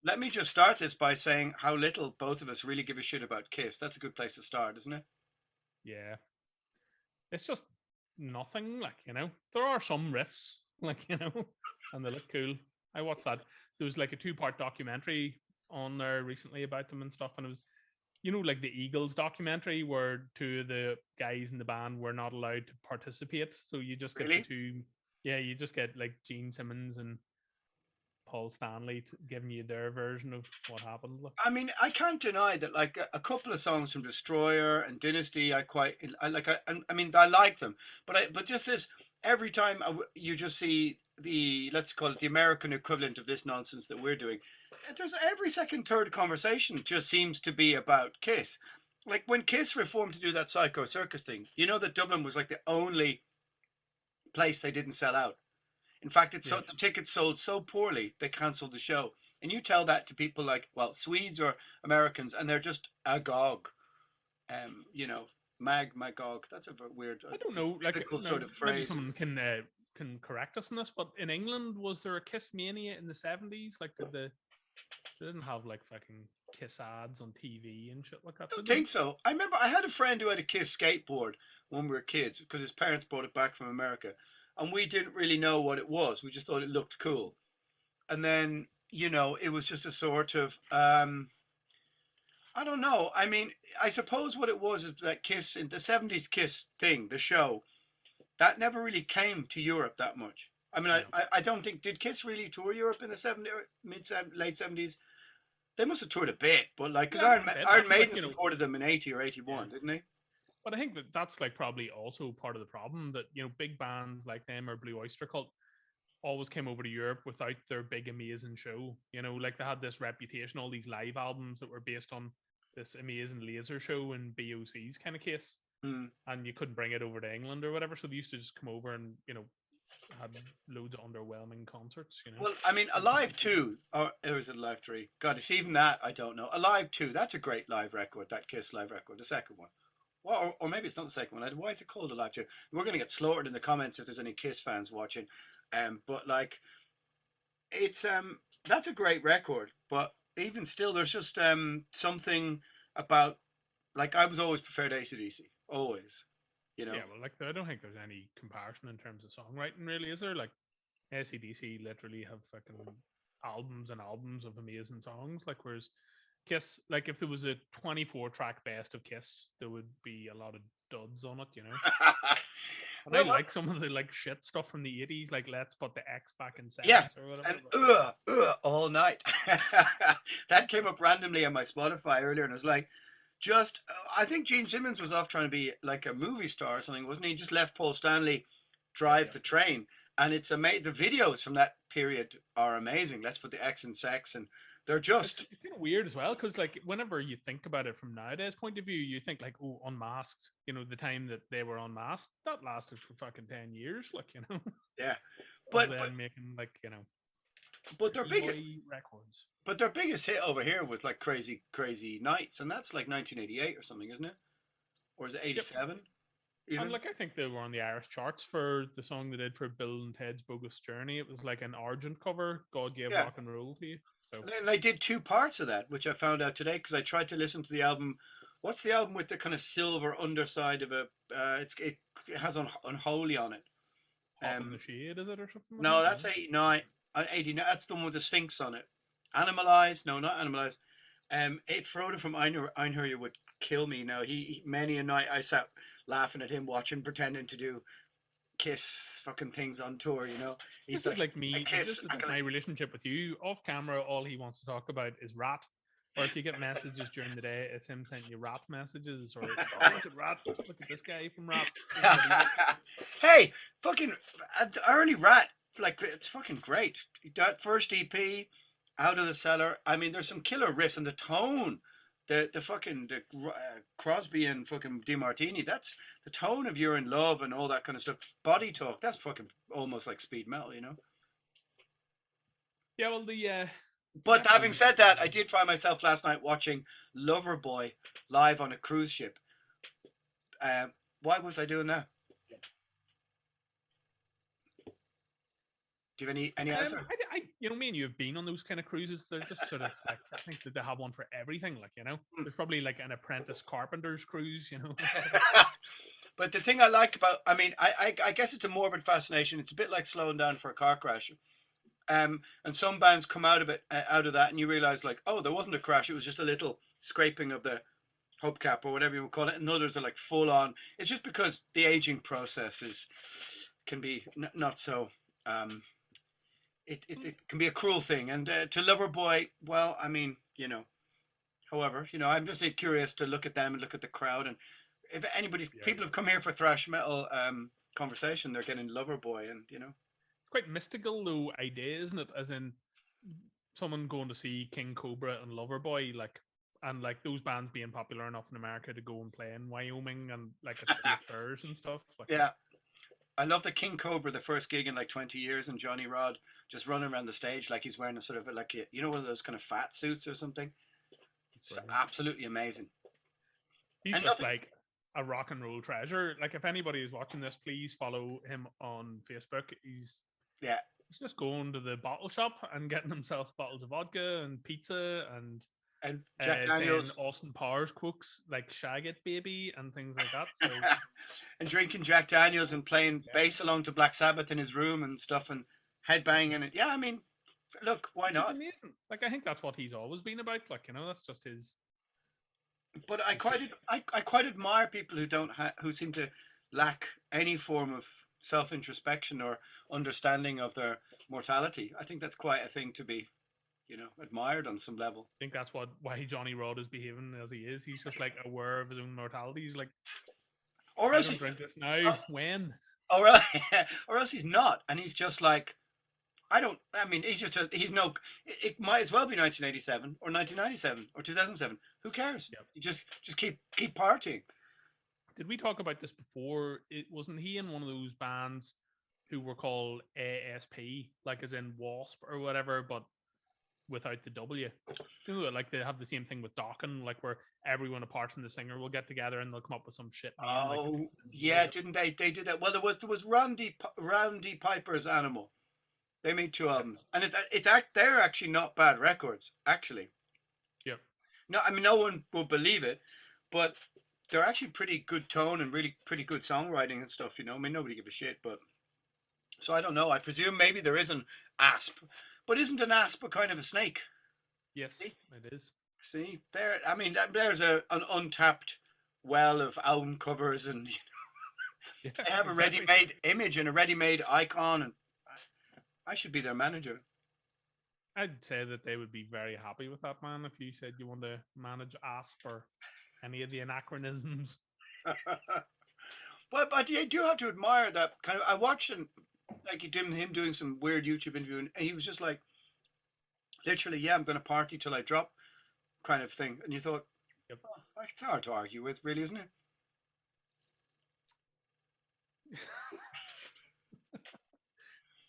let me just start this by saying how little both of us really give a shit about Kiss. That's a good place to start, isn't it? Yeah, it's just nothing. Like there are some riffs, like and they look cool. I watched that. There was like a two-part documentary on there recently about them and stuff, and it was like the Eagles documentary where two of the guys in the band were not allowed to participate. So you just get the Really? two, yeah, you just get like Gene Simmons and Paul Stanley giving you their version of what happened. Like, I mean, I can't deny that. Like a couple of songs from Destroyer and Dynasty, I like. I mean, I like them, but just this every time you just see the, let's call it the American equivalent of this nonsense that we're doing. There's every second, third conversation just seems to be about Kiss. Like when Kiss reformed to do that Psycho Circus thing, that Dublin was like the only place they didn't sell out. In fact, yeah, the tickets sold so poorly they cancelled the show. And you tell that to people like, well, Swedes or Americans, and they're just agog. You know, magog. That's a weird, I don't know. Like biblical now, sort of maybe phrase. someone can correct us on this, but in England, was there a Kiss mania in the 70s? Like, they didn't have like fucking Kiss ads on TV and shit like I that, don't did they? think so. I remember I had a friend who had a Kiss skateboard when we were kids because his parents brought it back from America, and we didn't really know what it was. We just thought it looked cool, and then it was just a sort of I don't know. I mean, I suppose what it was is that Kiss in the '70s Kiss thing, the show, that never really came to Europe that much. I mean, No, I don't think did Kiss really tour Europe in the '70s, late '70s. They must have toured a bit, but like because yeah, a bit. Iron Like Maiden supported them in '80 or yeah. '81, didn't they? But I think that that's like probably also part of the problem that big bands like them or Blue Oyster Cult always came over to Europe without their big amazing show. Like they had this reputation, all these live albums that were based on this amazing laser show in BOC's kind of case, Hmm. and you couldn't bring it over to England or whatever. So they used to just come over and had loads of underwhelming concerts. Well, I mean, And Alive 2, or was it Alive 3? God, it's even that, I don't know. Alive 2, that's a great live record, that Kiss live record, the second one. Well, or maybe it's not the second one. Why is it called Alive 2? We're going to get slaughtered in the comments if there's any Kiss fans watching. But like, it's that's a great record, but even still, there's just something about, like, I was always preferred AC/DC, always, you know. yeah, well, like I don't think there's any comparison in terms of songwriting, really, is there? Like AC/DC literally have fucking albums and albums of amazing songs. Like whereas Kiss, like if there was a 24 track best of Kiss, there would be a lot of duds on it. And I Well, like some of the like shit stuff from the 80s, like Let's Put the X Back in yeah, Sex or whatever. and But all night. That came up randomly on my Spotify earlier, and it was like, just I think Gene Simmons was off trying to be like a movie star or something, wasn't he? Just left Paul Stanley drive yeah. the train, and it's amazing. The videos from that period are amazing. Let's Put the X in Sex, and they're It's, just it's kind of weird as well because like whenever you think about it from nowadays point of view, you think like, oh, Unmasked, the time that they were unmasked, that lasted for fucking 10 years, like, yeah. of But them making like, but their their biggest e-boy records. but their biggest hit over here was like Crazy Nights, and that's like 1988 or something, isn't it? Or is it Yep. 87 And even? like I think they were on the Irish charts for the song they did for Bill and Ted's Bogus Journey. It was like an Argent cover, God Gave Yeah. Rock and Roll to You. So And then they did two parts of that, which I found out today because I tried to listen to the album. What's the album with the kind of silver underside of a? It has Unholy on it. Hop in the Um, Shade, is it or something? I no, think, that's 89. 89. That's the one with the Sphinx on it. Animalized? No, not Animalized. It Frodo from Einherjar would kill me now. Many a night I sat laughing at him, watching, pretending to do Kiss fucking things on tour. He's This is like, like I me. Kiss. This is I'm like gonna. my relationship with you. Off camera, all he wants to talk about is rat. Or if you get messages during the day, it's him sending you rat messages. Or oh, look at rat. Look at this guy from rat. This is what he looks like. Hey, fucking the early Rat, like it's fucking great. That first EP, Out of the Cellar. I mean, there's some killer riffs and the tone, the fucking Crosby and fucking DeMartini. That's the tone of You're in Love and all that kind of stuff. Body Talk. That's fucking almost like speed metal. Yeah, well, But having definitely. said that, I did find myself last night watching Loverboy live on a cruise ship. Why was I doing that? Do you have any answer? You know, me and you have been on those kind of cruises. They're just sort of like, I think that they have one for everything. Like, you know, there's probably like an apprentice carpenter's cruise. You know. But the thing I like about, I mean, I guess it's a morbid fascination. It's a bit like slowing down for a car crash. And some bands come out of that, and you realize like, oh, there wasn't a crash; it was just a little scraping of the hubcap or whatever you would call it. And others are like full on. It's just because the aging process can be not so. It can be a cruel thing. And to Loverboy, well, I mean, you know, however, you know, I'm just curious to look at them and look at the crowd. And if people have come here for thrash metal conversation, they're getting Loverboy, and you know. Quite mystical though idea, isn't it? As in someone going to see King Cobra and Loverboy, like, and like those bands being popular enough in America to go and play in Wyoming and like at state fairs and stuff. Like, yeah, I love the King Cobra, the first gig in like 20 years, and Johnny Rod just running around the stage like he's wearing a sort of like you know, one of those kind of fat suits or something. It's absolutely amazing. He's just like a rock and roll treasure. Like, if anybody is watching this, please follow him on Facebook. He's just going to the bottle shop and getting himself bottles of vodka and pizza and Jack Daniels, Austin Powers quotes like "Shag It, Baby" and things like that. So, and drinking Jack Daniels and playing bass along to Black Sabbath in his room and stuff and headbanging and I mean, look, why not? Amazing. Like, I think that's what he's always been about. Like, you know, that's just his. But I quite admire people who seem to lack any form of self-introspection or understanding of their mortality. I think that's quite a thing to be, you know, admired on some level. I think that's why Johnny Rod is behaving as he is. He's just like aware of his own mortality. He's like, or else he's drink this now. When? Or else he's not, and he's just like, he's no. It might as well be 1987 or 1997 or 2007. Who cares? Yep. You just keep partying. Did we talk about this before? It wasn't he in one of those bands who were called ASP, like as in Wasp or whatever, but without the W. You know, like they have the same thing with Dokken, like where everyone apart from the singer will get together and they'll come up with some shit. Oh, yeah, didn't they? They did that. Well, there was Randy Piper's Animal. They made 2 albums, and they're actually not bad records, actually. Yep. No, I mean, no one will believe it, but they're actually pretty good tone and really pretty good songwriting and stuff. You know, I mean, nobody give a shit, but so I don't know. I presume maybe there is an asp, but isn't an asp a kind of a snake? Yes, it is. See, there. I mean, there's an untapped well of album covers, and you know, they have a ready-made image and a ready-made icon, and I should be their manager. I'd say that they would be very happy with that, man, if you said you want to manage ASP or any of the anachronisms. But you do have to admire that kind of. I watched him doing some weird YouTube interview, and he was just like, literally, yeah, I'm going to party till I drop, kind of thing. And you thought, yep. Oh, it's hard to argue with, really, isn't it?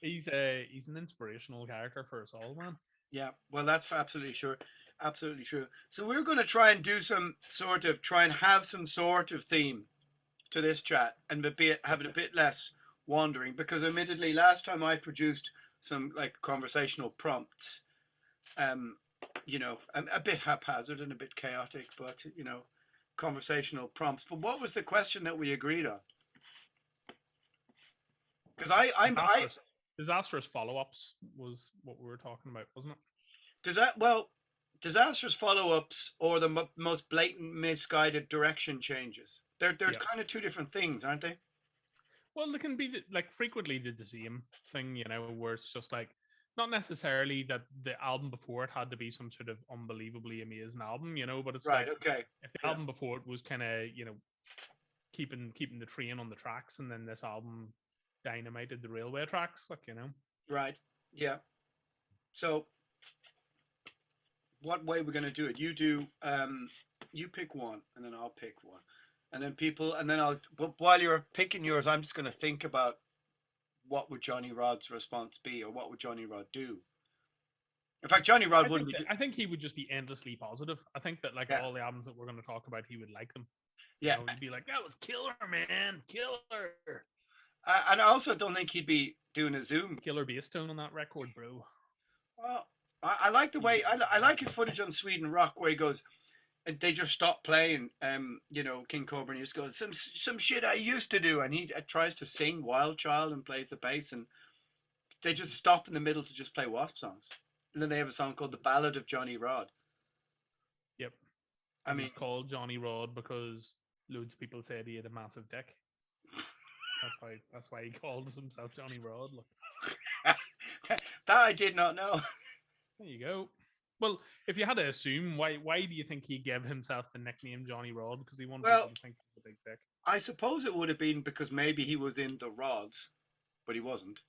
He's an inspirational character for us all, man. Yeah, well, that's absolutely sure. Absolutely true. So we're going to try and have some sort of theme to this chat and have it a bit less wandering, because admittedly last time I produced some like conversational prompts, you know, a bit haphazard and a bit chaotic, but you know, conversational prompts. But what was the question that we agreed on? Because Disastrous follow-ups was what we were talking about, wasn't it? Disastrous follow-ups or the most blatant misguided direction changes. They're kind of 2 different things, aren't they? Well, they can be frequently the same thing, you know, where it's just like not necessarily that the album before it had to be some sort of unbelievably amazing album, you know, but it's right. Like, okay. If the album before it was kind of, you know, keeping the train on the tracks, and then this album dynamited the railway tracks, like, you know. Right. Yeah. So what way we're going to do it? You pick one, and then I'll pick one, and then but while you're picking yours, I'm just going to think about what would Johnny Rod's response be, or what would Johnny Rod do. In fact, Johnny Rod wouldn't be. I think he would just be endlessly positive. I think that all the albums that we're going to talk about, he would like them. Yeah. You know, he'd be like, that was killer, man. Killer. And I also don't think he'd be doing a Zoom. Killer bass tone on that record, bro. Well, I like the way I like his footage on Sweden Rock where he goes, and they just stop playing. King Cobra, and he just goes some shit I used to do, and he tries to sing Wild Child and plays the bass, and they just stop in the middle to just play Wasp songs. And then they have a song called "The Ballad of Johnny Rod." Yep. I mean, it's called Johnny Rod because loads of people said he had a massive dick. That's why he called himself Johnny Rod. Look. that I did not know. There you go. Well, if you had to assume, why do you think he gave himself the nickname Johnny Rod? Because he wanted people to think he was a big dick. I suppose it would have been because maybe he was in the Rods, but he wasn't.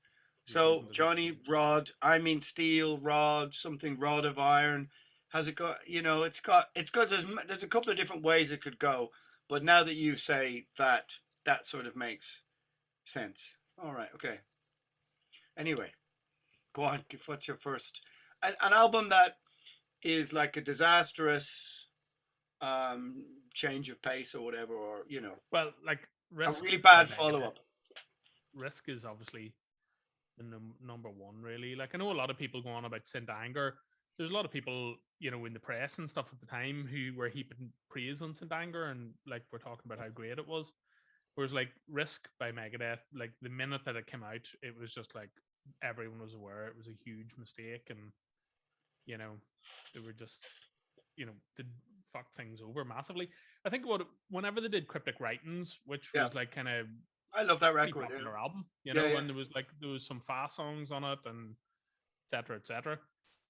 So Johnny Rod, I mean steel rod, something rod of iron. Has it got? It's got. There's a couple of different ways it could go, but now that you say that, that sort of makes sense. All right, okay. Anyway, go on. What's your first? An album that is like a disastrous change of pace or whatever, or well, like Risk, a really bad follow-up. Risk is obviously the number one, really. Like, I know a lot of people go on about Saint Anger. There's a lot of people, in the press and stuff at the time who were heaping praise on Saint Anger, and like we're talking about how great it was. Whereas like Risk by Megadeth, like the minute that it came out, it was just like everyone was aware it was a huge mistake, and they were just did fuck things over massively. I think whenever they did Cryptic Writings, which was like kind of, I love that record. Popular album, and there was some fast songs on it, and etc. etc.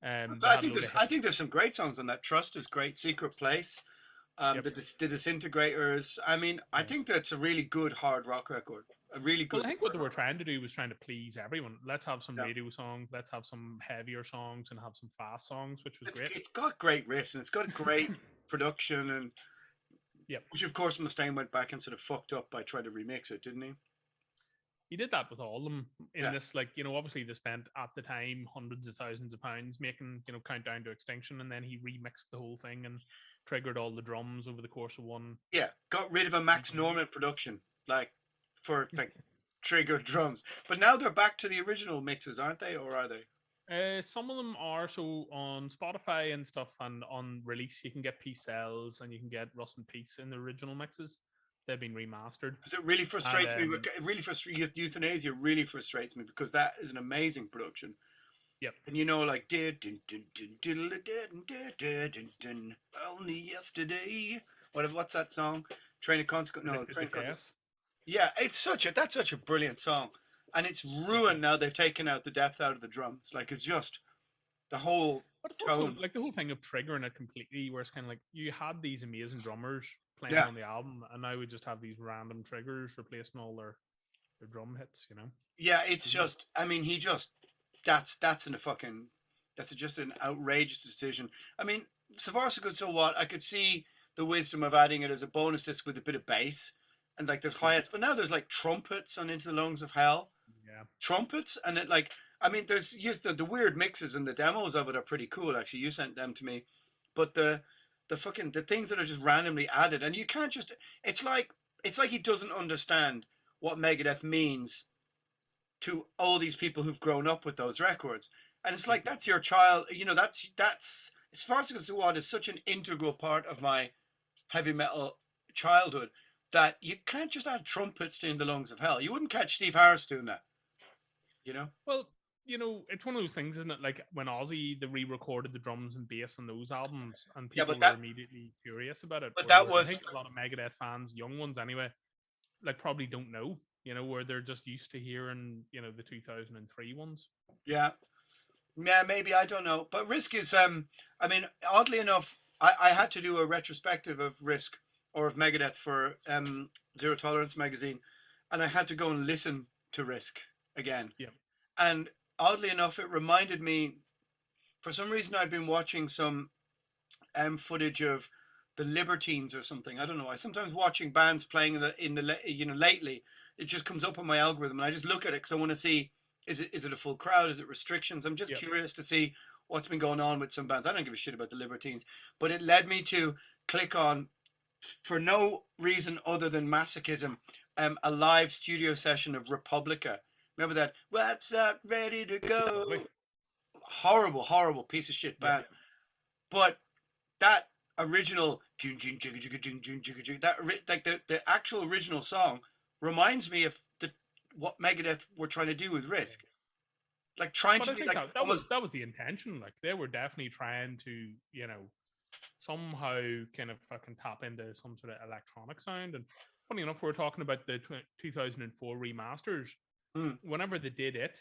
I think there's some great songs on that. Trust is great. Secret Place, the Disintegrators. I mean, I think that's a really good hard rock record. A really good. Well, I think what they were trying to do was trying to please everyone. Let's have some radio songs. Let's have some heavier songs and have some fast songs, which was great. It's got great riffs and it's got great production, and which of course Mustaine went back and sort of fucked up by trying to remix it, didn't he? He did that with all of them in this, like, obviously they spent at the time hundreds of thousands of pounds making, Countdown to Extinction, and then he remixed the whole thing and triggered all the drums over the course of one. Yeah, got rid of a Max Norman production, for triggered drums. But now they're back to the original mixes, aren't they? Or are they? Some of them are. So on Spotify and stuff, and on release, you can get Peace Cells and you can get Rust and Peace in the original mixes. They've been remastered. Because it really frustrates me. It really frustrates Euthanasia. Really frustrates me because that is an amazing production. Yep. And like only yesterday. What's that song? Train of Consequence. No, Train of Consequence. Yeah, that's such a brilliant song, and it's ruined now. They've taken out the depth out of the drums. Like it's just the whole. But it's also like the whole thing of triggering it completely, where it's kind of like you had these amazing drummers playing on the album, and now we just have these random triggers replacing all their drum hits. Yeah, it's just. I mean, that's just an outrageous decision. I mean, so far so good. So what? I could see the wisdom of adding it as a bonus disc with a bit of bass. And like there's hi-hats, but now there's like trumpets on Into the Lungs of Hell. Yeah. Trumpets, and there's the weird mixes and the demos of it are pretty cool. Actually, you sent them to me, but the things that are just randomly added, and you can't just. It's like he doesn't understand what Megadeth means to all these people who've grown up with those records, and it's like that's your child. That's as far as it's what is such an integral part of my heavy metal childhood. That you can't just add trumpets to In the Lungs of Hell. You wouldn't catch Steve Harris doing that. Well, it's one of those things, isn't it? Like when Ozzy, they re-recorded the drums and bass on those albums, and people were immediately curious about it. But that was, I think, a lot of Megadeth fans, young ones anyway, like probably don't know. Where they're just used to hearing, the 2003 ones. Yeah, maybe, I don't know. But Risk is, I mean, oddly enough, I had to do a retrospective of Risk. Or of Megadeth for Zero Tolerance magazine, and I had to go and listen to Risk again. Yeah. And oddly enough, it reminded me. For some reason, I'd been watching some footage of the Libertines or something. I don't know. I sometimes watching bands playing lately. It just comes up on my algorithm, and I just look at it because I want to see is it a full crowd? Is it restrictions? I'm just curious to see what's been going on with some bands. I don't give a shit about the Libertines, but it led me to click on. For no reason other than masochism, a live studio session of Republica. Remember that? What's up, ready to go? Lovely. Horrible, horrible piece of shit band. Yeah. But that original, that like the actual original song reminds me of what Megadeth were trying to do with Risk, like trying But to I be think like that almost. was the intention. Like they were definitely trying to, you know, somehow kind of fucking tap into some sort of electronic sound. And funny enough, we were talking about the 2004 remasters. Mm, Whenever they did it,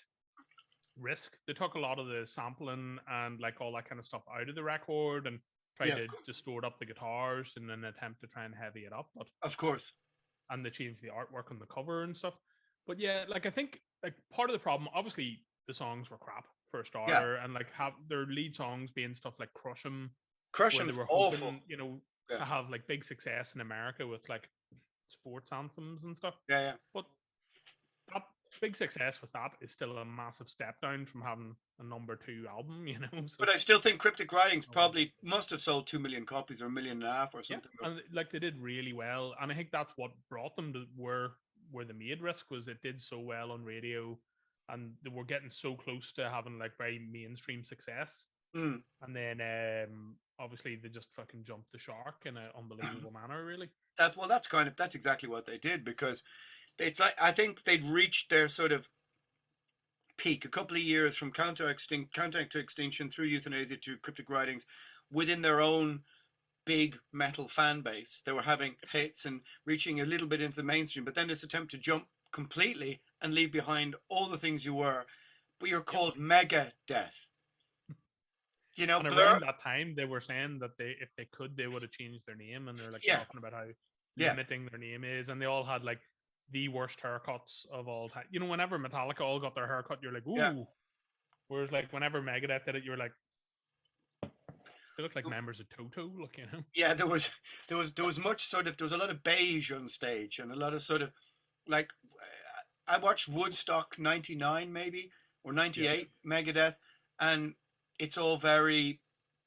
Risk, they took a lot of the sampling and like all that kind of stuff out of the record and tried yeah, to distort up the guitars in an attempt to try and heavy it up. But of course. and they changed the artwork on the cover and stuff. But yeah, like I think like part of the problem, obviously, the songs were crap for a Yeah, starter, and like have their lead songs being stuff like Crush 'Em, Crush where they 'Em's were awful. hoping, you know, Yeah, to have like big success in America with like sports anthems and stuff. yeah, yeah. But that big success with that is still a massive step down from having a #2 album, you know. So But I still think Cryptic Writings probably must have sold 2 million copies or 1.5 million or yeah, something. and like they did really well, and I think that's what brought them to where they made Risk was it did so well on radio, and they were getting so close to having like very mainstream success, Mm. and then obviously they just fucking jumped the shark in an unbelievable manner, really. That's exactly what they did, because it's like I think they'd reached their sort of peak a couple of years from Contact to Extinction through Euthanasia to Cryptic Writings within their own big metal fan base. They were having hits and reaching a little bit into the mainstream, but then this attempt to jump completely and leave behind all the things you were, but you're Yep. called Megadeth. You know, And Blur. around that time, they were saying that if they could, they would have changed their name, and they're like Yeah, talking about how yeah, limiting their name is, and they all had like the worst haircuts of all time. You know, whenever Metallica all got their haircut, you're like, yeah. ooh. Whereas like whenever Megadeth did it, you're like, they look like members of Toto, look, you know. Yeah, there was much sort of, there was a lot of beige on stage and a lot of sort of like, I watched Woodstock '99 maybe or Yeah. '98 Megadeth, and it's all very,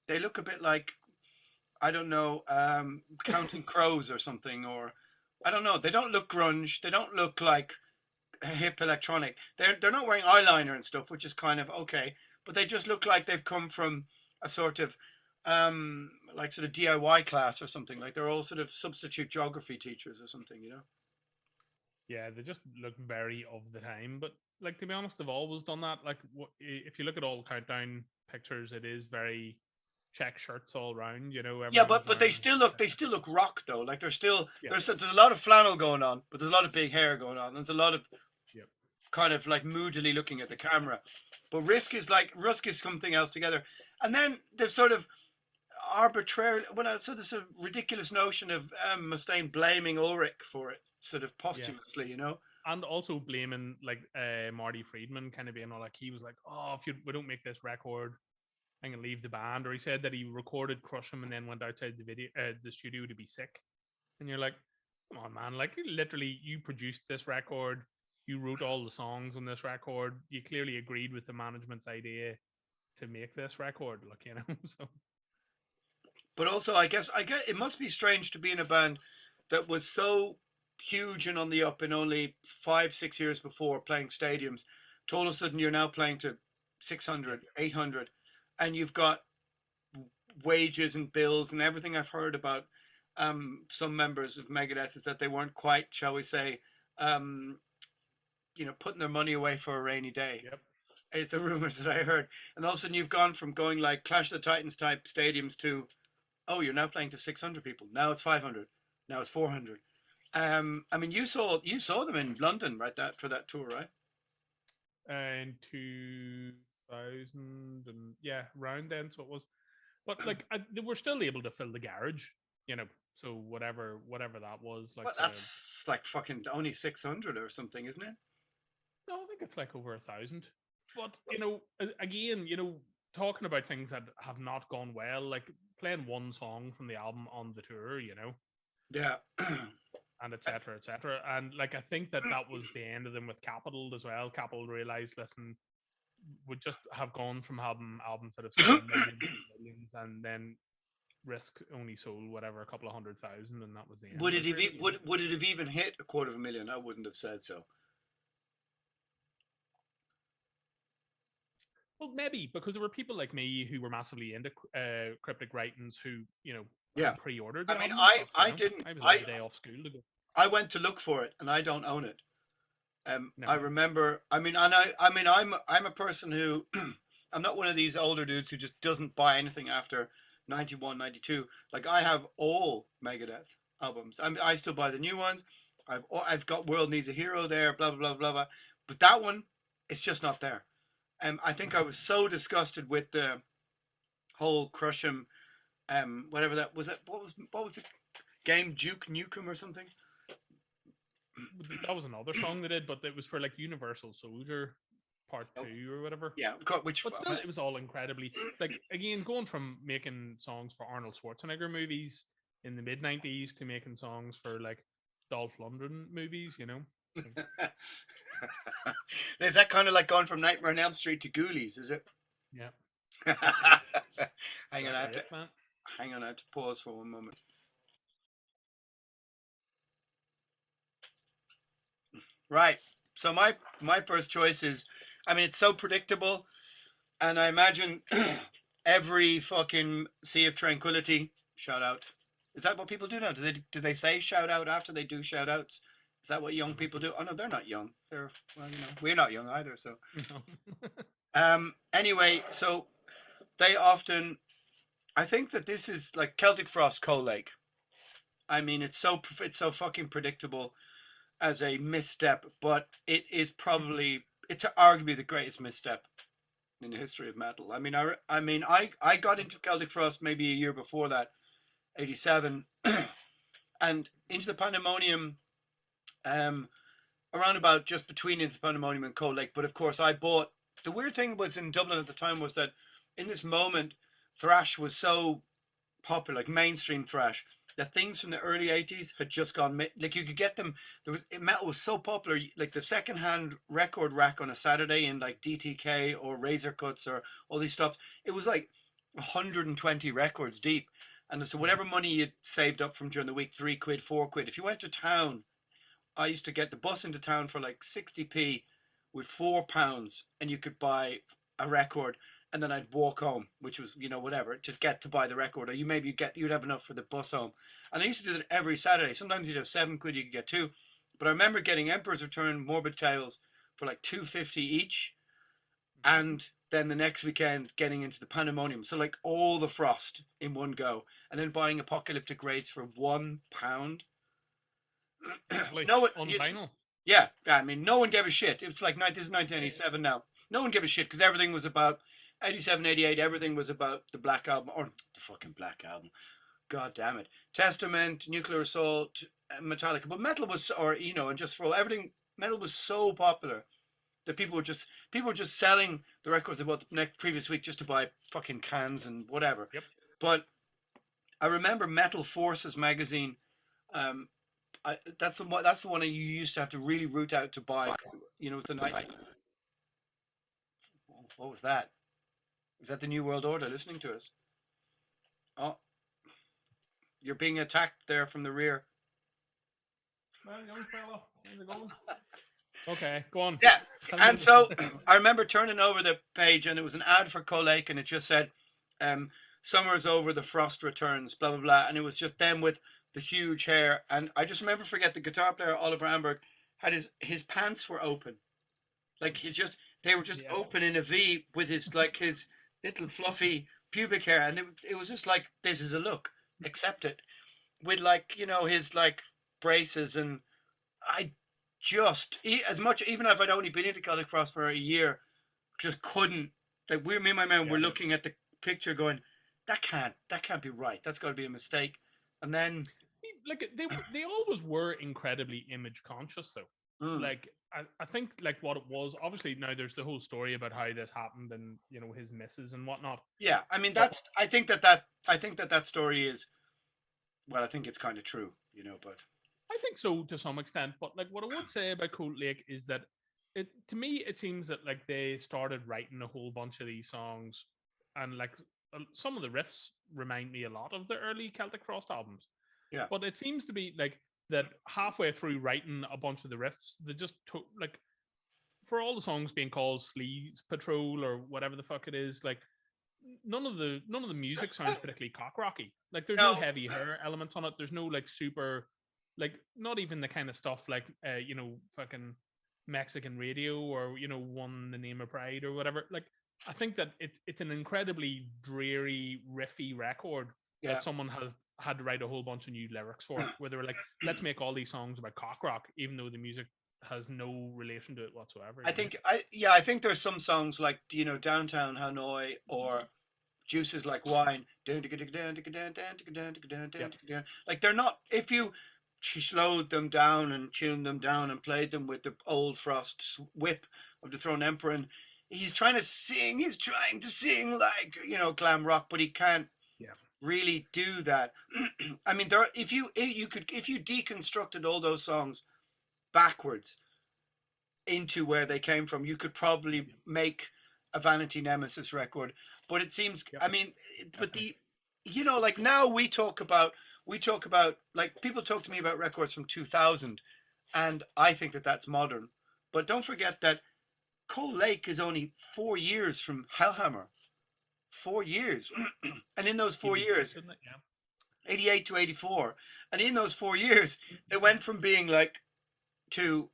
they look a bit like, I don't know, Counting Crows or something, or I don't know. They don't look grunge. They don't look like hip electronic. They're not wearing eyeliner and stuff, which is kind of okay, but they just look like they've come from a sort of like sort of DIY class or something. Like they're all sort of substitute geography teachers or something, you know? Yeah, they just look very of the time. But like to be honest, they've always done that. Like if you look at all the countdown pictures, it is very check shirts all round. You know, Yeah, everyone's but they wearing. still look rock though. Like they're still, Yeah. there's a lot of flannel going on, but there's a lot of big hair going on. There's a lot of Yep. kind of like moodily looking at the camera. But Risk is something else together. And then the sort of arbitrary, well, sort of ridiculous notion of Mustaine blaming Ulrich for it, sort of Yeah. posthumously, you know? And also blaming like Marty Friedman, kind of being all like he was like, oh, if we don't make this record, I'm gonna leave the band. Or he said that he recorded Crush 'Em and then went outside the studio to be sick. And you're like, come on, man! Like literally, you produced this record, you wrote all the songs on this record. You clearly agreed with the management's idea to make this record. Like you know, so But also, I get it must be strange to be in a band that was so huge and on the up in only 5, 6 years before, playing stadiums, to all of a sudden you're now playing to yeah, 600, 800, and you've got wages and bills and everything. I've heard about some members of Megadeth is that they weren't quite, shall we say, um, putting their money away for a rainy day. yep. It's the rumors that I heard. And all of a sudden you've gone from going like Clash of the Titans type stadiums to, oh, you're now playing to 600 people. Now it's 500. Now it's 400. I mean, you saw them in London, right? That for that tour, right? And 2000 and yeah, around then. So it was, but like they were still able to fill the garage, you know. So whatever that was, like But sort of. that's like fucking only 600 or something, isn't it? No, I think it's like over 1,000. But you know, again, you know, talking about things that have not gone well, like playing one song from the album on the tour, you know, Yeah. and etc. etc. And like I think that was the end of them with Capital as well. Capital realized, listen, would just have gone from having albums that have sold millions and millions, and then Risk only sold whatever a couple of 100,000, and that was the end. Would it Like have really, would it have even hit 250,000? I wouldn't have said so. Well, maybe because there were people like me who were massively into cryptic writings who Yeah, had pre-ordered the I mean, album and stuff. I didn't I was on the day off school to go. I went to look for it, and I don't own it. I No, remember. I mean, I'm a person who I'm not one of these older dudes who just doesn't buy anything after 91, 92. Like I have all Megadeth albums. I still buy the new ones. I've got World Needs a Hero there. Blah blah blah blah blah. But that one, it's just not there. I think I was so disgusted with the whole Crush 'em, whatever that was. That what was the game, Duke Nukem or something? that was another song they did, but it was for like Universal Soldier Part Oh, 2 or whatever. yeah, which But still, it was all incredibly like again going from making songs for Arnold Schwarzenegger movies in the mid-90s to making songs for like Dolph Lundgren movies. Is that kind of like going from Nightmare on Elm Street to Ghoulies? Is it? Yeah, hang on, exactly it, man. hang on, I have to pause for one moment. Right. So my first choice is, I mean, it's so predictable, and I imagine every fucking Sea of Tranquility shout out. Is that what people do now? Do they say shout out after they do shout outs? Is that what young people do? Oh no, they're not young. They're well, we're not young either. So anyway, so they often, I think that this is like Celtic Frost, Cold Lake. I mean, it's so fucking predictable as a misstep, but it's arguably the greatest misstep in the history of metal. I got into Celtic Frost maybe a year before that, 87, and Into the Pandemonium, um, around about just between Into the Pandemonium and Cold Lake. But of course, I bought. The weird thing was in Dublin at the time was that in this moment, thrash was so popular, like mainstream thrash. The things from the early 80s had just gone, like you could get them. Metal was so popular, like the secondhand record rack on a Saturday in like DTK or Razor Cuts or all these stuff. It was like 120 records deep. And so whatever money you'd saved up from during the week, £3, £4, if you went to town, I used to get the bus into town for like 60p with £4, and you could buy a record, and then I'd walk home, which was whatever, just get to buy the record, or you'd have enough for the bus home. And I used to do that every Saturday. Sometimes you'd have £7, you could get two, but I remember getting Emperor's Return, Morbid Tales for like 250 each, and then the next weekend getting into the Pandemonium, so like all the Frost in one go, and then buying Apocalyptic Raids for £1. No one, On vinyl. yeah, I mean, no one gave a shit. It was like this is 1987 now. No one gave a shit because everything was about 87, 88. Everything was about the Black Album or the fucking Black Album. God damn it, Testament, Nuclear Assault, Metallica. But metal was, and just for all everything, metal was so popular that people were just selling the records about the next previous week just to buy fucking cans and whatever. Yep. But I remember Metal Forces magazine. Um, that's the one you used to have to really root out to buy. The night. What was that? Is that the New World Order listening to us? Oh, you're being attacked there from the rear. Well, young fella, how's it going? Okay, go on. Yeah, and so I remember turning over the page, and it was an ad for Cold Lake, and it just said, "Summer's over, the frost returns," blah blah blah, and it was just them with the huge hair, and I just remember forget the guitar player Oliver Amberg had his pants were open, like they were just open in a V with his little fluffy pubic hair, and it was just like, this is a look, accept it, with his braces, and I just as much, even if I'd only been into Celtic Frost for a year, just couldn't, like, me and my man were looking at the picture going, that can't be right, that's got to be a mistake. And then like they always were incredibly image conscious though. Like I think like what it was, obviously now there's the whole story about how this happened and his misses and whatnot. yeah, I mean, I think that story is, well, I think it's kind of true, but I think so to some extent, but like what I would say about Cold Lake is that to me it seems that like they started writing a whole bunch of these songs, and like some of the riffs remind me a lot of the early Celtic Frost albums. Yeah. But it seems to be like that halfway through writing a bunch of the riffs, they just took like for all the songs being called Sleaze Patrol or whatever the fuck it is, like none of the music sounds particularly cock rocky. Like there's no No. heavy hair elements on it. There's no like super like not even the kind of stuff like fucking Mexican radio or One in the Name of Pride or whatever. Like I think that it's an incredibly dreary, riffy record Yeah. that someone has had to write a whole bunch of new lyrics for, where they were like, let's make all these songs about cock rock, even though the music has no relation to it whatsoever. I think there's some songs like Downtown Hanoi or Juices Like Wine. Like they're not, if you slowed them down and tuned them down and played them with the old Frost whip of the Throne Emperor, and he's trying to sing like glam rock, but he can't really do that. I mean, if you deconstructed all those songs backwards into where they came from, you could probably make a Vanity Nemesis record. But it seems, I mean, but like now we talk about like people talk to me about records from 2000, and I think that that's modern. But don't forget that Coal Lake is only 4 years from Hellhammer. 4 years. And in those 4 years, 88 to 84, and in those 4 years, it went from being like to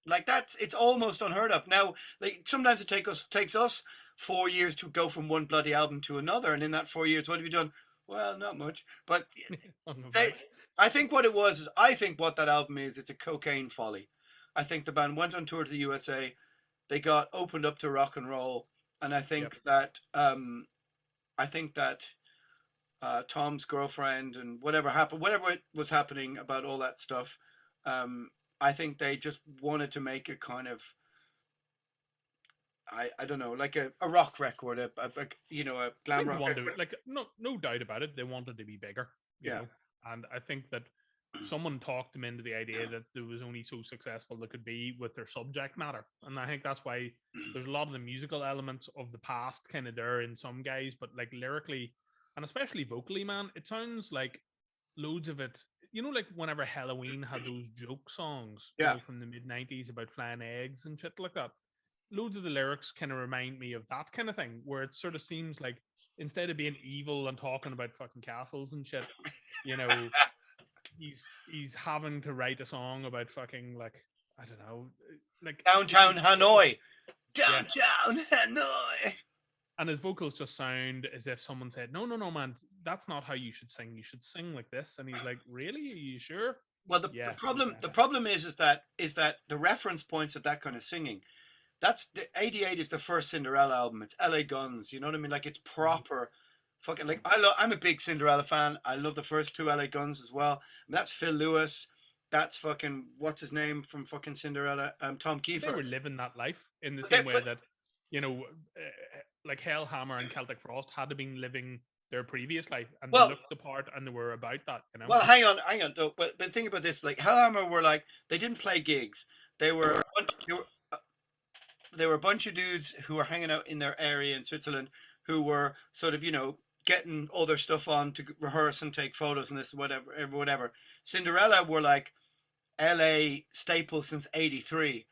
like it's almost unheard of. Now, like sometimes it takes us 4 years to go from one bloody album to another, and in that 4 years, what have you done? Well, not much. But I think what it was is I think what that album is, it's a cocaine folly. I think the band went on tour to the USA, they got opened up to rock and roll, and I think that Tom's girlfriend and whatever it was happening about all that stuff, I think they just wanted to make a kind of I don't know, like a rock record, a glam rock record. Like no doubt about it, they wanted to be bigger, you know. And I think that someone talked them into the idea that there was only so successful they could be with their subject matter, and I think that's why there's a lot of the musical elements of the past kind of there in some guys, but like lyrically and especially vocally, man, it sounds like loads of it. Like whenever Halloween had those joke songs, from the mid-90s about flying eggs and shit like that. Loads of the lyrics kind of remind me of that kind of thing, where it sort of seems like instead of being evil and talking about fucking castles and shit, he's having to write a song about fucking like I don't know, like Downtown Hanoi, Hanoi. And his vocals just sound as if someone said, "No, man, that's not how you should sing. You should sing like this." And he's like, "Really? Are you sure?" Well, the problem is that the reference points of that kind of singing. That's the 88 is the first Cinderella album. It's LA Guns. You know what I mean? Like it's proper fucking like I'm a big Cinderella fan. I love the first two LA Guns as well. I mean, that's Phil Lewis. That's fucking what's his name from fucking Cinderella? Tom Kiefer. They were living that life in the same way that like Hellhammer and Celtic Frost had to been living their previous life, and they looked the part, and they were about that. Well, hang on. But think about this: like Hellhammer were like they didn't play gigs. They were a bunch of dudes who were hanging out in their area in Switzerland who were sort of, getting all their stuff on to rehearse and take photos and this, whatever. Cinderella were like LA staples since 83,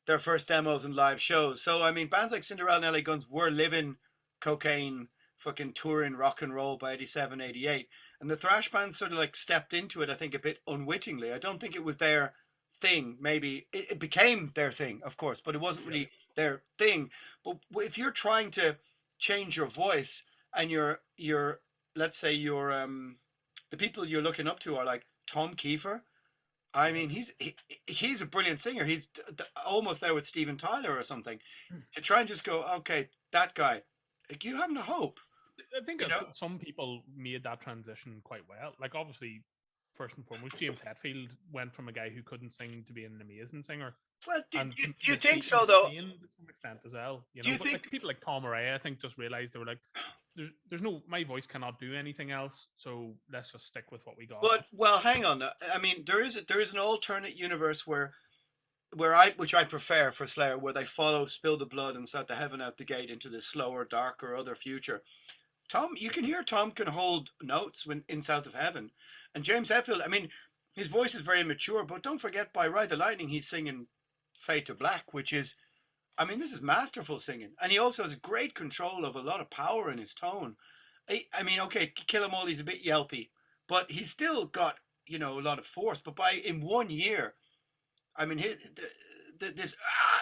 their first demos and live shows. So, I mean, bands like Cinderella and LA Guns were living cocaine, fucking touring rock and roll by 87, 88. And the thrash bands sort of like stepped into it, I think, a bit unwittingly. I don't think it was their thing. Maybe it became their thing, of course, but it wasn't really their thing. But if you're trying to change your voice and your let's say your the people you're looking up to are like Tom Kiefer. I mean, he's a brilliant singer. He's almost there with Steven Tyler or something. To try and just go, okay, that guy, like, you haven't a hope. I think some people made that transition quite well. Like, obviously, first and foremost, James Hetfield went from a guy who couldn't sing to being an amazing singer. Well, do you think so, though? To some extent as well. Do you think like, people like Tom Araya, I think, just realized they were like, there's no, my voice cannot do anything else, so let's just stick with what we got. But, well, hang on. I mean, there is an alternate universe where which I prefer for Slayer, where they follow Spill the Blood and Set the Heaven Out the Gate into this slower, darker, other future. Tom, you can hear Tom can hold notes when in South of Heaven, and James Hetfield. I mean, his voice is very mature, but don't forget by Ride the Lightning, he's singing Fade to Black, which is, I mean, this is masterful singing, and he also has great control of a lot of power in his tone. I mean, okay, Kill 'Em All, he's a bit yelpy, but he's still got a lot of force. But by in 1 year, I mean, this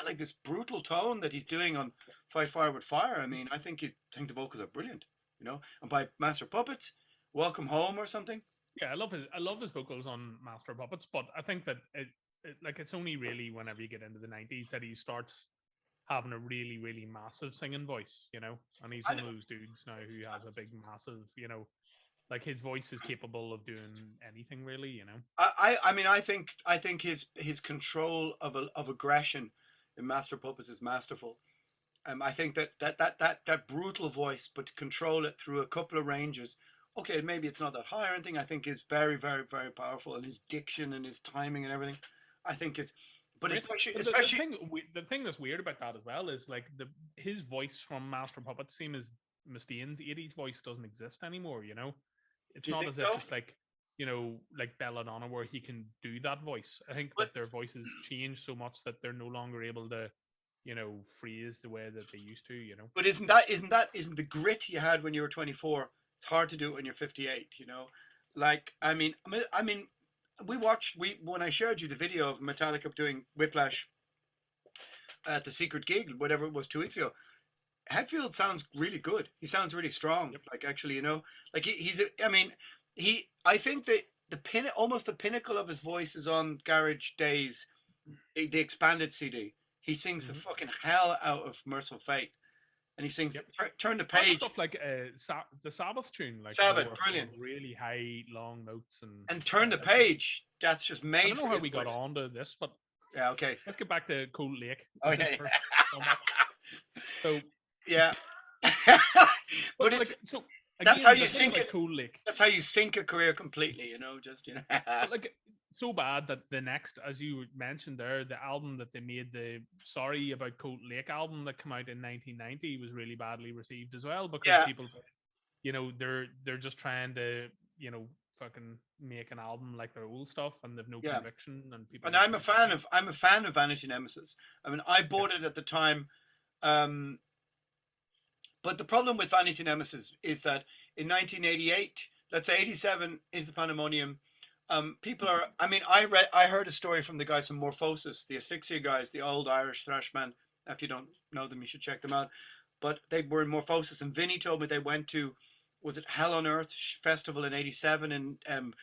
like this brutal tone that he's doing on Fight Fire with Fire. I mean, I think the vocals are brilliant. And by Master Puppets, Welcome Home or something. Yeah, I love his vocals on Master of Puppets, but I think that it's only really whenever you get into the 90s that he starts having a really, really massive singing voice, and he's one of those dudes now who has a big, massive, like his voice is capable of doing anything really. I mean, I think his control of aggression in Master Puppets is masterful. I think that brutal voice, but to control it through a couple of ranges. Okay, maybe it's not that high or anything. I think is very, very, very powerful, and his diction and his timing and everything. I think it's, but especially, the thing that's weird about that as well is like his voice from Master Puppets, same as Mustaine's 80s voice, doesn't exist anymore. It's not as if it's like like Belladonna where he can do that voice. I think that their voices change so much that they're no longer able to freeze the way that they used to. But isn't the grit you had when you were 24? It's hard to do it when you're 58. Like I mean, when I showed you the video of Metallica doing Whiplash at the secret gig, whatever it was 2 weeks ago. Hetfield sounds really good. He sounds really strong. Yep. Like actually, like I think that almost the pinnacle of his voice is on Garage Days, the expanded CD. He sings the fucking hell out of Merciful Fate, and he sings Turn the Page. Stuff like the Sabbath tune, like Sabbath, brilliant, really high long notes, and Turn the Page. That's just made. I don't know how we got on to this, but yeah, okay. Let's get back to Cold Lake. Oh yeah. So yeah, but it's so. Again, that's how you sink it. Cold Lake. That's how you sink a career completely. Like so bad that the next, as you mentioned there, the album that they made, the Sorry About Cold Lake album that came out in 1990, was really badly received as well because people said, they're just trying to, fucking make an album like their old stuff and they've no conviction and people. And I'm a fan of Vanity Nemesis. I mean, I bought it at the time. But the problem with Vanity Nemesis is that in 1988, let's say 87, Into the Pandemonium, people are. I mean, I heard a story from the guys from Morphosis, the Asphyxia guys, the old Irish thrash band. If you don't know them, you should check them out. But they were in Morphosis, and Vinny told me they went to, was it Hell on Earth festival in '87 in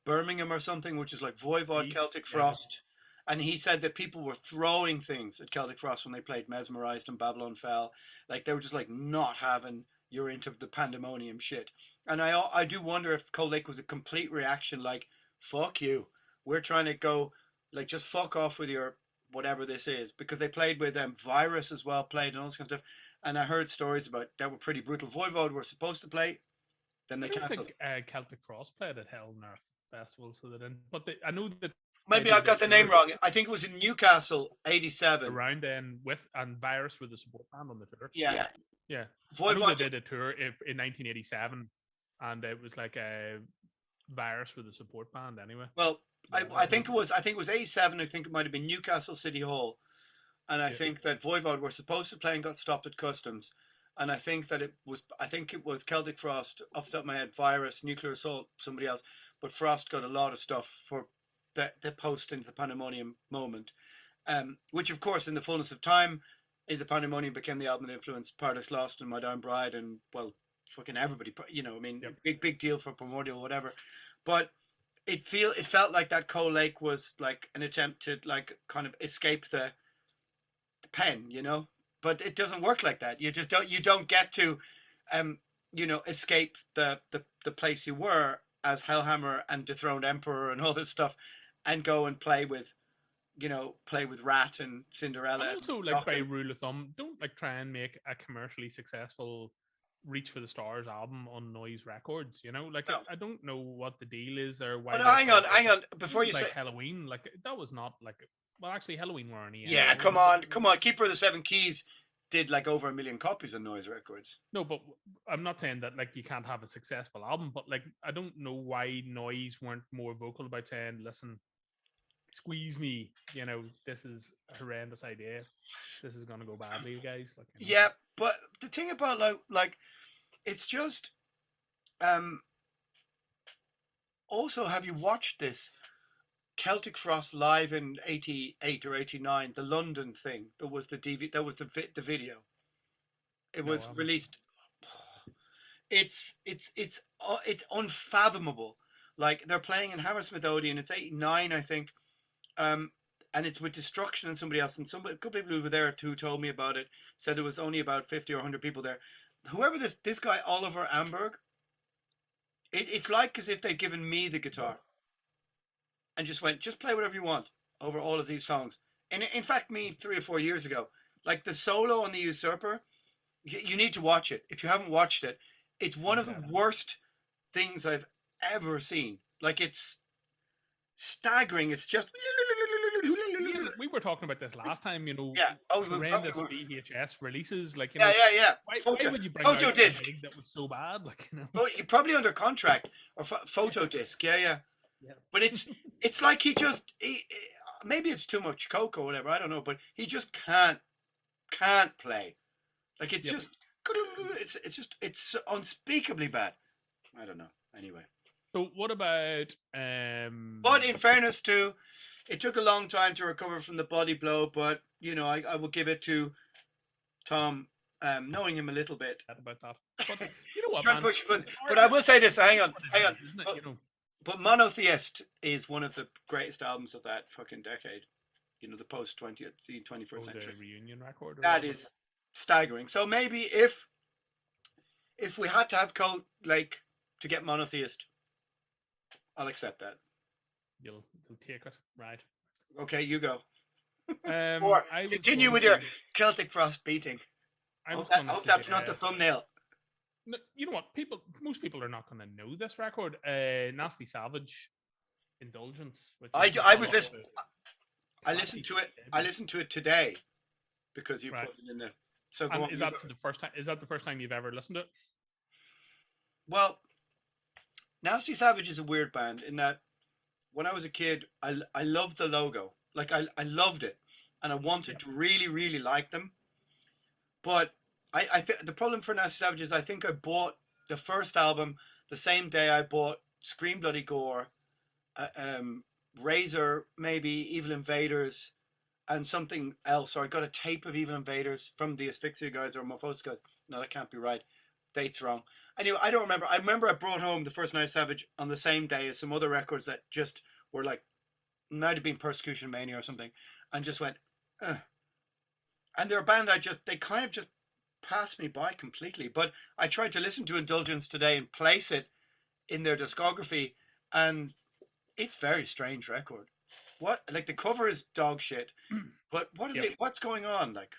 Birmingham or something, which is like Voivod, Celtic Frost. And he said that people were throwing things at Celtic Frost when they played Mesmerized and Babylon Fell. Like they were just like not having you're into the pandemonium shit. And I do wonder if Cold Lake was a complete reaction like, fuck you. We're trying to go, like, just fuck off with your whatever this is. Because they played with Virus as well, played and all this kind of stuff. And I heard stories about that were pretty brutal. Voivod were supposed to play, then they cancelled. I think Celtic Frost played at Hell on Earth festival, so they didn't. But I know that maybe I've got the name wrong. I think it was in Newcastle, '87. Around then, and Virus with the support band on the tour. Yeah. Voivod did a tour in 1987, and it was like a Virus with a support band. Anyway. Well, I think it was '87. I think it might have been Newcastle City Hall, and I think that Voivod were supposed to play and got stopped at customs. And I think it was Celtic Frost, off the top of my head, Virus, Nuclear Assault, somebody else. But Frost got a lot of stuff for the post Into the Pandemonium moment, which of course in the fullness of time, Into the Pandemonium became the album that influenced Paradise Lost and My Down Bride and, well, fucking everybody, I mean, big deal for Primordial, whatever. But it felt like that Cold Lake was like an attempt to like kind of escape the pen, but it doesn't work like that. You don't get to, escape the place you were as Hellhammer and Dethroned Emperor and all this stuff, and go and play with Rat and Cinderella. And also, like by rule of thumb, don't like try and make a commercially successful Reach for the Stars album on Noise Records. You know, like No. I don't know what the deal is there. Why But they're hang on, playing hang it. on. Before you Like say, Halloween, like that was not like. Well, actually, Halloween were on yeah, EMI, come wasn't it? on, come on. Keeper of the Seven Keys did like over 1 million copies on Noise Records. No, but I'm not saying that like you can't have a successful album, but like I don't know why Noise weren't more vocal about saying, "Listen, squeeze me. You know, this is a horrendous idea. This is gonna go badly, guys." Like, you know. Yeah, but the thing about like it's just also, have you watched this Celtic Frost live in 88 or 89, the London thing? That was the that was the video. It No, was released. It's unfathomable. Like they're playing in Hammersmith Odeon. It's 89, I think. And it's with Destruction and somebody else. And a couple of people who were there who told me about it said it was only about 50 or 100 people there. Whoever this guy Oliver Amberg, it's like as if they'd given me the guitar and just went, just play whatever you want over all of these songs. And in fact, me 3 or 4 years ago, like the solo on the Usurper, you need to watch it. If you haven't watched it, it's one of the worst things I've ever seen. Like it's staggering. It's just. We were talking about this last time, you know, Yeah. Oh, horrendous VHS releases. Like, you yeah, know, yeah, yeah. why would you bring photo out disc? a gig that was so bad? Like, you know, Oh, you're probably under contract or photo disc. Yeah, yeah. yeah. But it's like maybe it's too much coke or whatever. I don't know, but he just can't play. Like it's just it's unspeakably bad. I don't know. Anyway. So what about But in fairness to, it took a long time to recover from the body blow, but you know, I will give it to Tom, knowing him a little bit. about that? But you know what, Can't man? push buttons. But I will say this, hang on. Isn't it? But, You know, but Monotheist is one of the greatest albums of that fucking decade. You know, the post 21st century. the reunion record. That is staggering. So maybe if we had to have Cult Lake to get Monotheist, I'll accept that. You'll take it, right? Okay, you go. Or continue with your Celtic Frost beating. I hope that's not the thumbnail. No, you know what? Most people are not going to know this record. Nasty Savage, Indulgence. Which I listened to it. I listened to it today because you put it in there. So is that the first time? Is that the first time you've ever listened to it? Well, Nasty Savage is a weird band in that when I was a kid, I loved the logo. Like I loved it, and I wanted to really, really like them. But I think the problem for Nasty Savage is I think I bought the first album the same day I bought Scream Bloody Gore, Razor, maybe Evil Invaders, and something else. Or I got a tape of Evil Invaders from the Asphyxia guys or Morphosis guys. No, that can't be right. Date's wrong. Anyway, I don't remember. I remember I brought home the first Nasty Savage on the same day as some other records that just were like, might have been Persecution Mania or something, and just went, ugh. And they're a band they kind of just passed me by completely. But I tried to listen to Indulgence today and place it in their discography, and it's a very strange record. What, like the cover is dog shit, but what are they? What's going on? Like,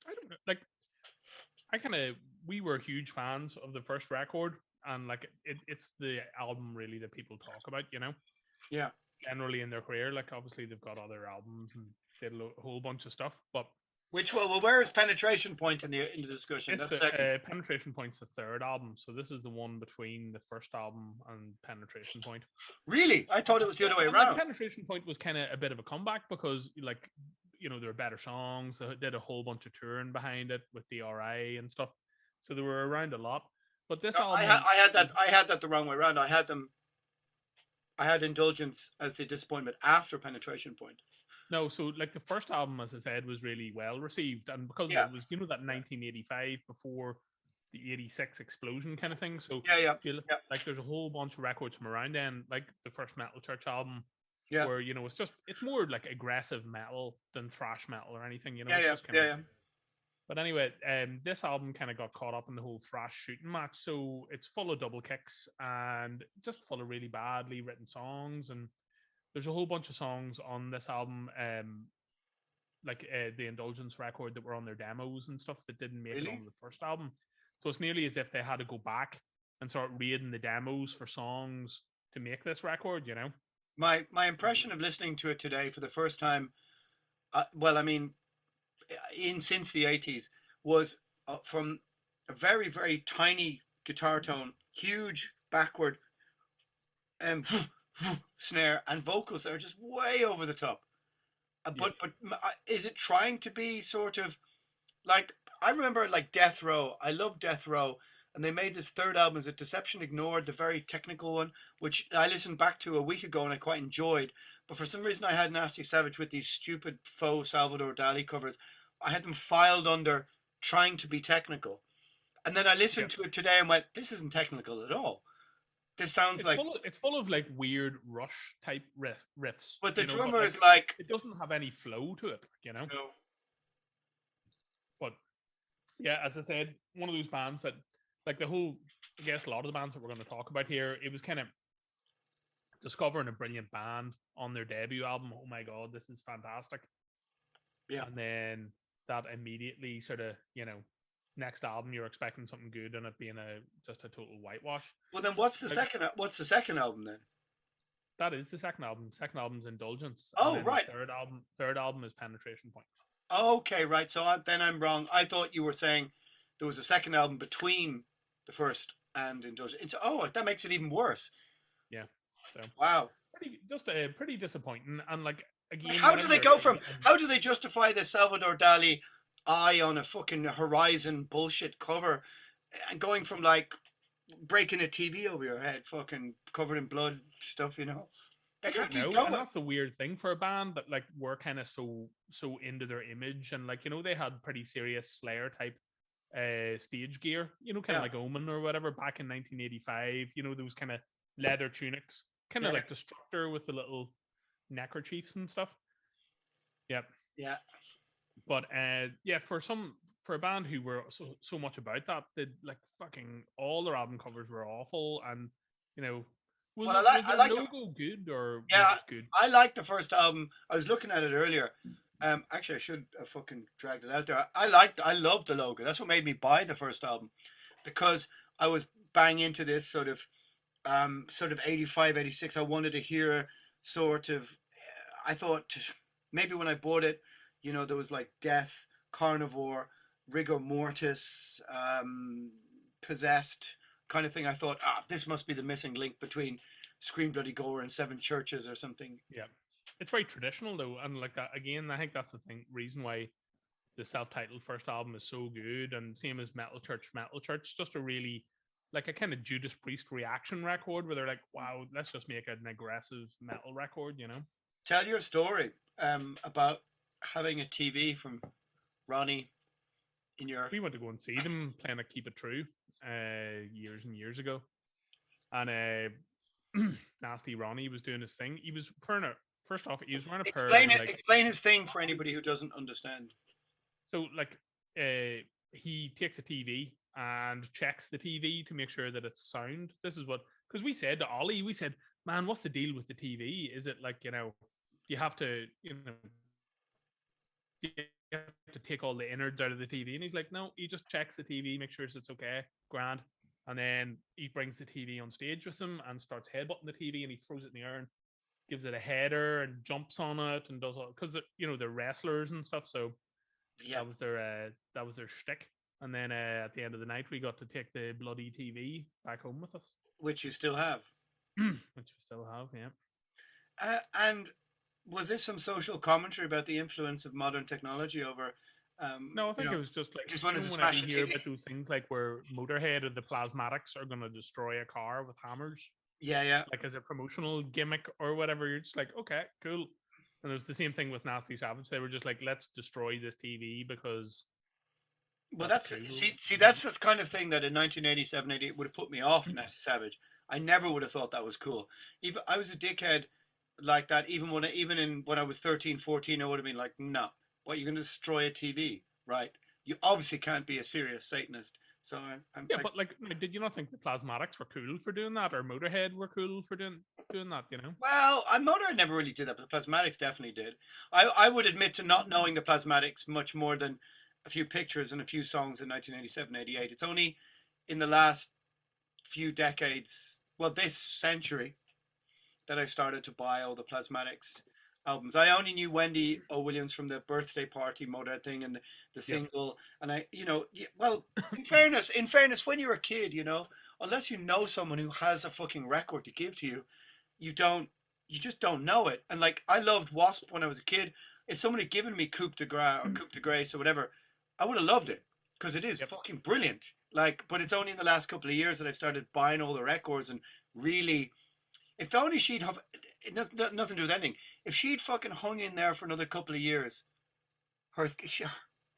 I don't know. Like, we were huge fans of the first record, and like it's the album really that people talk about, you know. Yeah. Generally in their career, like obviously they've got other albums and did a whole bunch of stuff, but which one? Well, where is Penetration Point in the discussion? That's Penetration Point's the third album, so this is the one between the first album and Penetration Point. Really? I thought it was the other way around. Like, Penetration Point was kind of a bit of a comeback because, like, you know, there were better songs. They did a whole bunch of touring behind it with the RI and stuff, so they were around a lot. But this album, I had that the wrong way around. I had Indulgence as the disappointment after Penetration Point. No, so like the first album, as I said, was really well received, and because it was, you know, that 1985 before the 86 explosion kind of thing. So like there's a whole bunch of records from around then, like the first Metal Church album, where, you know, it's more like aggressive metal than thrash metal or anything, you know. But anyway, this album kind of got caught up in the whole thrash shooting match, so it's full of double kicks and just full of really badly written songs. And there's a whole bunch of songs on this album, like the Indulgence record, that were on their demos and stuff that didn't make it on the first album. So it's nearly as if they had to go back and start reading the demos for songs to make this record, you know? My impression of listening to it today for the first time, well, I mean, since the 80s, was from a very, very tiny guitar tone, huge backward snare, and vocals that are just way over the top. But is it trying to be sort of like, I remember like Death Row. I love Death Row, and they made this third album. Is it Deception Ignored, the very technical one, which I listened back to a week ago and I quite enjoyed. But for some reason, I had Nasty Savage with these stupid faux Salvador Dali covers. I had them filed under trying to be technical, and then I listened to it today and went, "This isn't technical at all. This sounds like it's full of like weird Rush type riffs." But the you know, drummer like, is like, it doesn't have any flow to it, you know. no. But yeah, as I said, one of those bands that, like the whole, I guess a lot of the bands that we're going to talk about here, it was kind of discovering a brilliant band on their debut album. Oh my god, this is fantastic! Yeah, and then that immediately sort of, you know, next album you're expecting something good and it being just a total whitewash. Well, then what's the second? What's the second album then? That is the second album. Second album's Indulgence. Oh, right. Third album is Penetration Point. Okay, right. So then I'm wrong. I thought you were saying there was a second album between the first and Indulgence. Oh, that makes it even worse. Yeah. So wow. Pretty disappointing. And like again, how do they go from? How do they justify the Salvador Dali eye on a fucking Horizon bullshit cover, and going from like breaking a TV over your head, fucking covered in blood stuff, you know? I don't know, and that's the weird thing for a band that like were kind of so into their image, and like, you know, they had pretty serious Slayer type stage gear, you know, kind of like Omen or whatever back in 1985. You know, those kind of leather tunics, kind of like Destructor with the little neckerchiefs and stuff. Yep. Yeah. But for a band who were so much about that, they like fucking all their album covers were awful, and you know. Was the logo good or was it good? I liked the first album. I was looking at it earlier. Actually, I should have fucking dragged it out there. I loved the logo. That's what made me buy the first album, because I was bang into this sort of 85, 86. I wanted to hear sort of. I thought maybe when I bought it, you know, there was like Death, Carnivore, Rigor Mortis, Possessed kind of thing. I thought, this must be the missing link between Scream Bloody Gore and Seven Churches or something. Yeah, it's very traditional though, and like that again, I think that's the reason why the self-titled first album is so good, and same as Metal Church, just a really like a kind of Judas Priest reaction record where they're like, wow, let's just make an aggressive metal record, you know. Tell your story about having a TV from Ronnie in your. We went to go and see them playing at Keep It True years and years ago, and Nasty Ronnie was doing his thing. He was wearing a pair. Explain his thing for anybody who doesn't understand. So like he takes a TV and checks the TV to make sure that it's sound. This is what, because we said to Ollie, we said, man, what's the deal with the TV? Is it like, you know, you have to, you know, you have to take all the innards out of the TV? And he's like, no, he just checks the TV, makes sure it's okay, grand. And then he brings the TV on stage with him and starts headbutting the TV, and he throws it in the air and gives it a header and jumps on it and does all, because you know they're wrestlers and stuff. So that was their shtick. And then at the end of the night, we got to take the bloody TV back home with us, which you still have. Yeah. And was this some social commentary about the influence of modern technology over? No, I think it was just like, just wanted to whenever you hear about those things like where Motörhead or the Plasmatics are going to destroy a car with hammers. Yeah. Like as a promotional gimmick or whatever, you're just like, okay, cool. And it was the same thing with Nasty Savage. They were just like, let's destroy this TV because. Well, that's cool. See, that's the kind of thing that in 1987, 88 would have put me off Nasty Savage. I never would have thought that was cool. Even I was a dickhead like that. Even when I was 13, 14, I would have been like, no. What, you're going to destroy a TV, right? You obviously can't be a serious Satanist. So I'm but like, did you not think the Plasmatics were cool for doing that, or Motörhead were cool for doing that? You know. Well, Motörhead never really did that, but the Plasmatics definitely did. I would admit to not knowing the Plasmatics much more than a few pictures and a few songs in 1987, 88. It's only in the last few decades, well, this century, that I started to buy all the Plasmatics albums. I only knew Wendy O. Williams from the birthday party Motörhead thing and the Yep. single. And I, well, in fairness, when you're a kid, unless you know someone who has a fucking record to give to you, you just don't know it. And like, I loved Wasp when I was a kid. If someone had given me Coupe de Gras or Coupe de Grace or whatever, I would have loved it because it is Yep. fucking brilliant. Like, but it's only in the last couple of years that I've started buying all the records and really. If only she'd have, it has nothing to do with anything. If she'd fucking hung in there for another couple of years,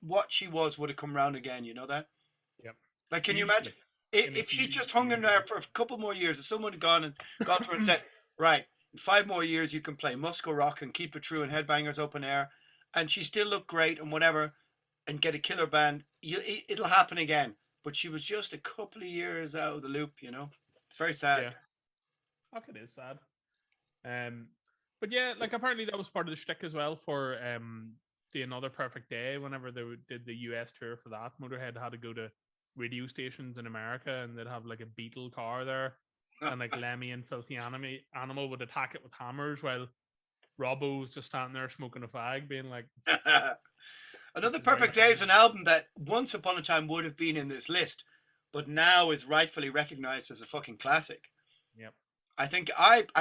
what she was would have come round again. You know that? Yep. Like, can you imagine if she'd just hung in there for a couple more years? If someone had gone to her and said, "Right, in 5 more years you can play Muscle Rock and Keep It True and Headbangers Open Air," and she still looked great and whatever, and get a killer band, it'll happen again. But she was just a couple of years out of the loop. It's very sad. Yeah. Fuck, it is sad. But yeah, like apparently that was part of the shtick as well for the Another Perfect Day. Whenever they did the US tour for that, Motörhead had to go to radio stations in America, and they'd have like a Beetle car there, and like Lemmy and Filthy Animal would attack it with hammers, while Robbo was just standing there smoking a fag, being like, Another Perfect Day is an album that once upon a time would have been in this list, but now is rightfully recognized as a fucking classic. Yep. I think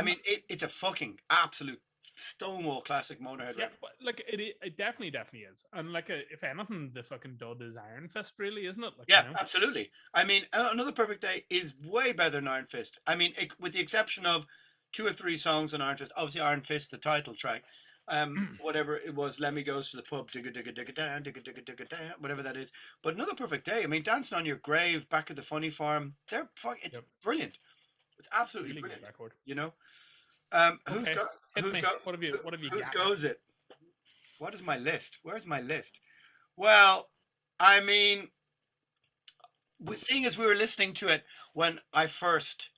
mean it's a fucking absolute stonewall classic Motörhead. Yeah, but like it definitely is, and like if anything, the fucking dud is Iron Fist, really, isn't it? Like, yeah, absolutely. I mean, Another Perfect Day is way better than Iron Fist. I mean, with the exception of 2 or 3 songs on Iron Fist, obviously Iron Fist, the title track, whatever it was, Lemmy Goes to the Pub, digga digga digga da, digga digga digga da, whatever that is. But Another Perfect Day, I mean, Dancing on Your Grave, Back at the Funny Farm, it's brilliant. It's absolutely really brilliant. Good record. Who's okay. got? What have you Whose got? goes it? What is my list? Where's my list? Well, I mean, seeing as we were listening to it when I first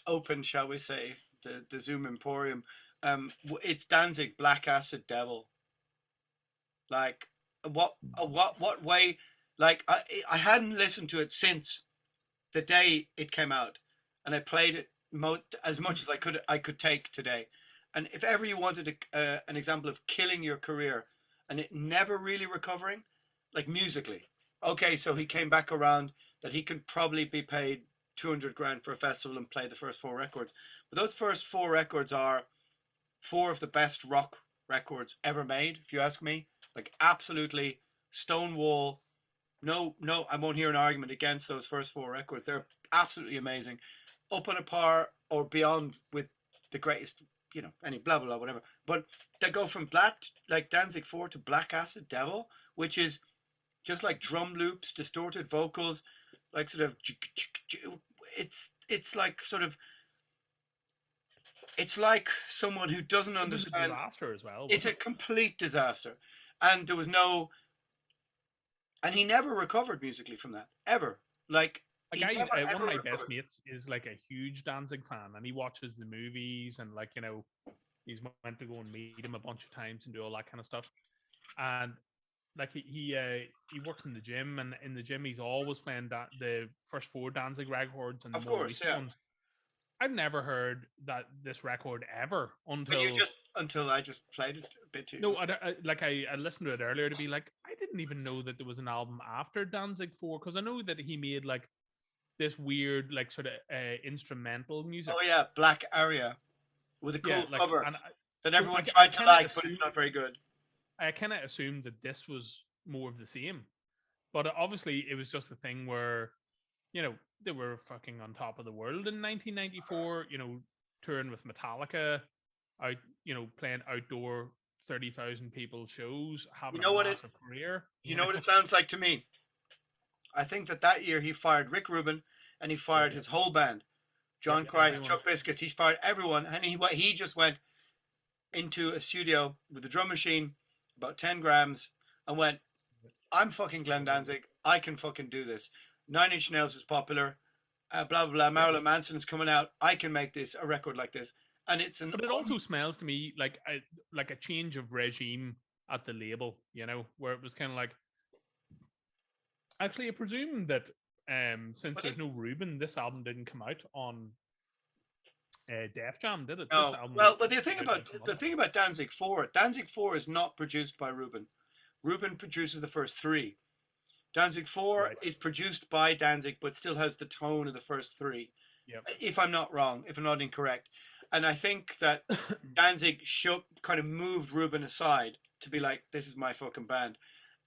opened, shall we say, the Zoom Emporium, it's Danzig, Black Acid Devil. Like, what way? Like, I hadn't listened to it since the day it came out, and I played it as much as I could take today. And if ever you wanted an example of killing your career and it never really recovering, like musically, okay, so he came back around that he could probably be paid 200 grand for a festival and play the first 4 records. But those first 4 records are 4 of the best rock records ever made, if you ask me. Like, absolutely stonewall. No, I won't hear an argument against those first 4 records. They're absolutely amazing. Up on a par or beyond with the greatest, any blah, blah, blah, whatever. But they go from like Danzig 4 to Black Acid Devil, which is just like drum loops, distorted vocals, like sort of, it's like sort of, it's like someone who doesn't understand. It was a disaster as well. It's a complete disaster. And there was no, and he never recovered musically from that, ever. Like, one of my best mates is like a huge Danzig fan, and he watches the movies, and like, he's went to go and meet him a bunch of times and do all that kind of stuff. And like he works in the gym, and in the gym he's always playing the first 4 Danzig records and the more recent ones. I've never heard this record ever until I just played it a bit too. No, I listened to it earlier to be like, I didn't even know that there was an album after Danzig 4, because I know that he made like this weird like sort of instrumental music. Oh yeah, Black Aria with a cool cover that everyone like, tried to like, but it's not very good. I kind of assumed that this was more of the same, but obviously it was just a thing where, they were fucking on top of the world in 1994, touring with Metallica, out, playing outdoor 30,000 people shows, having a massive career. You know what it sounds like to me? I think that year he fired Rick Rubin and he fired his whole band. John Christ, Chuck Biscuits, he fired everyone, and he just went into a studio with a drum machine, about 10 grams, and went, I'm fucking Glenn Danzig, I can fucking do this. 9 Inch Nails is popular, blah, blah, blah, Marilyn Manson is coming out, I can make a record like this. And but it also smells to me like a change of regime at the label, where it was kind of like, actually, I presume that since But there's no Ruben, this album didn't come out on Def Jam, did it? This no, album well, but came out next the month. thing about Danzig 4 is not produced by Ruben. Ruben produces the first three. Danzig 4 Right. is produced by Danzig, but still has the tone of the first three. Yep. If I'm not wrong, if I'm not incorrect. And I think that Danzig kind of moved Ruben aside to be like, this is my fucking band.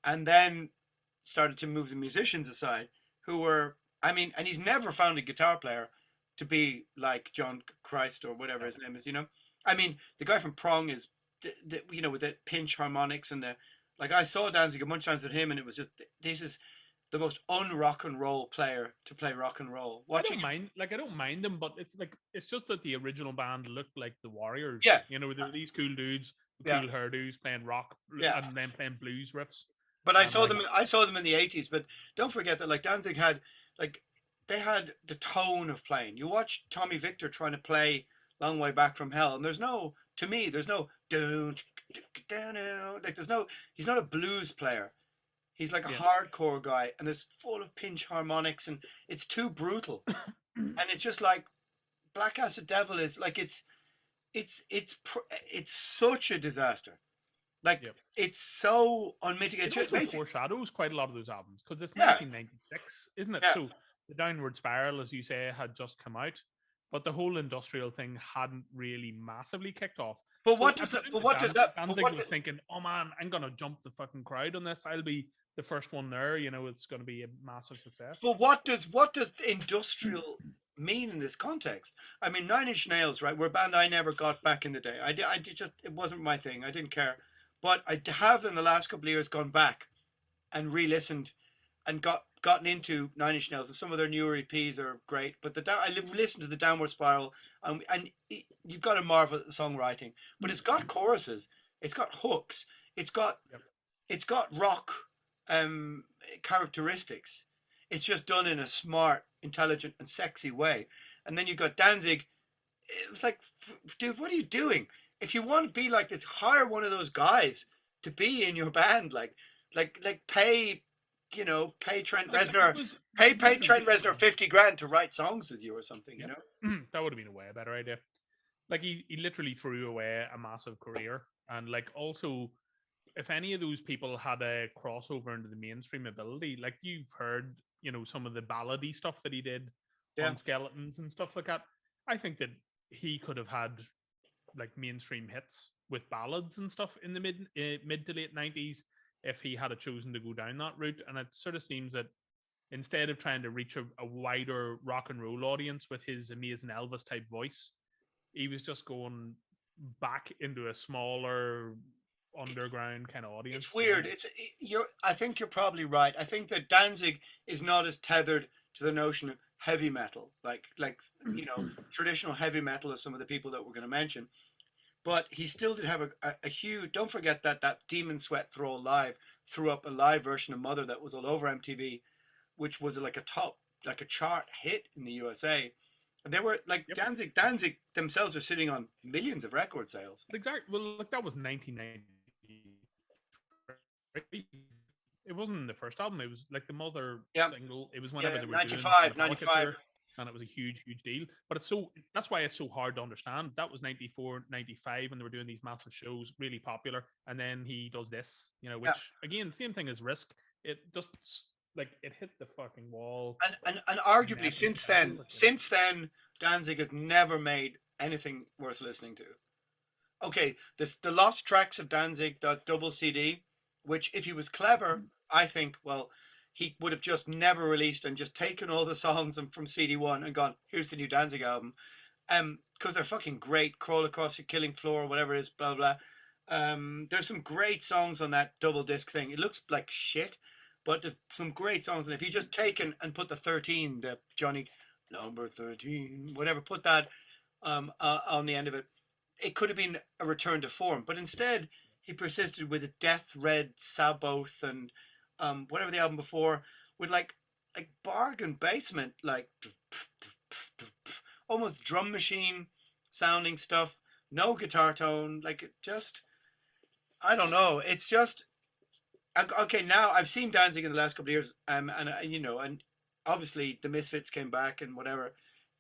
And then started to move the musicians aside, who were, I mean, and he's never found a guitar player to be like John Christ or whatever his name is, you know? I mean, the guy from Prong is, you know, with the pinch harmonics and the, like, I saw Danzig a bunch of times with him, and it was just, this is the most un-rock and roll player to play rock and roll. Watching I don't mind them, but it's just that the original band looked like the Warriors. Yeah. You know, they're these cool dudes with Yeah. cool hairdos playing rock Yeah. and then playing blues riffs. But I And, saw like- them. I saw them in the '80s. But don't forget that, like, Danzig had, like, they had the tone of playing. You watch Tommy Victor trying to play "Long Way Back from Hell," and there's no, to me, there's no like, there's no. He's not a blues player. He's like a Yeah. hardcore guy, and there's full of pinch harmonics, and it's too brutal. And it's just like Black Acid Devil is like it's such a disaster. Like, Yep. it's so unmitigated. It also Basically, foreshadows quite a lot of those albums because it's Yeah. 1996, isn't it? Yeah. So the Downward Spiral, as you say, had just come out, but the whole industrial thing hadn't really massively kicked off. But So what I does that? presume But what does that? But Danzig what was does, thinking, oh man, I'm gonna jump the fucking crowd on this. I'll be the first one there. You know, it's gonna be a massive success. but what does industrial mean in this context? I mean, Nine Inch Nails, right? We're a band I never got back in the day. I did just, it wasn't my thing. I didn't care. But I have in the last couple of years gone back and re-listened and gotten into Nine Inch Nails, and some of their newer EPs are great. But I listened to the Downward Spiral, and you've got to marvel at the songwriting. But it's got choruses, it's got hooks, it's got Yep. it's got rock characteristics. It's just done in a smart, intelligent, and sexy way. And then you got Danzig. It was like, dude, what are you doing? If you want to be like this, hire one of those guys to be in your band. Like pay, you know, pay Trent Like, Reznor, it was- pay Trent Reznor 50 grand to write songs with you or something. You Yep. know. That would have been a way better idea. Like he literally threw away a massive career, and like also, if any of those people had a crossover into the mainstream ability, like you've heard, you know, some of the ballady stuff that he did Yeah. on Skeletons and stuff like that, I think that he could have had like mainstream hits with ballads and stuff in the mid to late 90s if he had chosen to go down that route. And it sort of seems that instead of trying to reach a wider rock and roll audience with his amazing Elvis type voice, he was just going back into a smaller underground kind of audience. It's weird. I think you're probably right. I think that Danzig is not as tethered to the notion of heavy metal, like you know, traditional heavy metal, as some of the people that we're going to mention. But he still did have a huge. Don't forget that Demon Sweat Thrall live threw up a live version of Mother that was all over MTV, which was like a chart hit in the USA. And they were like, Yep. Danzig themselves were sitting on millions of record sales. Exactly. Well, like that was 1990. It wasn't the first album. It was like the Mother Yeah. single. It was whenever Yeah, they were 95, doing the Metallica 95. tour, and it was a huge deal. But that's why it's so hard to understand. That was 94, 95, and they were doing these massive shows, really popular. And then he does this, you know, which again, same thing as Risk. It just like it hit the fucking wall. And arguably Metal since metal, then, Danzig has never made anything worth listening to. Okay, the Lost Tracks of Danzig, that double CD, which if he was clever, I think, well, he would have just never released and just taken all the songs from CD one and gone, here's the new Danzig album, because they're fucking great. Crawl Across Your Killing Floor, whatever it is, blah blah. There's some great songs on that double disc thing. It looks like shit, but there's some great songs. And if you just take and put the 13, the Johnny number 13, whatever, put that on the end of it, it could have been a return to form. But instead, he persisted with a Death Red Saboth and whatever the album before, with like bargain basement, like almost drum machine sounding stuff, no guitar tone, like it just, I don't know. It's just okay. Now I've seen Danzig in the last couple of years, and you know, and obviously the Misfits came back and whatever.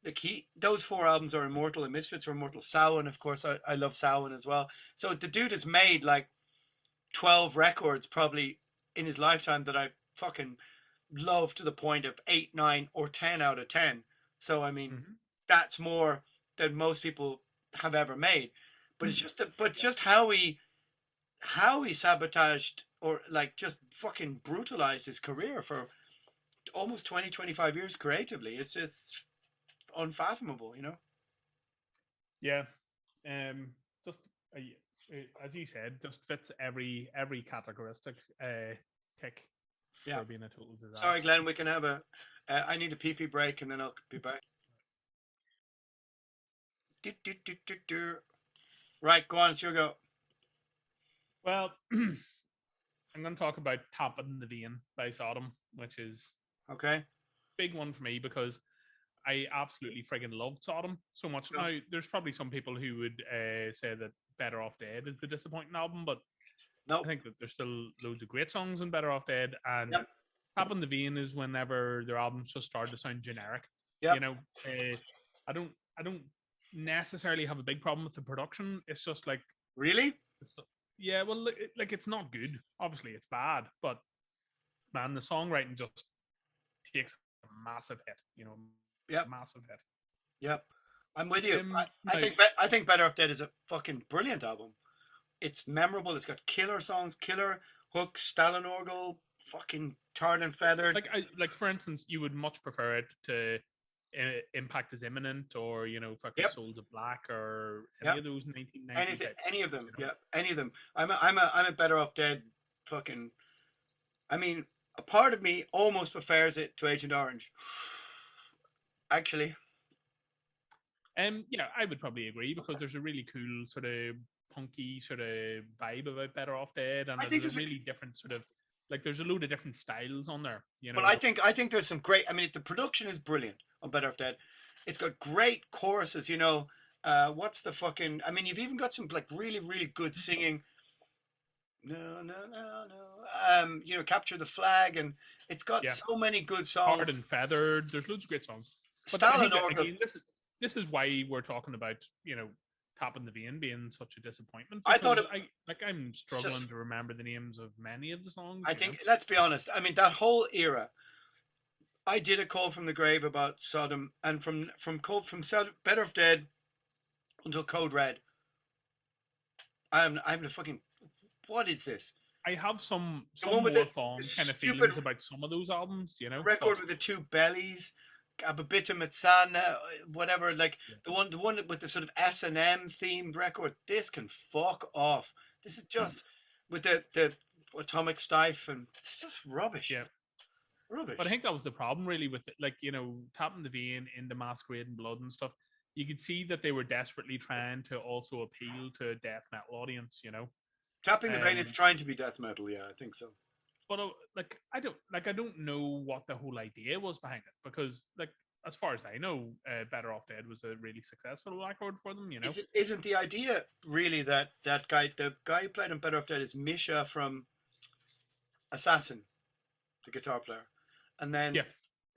Like those four albums are immortal, and Misfits are immortal. Samhain, of course, I love Samhain as well. So the dude has made like 12 records probably in his lifetime that I fucking love to the point of 8, 9, or 10 out of 10. So I mean, Hmm. that's more than most people have ever made. But it's just but just how he sabotaged or like just fucking brutalized his career for almost 20, 25 years creatively. It's just unfathomable, you know? Yeah. Just as you said, just fits every categoristic tick Yeah. for being a total Sorry, disaster. Glenn, we can have I need a pee break and then I'll be back. Do, do, do, do, do. Right, go on, it's your go. Well, I'm going to talk about "Tapping the Vein" by Sodom, which is Okay? big one for me because I absolutely friggin' loved Sodom so much. No. Now, there's probably some people who would say that "Better Off Dead" is the disappointing album, but I Nope. think that there's still loads of great songs in "Better Off Dead." And Yep. "Tapping the Vein" is whenever their albums just started to sound generic. You Yep. know, I don't necessarily have a big problem with the production. It's just like, Really? it's, yeah, well, like it's not good. Obviously, it's bad, but man, the songwriting just takes a massive hit. Yep. Massive hit. Yep. I'm with you. I Now, think I think Better Off Dead is a fucking brilliant album. It's memorable. It's got killer songs, killer hooks, Stalinorgal, fucking tarred and feathered. like for instance, you would much prefer it to Impact is Imminent, or fucking Yep. Souls of Black, or any Yep. of those 1990 Anything, hits. any of them. You know, Yep. Any of them. I'm a Better Off Dead fucking. I mean, a part of me almost prefers it to Agent Orange. Actually, yeah, I would probably agree because there's a really cool sort of punky sort of vibe about Better Off Dead, and I think there's a there's a. really different sort of like there's a load of different styles on there. But I think there's some great. I mean, the production is brilliant on Better Off Dead. It's got great choruses. What's the fucking? I mean, you've even got some like really really good singing. No, no, no, no. Capture the flag, and it's got Yeah, so many good Hard songs. and Feathered. There's loads of great songs, but I Stalin think that Orgel. again, this is why we're talking about Tapping the Vein being such a disappointment, I thought because it I'm was struggling just. to remember the names of many of the songs. I think let's be honest. I mean, that whole era. I did a call from the grave about Sodom, and Better Off Dead until Code Red. I'm the fucking. What is this? I have some The one with more the fond kind of stupid feelings about some of those albums, but record with the two bellies, Ababita Metsana, whatever. Like yeah. the one with the sort of S&M themed record. This can fuck off. This is just with the atomic stife, and it's just rubbish. Yeah. But I Rubbish. think that was the problem really with it. Like, Tapping the Vein, Into Masquerade and Blood and stuff. You could see that they were desperately trying to also appeal to a death metal audience. Tapping the vein is Um, trying to be death metal. Yeah, I think so. but like I don't know what the whole idea was behind it, because like as far as I know, Better Off Dead was a really successful record for them. Isn't the idea really that the guy who played on Better Off Dead is Misha from Assassin, the guitar player, and then Yeah,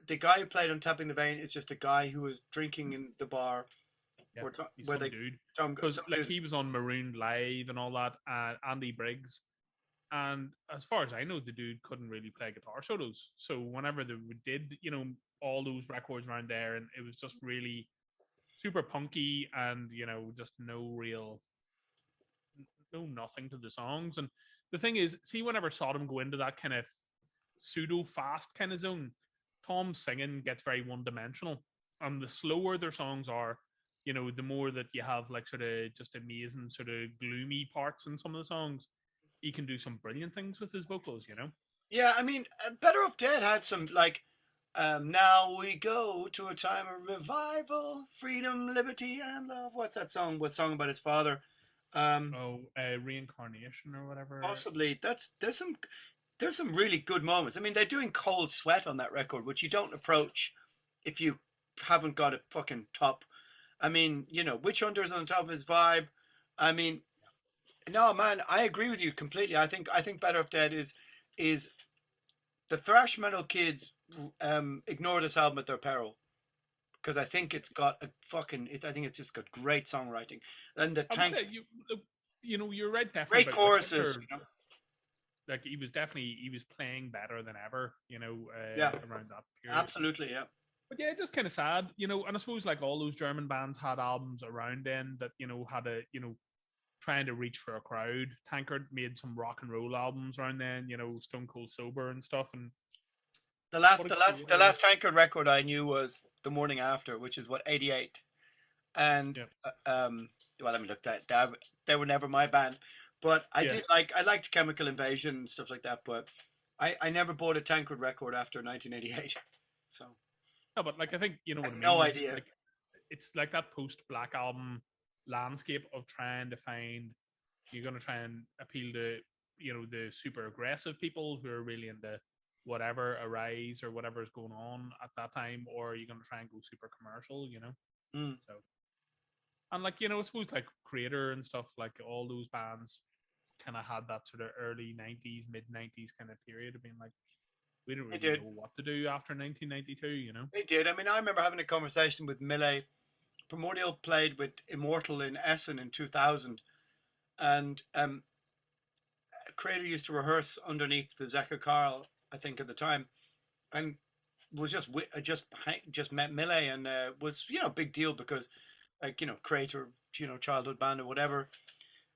the guy who played on Tapping the Vein is just a guy who was drinking in the bar yeah, where, he's where some they dude. Because some like dude. he was on Marooned Live and all that, Andy Briggs. And as far as I know, the dude couldn't really play guitar solos. So whenever they did, all those records around there, and it was just really super punky, and just no nothing to the songs. And the thing is, see, whenever Sodom go into that kind of pseudo fast kind of zone, Tom's singing gets very one dimensional, and the slower their songs are, the more that you have like sort of just amazing sort of gloomy parts in some of the songs. He can do some brilliant things with his vocals. Yeah, I mean, Better Off Dead had some like. Now we go to a time of revival, freedom, liberty, and love. What's that song? What song about his father? Um, Oh, Reincarnation or whatever. Possibly. There's some really good moments. I mean, they're doing Cold Sweat on that record, which you don't approach if you haven't got a fucking top. I mean, Witch Hunter's on top of his vibe. I mean, no, man, I agree with you completely. I think Better Off Dead is the thrash metal kids ignore this album at their peril, because I think it's got a fucking. I think it's just got great songwriting, and the I would tank, say you're right definitely great about like choruses. Victor. Like he was playing better than ever. Yeah, Around that period. absolutely. Yeah, But yeah, just kind of sad, and I suppose like all those German bands had albums around then that had a trying to reach for a crowd. Tankard made some rock and roll albums around then, Stone Cold Sober and stuff. And the what last, a the cool last, the era. last Tankard record I knew was The Morning After, which is what 88, and Yeah, well, let me look that. They were never my band, but yeah. I liked Chemical Invasion and stuff like that, but I never bought a Tankard record after 1988, so No, but like I think you know I what I have mean. no Is idea. like it's like that post Black Album landscape of trying to find you're going to try and appeal to the super aggressive people who are really into whatever Arise or whatever is going on at that time, or you're going to try and go super commercial. Mm. So and like I suppose like Kreator and stuff like all those bands kind of had that sort of early '90s, mid '90s kind of period of being like we don't They really did. know what to do after 1992. They did. I mean, I remember having a conversation with Millet. Primordial played with Immortal in Essen in 2000, and Kreator used to rehearse underneath the Zecher Carl, I think, at the time, and was just met Millet, and was a big deal because like Kreator, childhood band or whatever,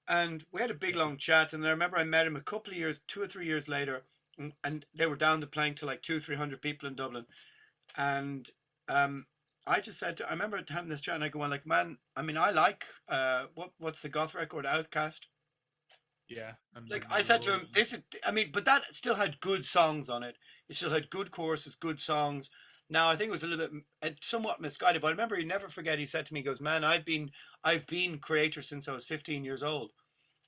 and we had a big Yeah. long chat, and I remember I met him a couple of years, 2 or 3 years later, and they were down to playing to like 200-300 people in Dublin, and I just said I remember having this chat, and I go on like, man, I mean, I like what's the goth record, Outcast. Yeah, and Like then I the said to road. him, this is, I mean, but that still had good songs on it. It still had good choruses, good songs. Now I think it was a little bit, somewhat misguided, but I remember he never forget. He said to me, he goes, man, I've been Kreator since I was 15 years old,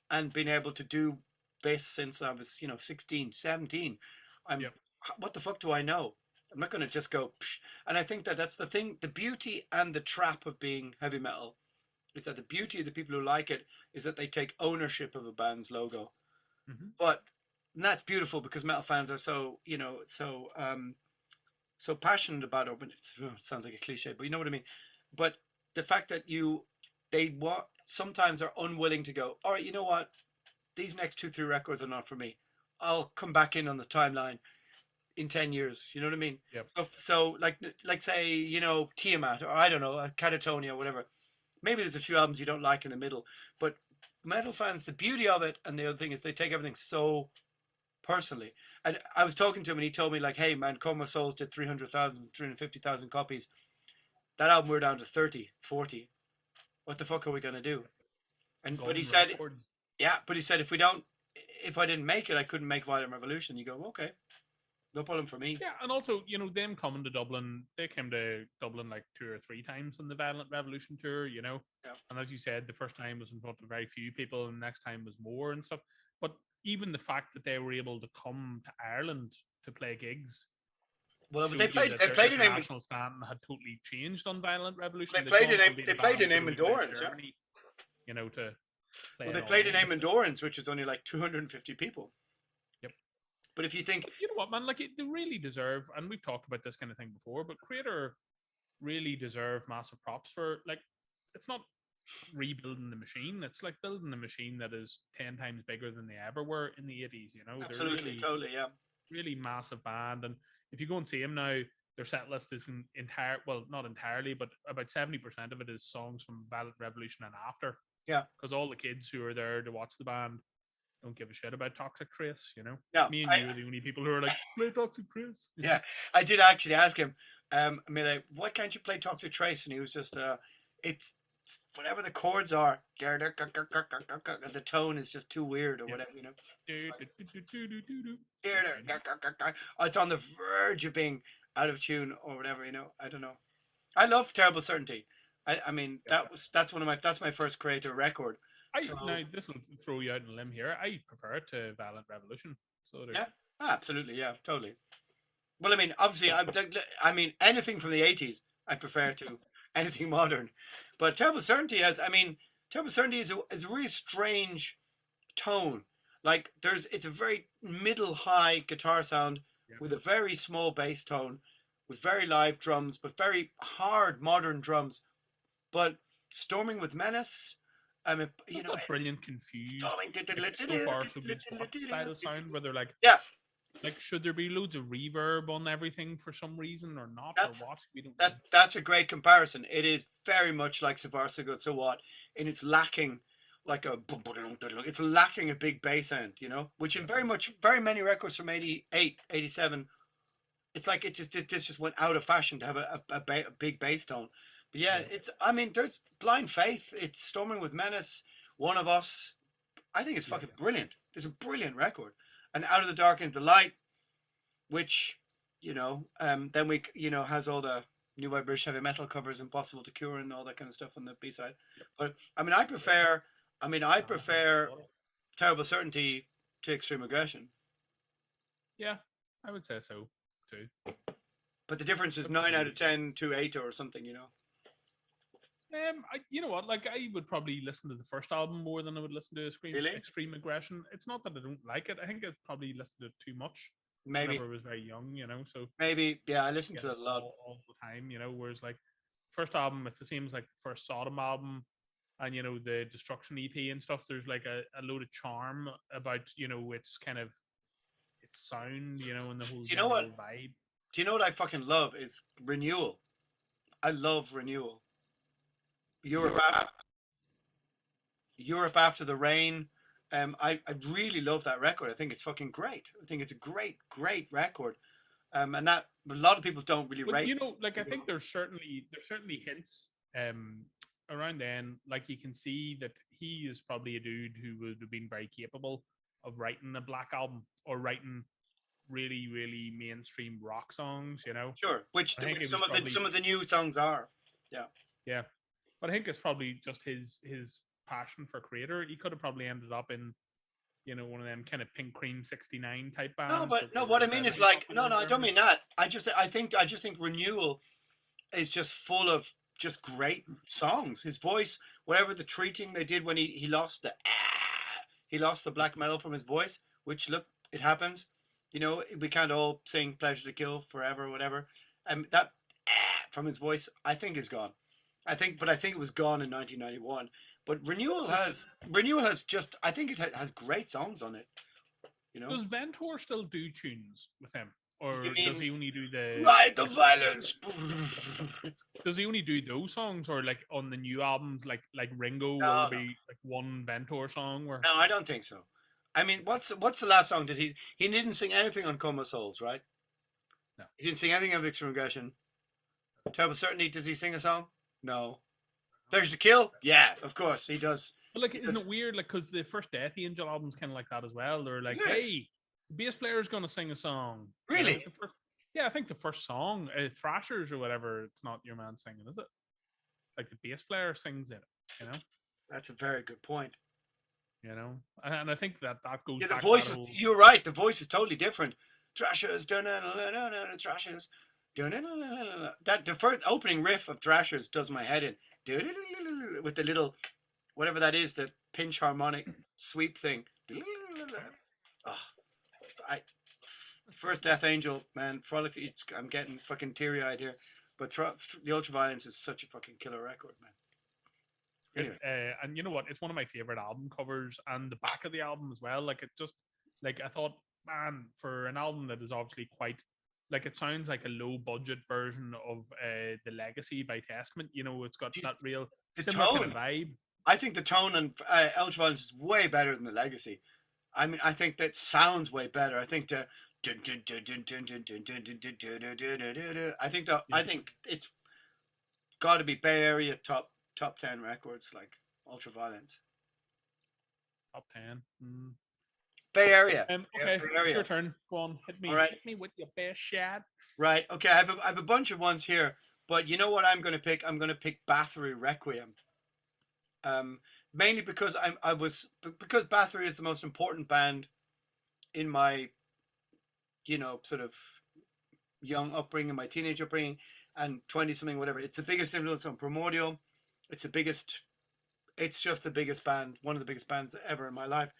and been able to do this since I was 16, 17. I'm Yep. What the fuck do I know? I'm not going to just go. Psh. And I think that that's the thing, the beauty and the trap of being heavy metal is that the beauty of the people who like it is that they take ownership of a band's logo. Hmm. But and that's beautiful because metal fans are so so passionate about it. It sounds like a cliche, but you know what I mean. But the fact that sometimes are unwilling to go, all right, you know what, these next 2 3 records are not for me. I'll come back in on the timeline in 10 years. You know what I mean? Yep. So like say Tiamat, or I don't know, Catatonia, whatever. Maybe there's a few albums you don't like in the middle, but metal fans, the beauty of it, and the other thing is they take everything so personally. And I was talking to him, and he told me like, "Hey man, Coma Souls did 300,000, 350,000 copies. That album we're down to 30, 40. What the fuck are we gonna do?" And but he Golden said, records. yeah, but he said if I didn't make it, I couldn't make Violent Revolution. You go, okay, no problem for me. Yeah, and also, them coming to Dublin, they came to Dublin like 2 or 3 times on the Violent Revolution tour. Yeah. And as you said, the first time was in front of very few people, and the next time was more and stuff. But even the fact that they were able to come to Ireland to play gigs Well, but showed you that they their played international stand had totally changed on Violent Revolution. They'd played gone in from being they a played band in touring about Endurance, yeah. Germany, to Well, playing they all played in over. Endurance, which was only like 250 people. Yep. But if you think, But you know what, man? Like, they really deserve, and we've talked about this kind of thing before, but Kreator really deserve massive props for, like, it's not rebuilding the machine. It's like building a machine that is 10 times bigger than they ever were in the 80s. They're absolutely, really, totally, yeah. really massive band. And if you go and see them now, their set list is well, not entirely, but about 70% of it is songs from Violent Revolution and after. Yeah. Because all the kids who are there to watch the band don't give a shit about Toxic Trace. No, Me and you are the only people who are like, play Toxic Trace. yeah, I did actually ask him, I mean, like, why can't you play Toxic Trace? And he was just, it's whatever the chords are, the tone is just too weird or whatever, It's on the verge of being out of tune or whatever, I don't know. I love Terrible Certainty. I mean, that's my first Kreator record. So Now this will throw you out on a limb here. I prefer it to Violent Revolution. So yeah, absolutely, yeah, totally. Well, I mean, obviously, I mean, anything from the 80s, I prefer to anything modern. But Terrible Certainty Terrible Certainty is a really strange tone. Like, it's a very middle high guitar sound with a very small bass tone, with very live drums, but very hard modern drums. But Storming with Menace, I mean, Just a brilliant, confused, storming. like so far so good SWAT style sound, where they're Yeah, like, should there be loads of reverb on everything for some reason or not, or that's what? We don't know. that's a great comparison. It is very much like Savarsa So What, and it's lacking like a it's lacking a big bass end, you know, which in very many records from 88, 87, it's like this just went out of fashion to have a big bass tone. But yeah, it's, I mean, there's Blind Faith, it's Storming with Menace, One of Us. I think it's fucking brilliant. It's a brilliant record. And Out of the Dark into the Light, which, you know, then we, you know, has all the New Wave British heavy metal covers, Impossible to Cure and all that kind of stuff on the B side. But I mean, I prefer Terrible Certainty to Extreme Aggression. Yeah, I would say so too. But the difference is 9 out of 10 to 8 or something, you know. You know what? Like, I would probably listen to the first album more than I would listen to Extreme Aggression. It's not that I don't like it. I think I probably listened to it too much. Maybe. Whenever I was very young, you know. So maybe, yeah, I listened to it a lot all the time, you know. Whereas like first album, it's the same as like first Sodom album, and you know the Destruction EP and stuff. There's like a load of charm about, you know, its kind of its sound, you know, and the whole vibe. Do you know what I fucking love is Renewal. I love Renewal. Europe After the Rain. I really love that record. I think it's fucking great. I think it's a great record. And that a lot of people don't really rate. You know, like I think there's certainly hints around then. Like you can see that he is probably a dude who would have been very capable of writing a Black Album or writing really, really mainstream rock songs, you know. Sure, which some of the new songs are. Yeah, but I think it's probably just his passion for Kreator. He could have probably ended up in, you know, one of them kind of Pink Cream 69 type bands. No, what I mean is like, no, I don't mean that. I just think Renewal is just full of just great songs. His voice, whatever the treating they did when he lost the black metal from his voice, which, look, it happens. You know, we can't all sing Pleasure to Kill forever or whatever. That from his voice, I think, is gone. I think it was gone in 1991. But Renewal has just, I think it has great songs on it. You know, does Ventor still do tunes with him, or does he only do the Ride the Violence? Does he only do those songs, or like on the new albums, like Ringo, will be like one Ventor song? Or no, I don't think so. I mean, what's the last song? He didn't sing anything on Coma Souls, right? No, he didn't sing anything on Extreme Aggression. Terrible Certainty, does he sing a song? No. Pleasure to Kill? Yeah, of course he does. But like, isn't it weird? Like, because the first Death Angel album's kind of like that as well. They're like, hey, the bass player's going to sing a song. Really? You know, I think the first song, Thrashers or whatever, it's not your man singing, is it? Like the bass player sings it, you know? That's a very good point. You know? And I think that goes back the voice is, you're right, the voice is totally different. Thrashers, Thrashers. That the first opening riff of Thrashers does my head in. With the little, whatever that is, the pinch harmonic sweep thing. First Death Angel, man, Frolic. I'm getting fucking teary eyed here, but the Ultraviolence is such a fucking killer record, man. Anyway. And you know what? It's one of my favorite album covers, and the back of the album as well. Like, it just, like, I thought, man, for an album that is obviously quite, like, it sounds like a low budget version of The Legacy by Testament. You know, it's got that real similar kind of vibe. I think the tone on Ultraviolence is way better than The Legacy. I mean, I think that sounds way better. I think the I think it's got to be Bay Area top 10 records, like Ultraviolence. Top 10. Bay Area. Okay, Bay Area. It's your turn. Go on, hit me. Right. Hit me with your best shot. Right. Okay, I have a bunch of ones here, but you know what I'm going to pick? I'm going to pick Bathory Requiem. Mainly because because Bathory is the most important band in my, you know, sort of young upbringing, my teenage upbringing, and 20-something, whatever. It's the biggest influence on Primordial. It's just the biggest band, one of the biggest bands ever in my life.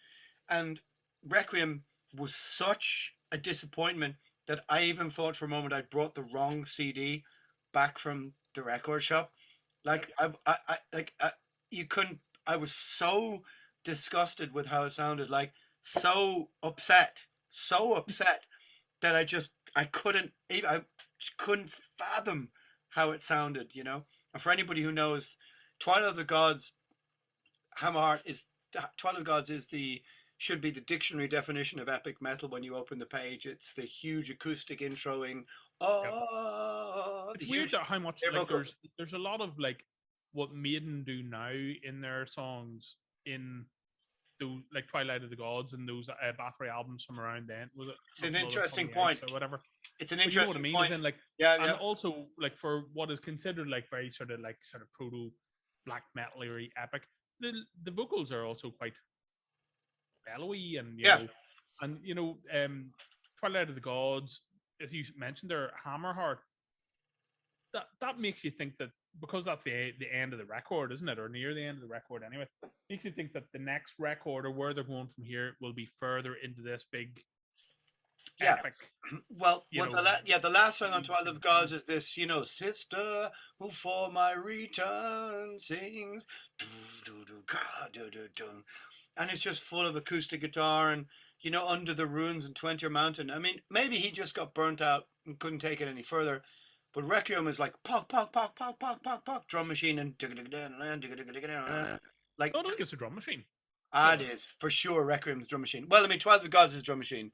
And Requiem was such a disappointment that I even thought for a moment I'd brought the wrong CD back from the record shop. Yep. Like you couldn't. I was so disgusted with how it sounded. Like so upset that I couldn't even I just couldn't fathom how it sounded. You know. And for anybody who knows, Twilight of the Gods, Hammerheart is Twilight of the Gods is the should be the dictionary definition of epic metal when you open the page. It's the huge acoustic introing. Yep. Oh, the It's weird huge that how much air like vocal. there's a lot of like what Maiden do now in their songs in those like Twilight of the Gods and those Bathory albums from around then. Was it It's an Nothing Other from interesting the Ice point. or whatever? It's an But you know what I interesting mean? Is point. in like, Yeah, and yeah, also like for what is considered like very sort of proto black metal epic, the vocals are also quite bellowy and yeah. Twilight of the Gods, as you mentioned there, Hammerheart. That makes you think that because that's the end of the record, isn't it, or near the end of the record anyway? Makes you think that the next record or where they're going from here will be further into this big Yeah. epic. Well, You know, the last song on lead Twilight thing. of Gods is this, sister who for my return sings, and it's just full of acoustic guitar and under the ruins and 20 Mountain. I mean, maybe he just got burnt out and couldn't take it any further. But Requiem is like pock pock pock pock pock pock pock drum machine and like No, I don't think it's a drum machine. it is for sure Requiem's drum machine. Well, I mean, Twilight of Gods is drum machine.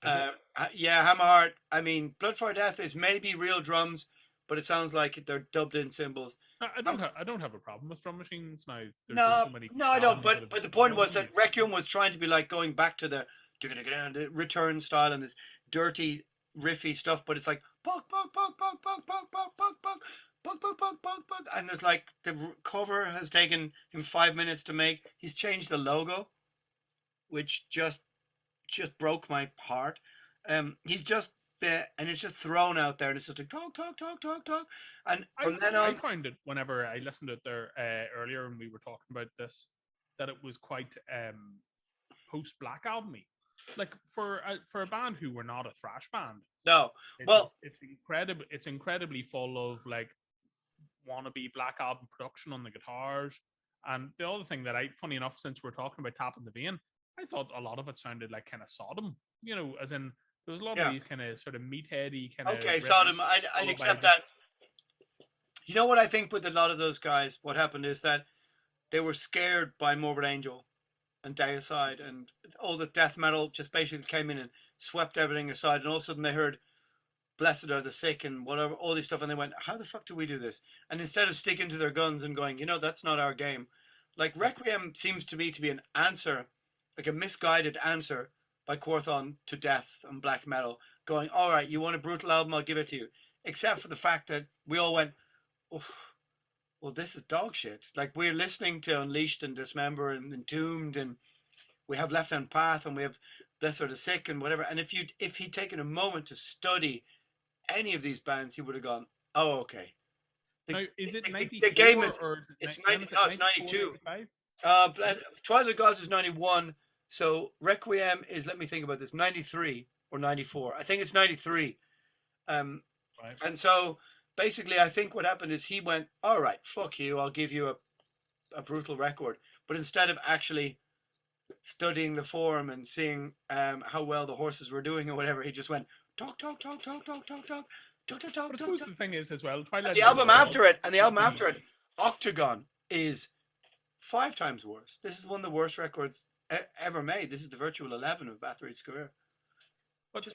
Yeah, Hammerheart. I mean, Blood for Death is maybe real drums, but it sounds like they're dubbed in cymbals. I don't have a problem with drum machines now. There's been No, so many no, I don't. albums that But have the point done was them. that Requiem was trying to be like going back to the return style and this dirty riffy stuff, but it's like pok pok pok pok pok pok pok pok pok pok pok pok pok pok, and there's like the cover has taken him 5 minutes to make. He's changed the logo, which just broke my heart. He's just and it's just thrown out there, and it's just like talk, talk, talk, talk, talk, and from then I on, found it whenever I listened to it there earlier when we were talking about this that it was quite post Black Albumy. Like for a band who were not a thrash band, no, well, it's incredibly full of like wannabe Black Album production on the guitars. And the other thing that funny enough, since we're talking about tapping the vein, I thought a lot of it sounded like kind of Sodom. As in there was a lot of yeah, these kind of sort of meatheady kind of okay, riffs, Sodom, I'd followed by accept just that. You know what I think with a lot of those guys, what happened is that they were scared by Morbid Angel and Deicide and all the death metal just basically came in and swept everything aside, and all of a sudden they heard Blessed Are the Sick and whatever, all these stuff, and they went, how the fuck do we do this? And instead of sticking to their guns and going, that's not our game, like Requiem seems to me to be an answer, like a misguided answer by Quorthon to death and black metal, going, all right, you want a brutal album, I'll give it to you. Except for the fact that we all went, oh, well, this is dog shit. Like, we're listening to Unleashed and Dismember and Entombed, and we have Left Hand Path, and we have Blessed Are the Sick and whatever. And if he'd taken a moment to study any of these bands, he would have gone, oh, okay. Now, is it 94 the game is, or it's 90, 90, no, it's 92. 95? Twilight of the Gods is 91. So Requiem is, let me think about this, 93 or 94. I think it's 93. Right. And so basically, I think what happened is he went, all right, fuck you, I'll give you a brutal record. But instead of actually studying the form and seeing how well the horses were doing or whatever, he just went, talk, talk, talk, talk, talk, talk, talk, talk, talk, talk. But I suppose the thing is as well, And the album after it, Octagon, is 5 times worse. This is one of the worst records ever made. This is the virtual 11 of Bathory's career. But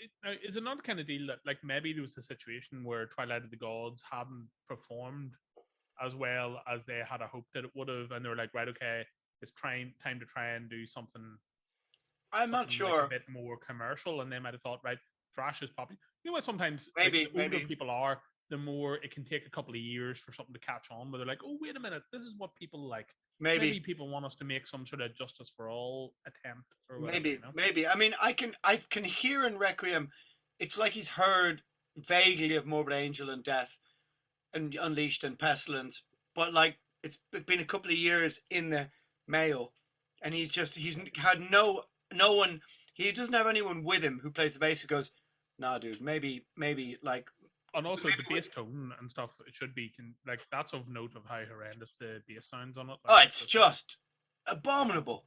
is it not the kind of deal that like maybe there was a situation where Twilight of the Gods hadn't performed as well as they had hoped that it would have, and they were like, right, okay, it's time to try and do something. I'm not sure. Like a bit more commercial, and they might have thought, right, thrash is popular. You know what? Sometimes maybe the older people are, the more it can take a couple of years for something to catch on. Where they're like, oh, wait a minute, this is what people like. Maybe people want us to make some sort of justice for all attempt or whatever. Maybe. I mean, I can hear in Requiem, it's like he's heard vaguely of Morbid Angel and Death and Unleashed and Pestilence, but like it's been a couple of years in the Mayo, and he's had no one. He doesn't have anyone with him who plays the bass who goes, Nah, dude. Maybe like And also maybe the bass tone and stuff, it should be like that's of note of how horrendous the bass sounds on it. Like oh, it's it's just just abominable.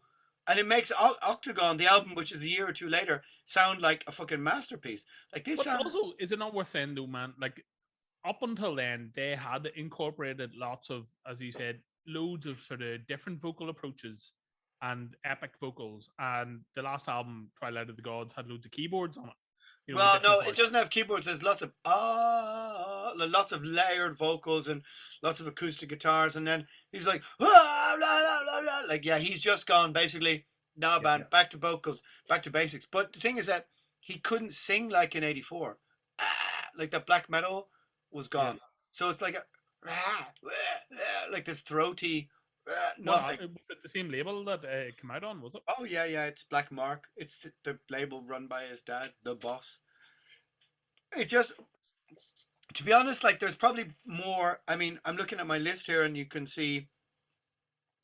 And it makes Octagon, the album, which is a year or two later, sound like a fucking masterpiece. Like this but sound. also, is it not worth saying though, man? Like up until then, they had incorporated lots of, as you said, loads of sort of different vocal approaches and epic vocals. And the last album, Twilight of the Gods, had loads of keyboards on it, in Well, different no, it parts. doesn't have keyboards. There's lots of lots of layered vocals and lots of acoustic guitars, and then he's like blah, blah, blah, blah. Like yeah, he's just gone basically. Now, Yep. band, back to vocals, back to basics. But the thing is that he couldn't sing like in '84. Like that black metal was Yeah. gone. So it's like like this throaty What nothing. was it? The same label that it came out on? Was it? Oh yeah, yeah, it's Black Mark. It's the label run by his dad, the boss. It just, to be honest, like there's probably more. I mean, I'm looking at my list here, and you can see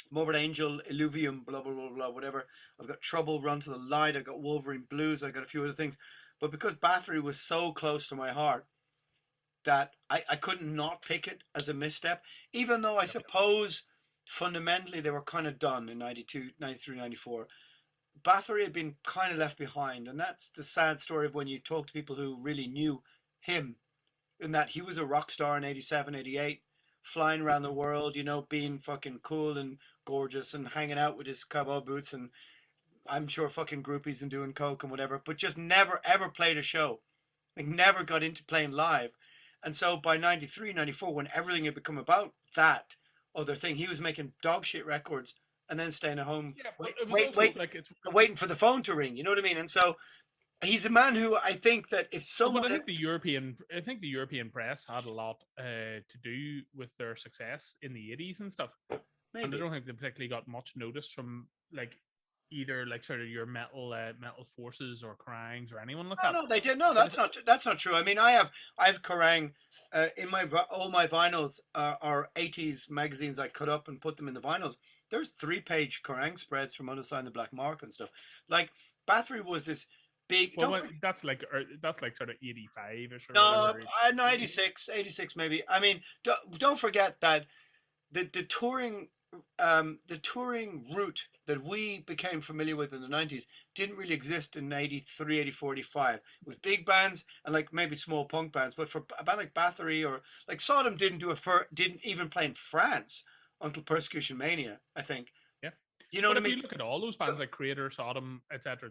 Morbid Angel, Illuvium, blah blah blah blah, whatever. I've got Trouble, Run to the Light. I've got Wolverine Blues. I've got a few other things, but because Bathory was so close to my heart that I couldn't not pick it as a misstep, even though I Yep. suppose fundamentally they were kind of done in 92, 93, 94. Bathory had been kind of left behind, and that's the sad story of when you talk to people who really knew him, in that he was a rock star in 87, 88, flying around the world, being fucking cool and gorgeous and hanging out with his cowboy boots and I'm sure fucking groupies and doing coke and whatever, but just never ever played a show. Like never got into playing live. And so by 93, 94, when everything had become about that other thing, he was making dog shit records and then staying at home, Yeah, but it was also like it's. waiting for the phone to ring. You know what I mean? And so he's a man who I think that if No, but someone, I think the European press had a lot to do with their success in the '80s and stuff, and I maybe, don't think they particularly got much notice from like either like sort of your metal forces or Crangs or anyone like no, that. no, they did. No, But it, that's not true. I mean, I have Kerrang in all my vinyls are 80s magazines I cut up and put them in the vinyls. There's 3-page Kerrang spreads from Undersigned the Black Mark and stuff. Like Bathory was this big. well, Don't forget, that's like sort of '85ish or no, whatever. no, 86 maybe. I mean, don't forget that the touring route that we became familiar with in the 90s didn't really exist in 83, 84, 85. It was big bands and like maybe small punk bands, but for a band like Bathory or like Sodom didn't even play in France until Persecution Mania, I think. Yeah. You know But what I if mean? you look at all those bands like Kreator, Sodom, etc.,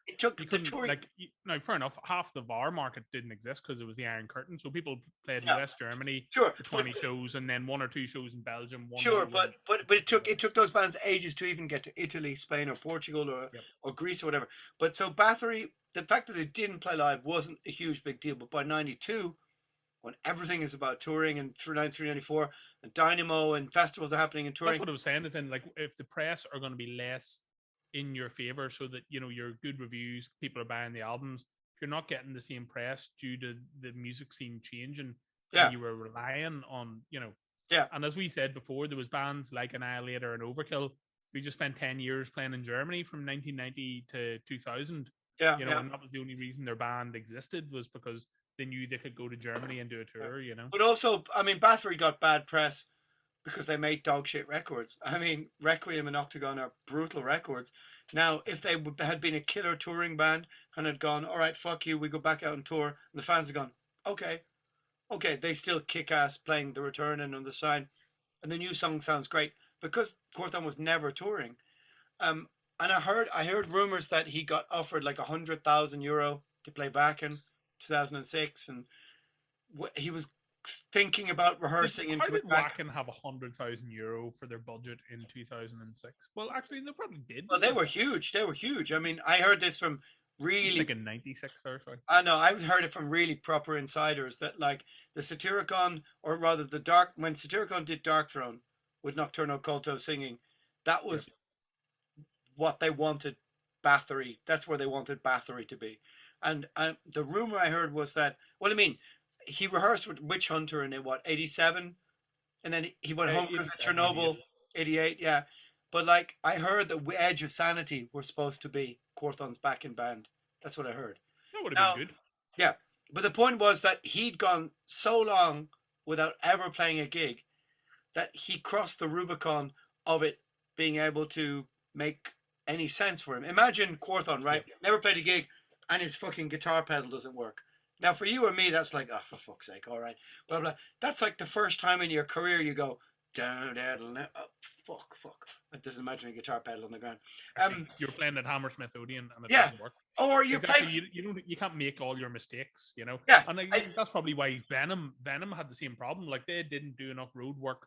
It took you the couldn't touring. like now. Fair enough. Half the VAR market didn't exist because it was the Iron Curtain, so people played in Yeah, West Germany sure, for but 20 shows, and then 1 or 2 shows in Belgium, one sure, show but in but it took whatever. it took those bands ages to even get to Italy, Spain, or Portugal, or Yep. or Greece or whatever. But so Bathory, the fact that they didn't play live wasn't a huge big deal. But by '92, when everything is about touring and through 93, 94, and Dynamo and festivals are happening and That's touring. what I was saying. Is in like if the press are going to be less in your favor, so that your good reviews, people are buying the albums. If you're not getting the same press due to the music scene changing, and Yeah, you were relying on yeah, and as we said before, there was bands like Annihilator and Overkill who just spent 10 years playing in Germany from 1990 to 2000, yeah, yeah. and that was the only reason their band existed was because they knew they could go to Germany and do a Yeah. tour. But also, I mean, Bathory got bad press because they made dog shit records. I mean, Requiem and Octagon are brutal records. Now, if they had been a killer touring band and had gone, all right, fuck you, we go back out on tour, and the fans had gone, okay, okay, they still kick ass playing The Return and On the Sign, and the new song sounds great because Corthon was never touring. Um, and I heard rumors that he got offered like €100,000 to play Vakken, 2006, and he was thinking about rehearsing and How coming did back. Wacken have €100,000 for their budget in 2006? Well, actually, they probably did. Well, they were huge. They were huge. I mean, I heard this from I was really. thinking 96 or sorry. I know. I heard it from really proper insiders that like the Satyricon, or rather the Dark, when Satyricon did Dark Throne with Nocturno Culto singing, that Yep. was what they wanted Bathory. That's where they wanted Bathory to be. And the rumor I heard was that, well, I mean, he rehearsed with Witch Hunter in what, 87? And then he went home because of 87, 88. Chernobyl, 88, yeah. But like, I heard that Edge of Sanity were supposed to be Corthon's backing band. That's what I heard. That would have Now, been good. Yeah, but the point was that he'd gone so long without ever playing a gig that he crossed the Rubicon of it being able to make any sense for him. Imagine Quorthon, right? Yeah. Never played a gig, and his fucking guitar pedal doesn't work. Now, for you or me, that's like, oh, for fuck's sake, all right, blah blah. That's like the first time in your career you go, down, down, down, oh, fuck. Like, just imagine a guitar pedal on the ground. Actually, you're playing at Hammersmith Odeon and it Yeah, doesn't work. or you're Exactly. playing, You can't make all your mistakes, you know. yeah, And that's probably why Venom had the same problem. Like they didn't do enough road work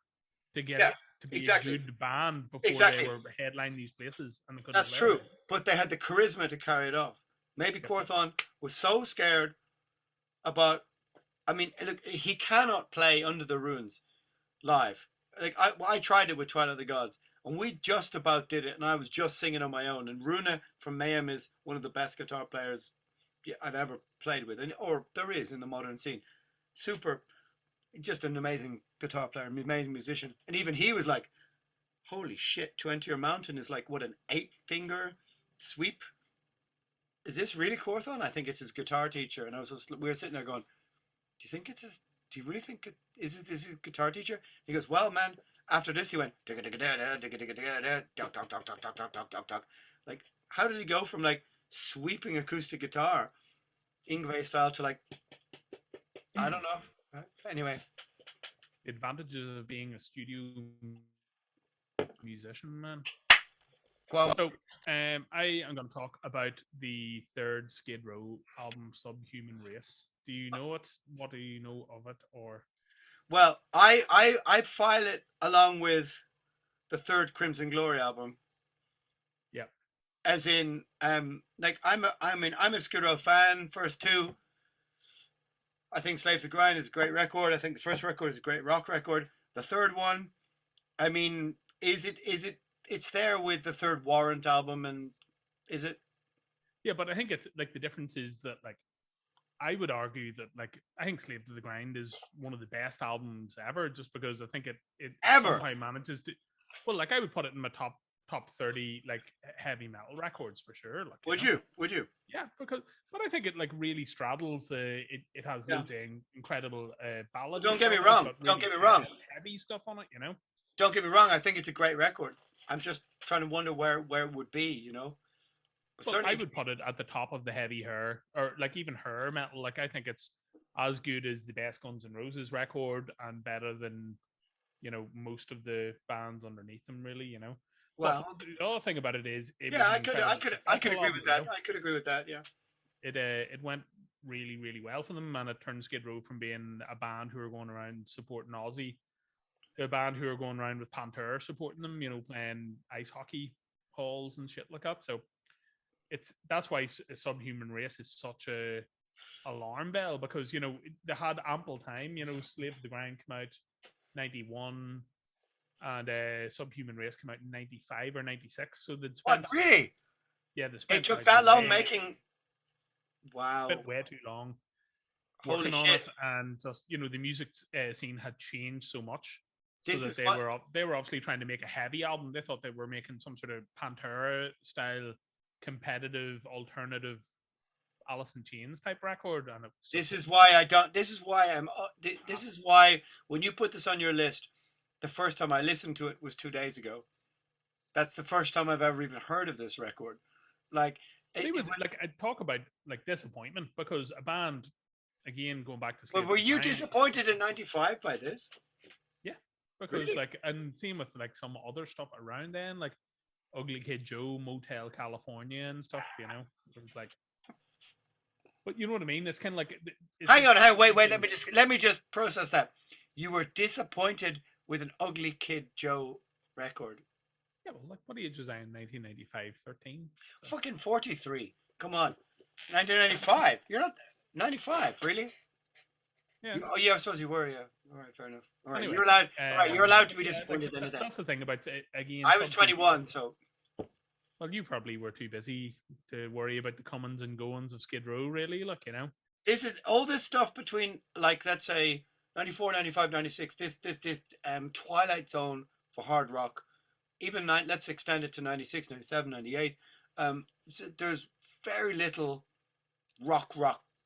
to get yeah, it to be exactly, a good band before they exactly. were headlining these places and they couldn't That's play true, them. but they had the charisma to carry it off. Maybe Yep. Quorthon was so scared about. I mean, look, he cannot play Under the Ruins live. Like I tried it with Twilight of the Gods, and we just about did it, and I was just singing on my own. And Runa from Mayhem is one of the best guitar players I've ever played with, or there is in the modern scene. Super, just an amazing guitar player, amazing musician, and even he was like, "Holy shit! To Enter Your Mountain is like what, an 8-finger sweep? Is this really Quorthon?" I think it's his guitar teacher, and we were sitting there going, "Do you think it's his? Do you really think is it his guitar teacher?" He goes, "Well, man, after this, he went like, how did he go from like sweeping acoustic guitar, Ingve style, to like, I don't know." Anyway, The advantages of being a studio musician, man. well, So, I am going to talk about the third Skid Row album, Subhuman Race. Do you know it? What do you know of it? Or I file it along with the third Crimson Glory album. yeah, As in, like I'm a Skid Row fan. First two, I think Slave to the Grind is a great record. I think the first record is a great rock record. The third one, I mean, is it? It's there with the third Warrant album, and is it? yeah, but I think it's like the difference is that like I would argue that like I think Slave to the Grind is one of the best albums ever, just because I think it Ever? somehow manages to. Well, like I would put it in my top 30 like heavy metal records for sure. Like Would know? you? Would you? Yeah, because but I think it like really straddles. It has Yeah. loads of incredible ballads. Don't get me stuff, wrong. but Don't really get me wrong. heavy stuff on it. You know. Don't get me wrong. I think it's a great record. I'm just trying to wonder where it would be. You know. But Well, certainly, I would put it at the top of the heavy hair, or like even her metal. Like I think it's as good as the best Guns N' Roses record, and better than most of the bands underneath them. Really, you know. But well, the other thing about it is it was yeah, an I could successful agree album, with that. I could agree with that. Yeah. It went really really well for them, and it turned Skid Row from being a band who were going around supporting Aussie to a band who are going around with Pantera supporting them. Playing ice hockey halls and shit like that. So that's why Subhuman Race is such a alarm bell, because they had ample time. Slave to the Grind came out 91, and Subhuman Race came out in 95 or 96. So they'd spent, What, really? yeah, they It spent took like that long making. Wow. spent way too long Holy working on shit. it, and just the music scene had changed so much. So This that is what, they were obviously trying to make a heavy album. They thought they were making some sort of Pantera style competitive alternative Alice in Chains type record, and it was just this is why I don't. This is why I'm. This is why when you put this on your list, the first time I listened to it was 2 days ago. That's the first time I've ever even heard of this record. Like, it was like I talk about like disappointment, because a band, again going back to Well, Slave were to the you Grind, disappointed in '95 by this? yeah, because Really? like, and same with like some other stuff around then, like Ugly Kid Joe, Motel California, and stuff. It was like, but you know what I mean. It's kind of like Hang on, wait. Let me just process that. You were disappointed with an Ugly Kid Joe record. Yeah, well, like what age was I in 1995? 13. So. Fucking 43. Come on, 1995. You're not 95, really? Yeah. Yeah, I suppose you were. Yeah. All right, fair enough. All right, Anyway, you're allowed. All right, you're allowed to be disappointed like, in that. That's the thing about again. I was 21, so. Well, you probably were too busy to worry about the comings and goings of Skid Row, really. Like, This is all this stuff between, like, let's say 94, 95, 96. This twilight zone for hard rock. Even let's extend it to 96, 97, 98. So there's very little rock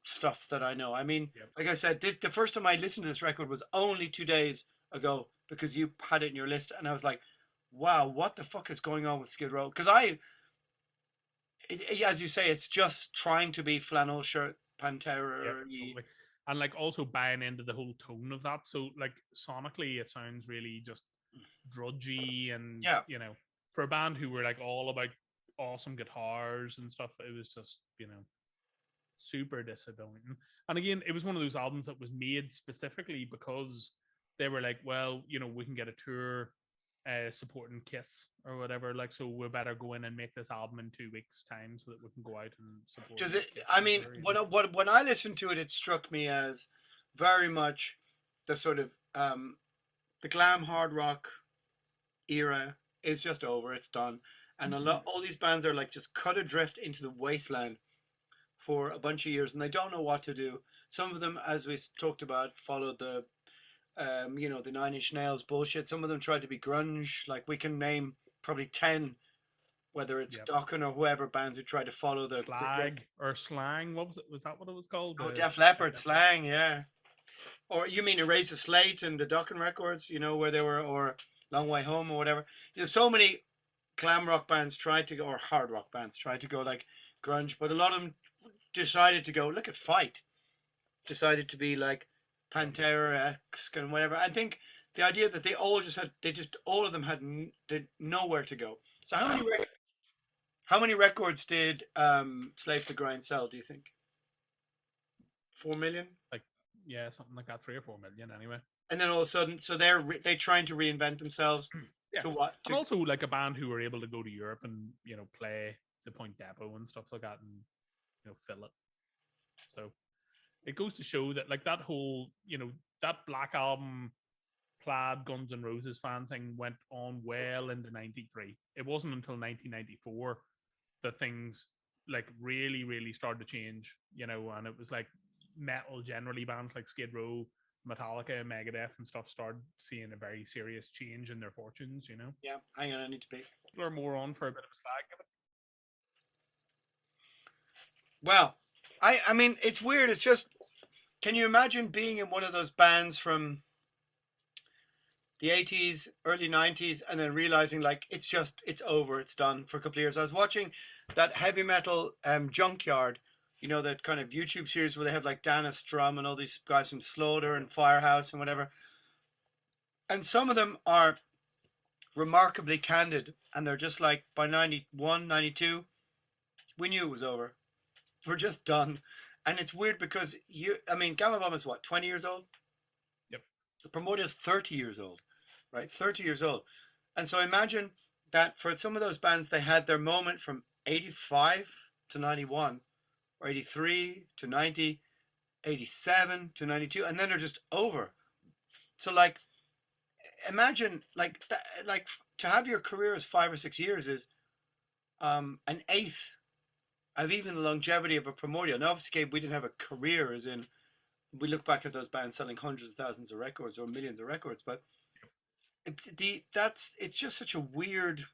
stuff that I know. I mean, Yep. like I said, the first time I listened to this record was only 2 days ago because you had it in your list, and I was like, wow, what the fuck is going on with Skid Row? Because as you say, it's just trying to be flannel shirt Yep, Pantera. totally. And like also buying into the whole tone of that. So like sonically, it sounds really just drudgy, and Yeah. for a band who were like all about awesome guitars and stuff, it was just super disappointing. And again, it was one of those albums that was made specifically because they were like, well, we can get a tour supporting Kiss or whatever. Like, so we better go in and make this album in 2 weeks' time so that we can go out and support Does it? Kiss I on mean, tour. when I listened to it, it struck me as very much the sort of the glam hard rock era is just over. It's done, and all these bands are like just cut adrift into the wasteland for a bunch of years, and they don't know what to do. Some of them, as we talked about, followed the the Nine Inch Nails bullshit. Some of them tried to be grunge. Like we can name probably 10, whether it's Yep. Dokken or whoever, bands who tried to follow the Slag or Slang. What was it? Was that what it was called? Def Leppard, Slang, yeah. Or you mean Erase the Slate and the Dokken records, where they were, or Long Way Home or whatever. So many glam rock bands tried to go, or hard rock bands tried to go like grunge, but a lot of them decided to go, look at Fight, decided to be like Pantera-esque and whatever. I think the idea that all of them did nowhere to go. So how many records did Slave to the Grind sell, do you think? 4 million? Like, yeah, something like that, 3 or 4 million anyway. And then all of a sudden, so they trying to reinvent themselves. Yeah, to what? and also like a band who were able to go to Europe and play the Point Depot and stuff like that, and fill it. So it goes to show that like that whole that Black Album plaid Guns N' Roses fan thing went on well into '93. It wasn't until 1994 that things like really really started to change, and it was like metal generally, bands like Skid Row, Metallica, Megadeth, and stuff started seeing a very serious change in their fortunes. Yeah, hang on, I need to pay. People are more on for a bit of a slag. Well, I mean, it's weird. It's just, can you imagine being in one of those bands from the 80s, early 90s, and then realizing like it's over, it's done for a couple of years. I was watching that heavy metal Junkyard, that kind of YouTube series where they have like Dana Strum and all these guys from Slaughter and Firehouse and whatever. And some of them are remarkably candid, and they're just like, by 91, 92, we knew it was over. We're just done. And it's weird because Gama Bomb is what, 20 years old? Yep. Primordial is 30 years old, right? 30 years old. And so imagine that for some of those bands, they had their moment from 85 to 91, or 83 to 90, 87 to 92, and then they're just over. So like, imagine like to have your career as 5 or 6 years is an eighth of even the longevity of a Primordial. Now, obviously, we didn't have a career, as in we look back at those bands selling hundreds of thousands of records or millions of records, but it's just such a weird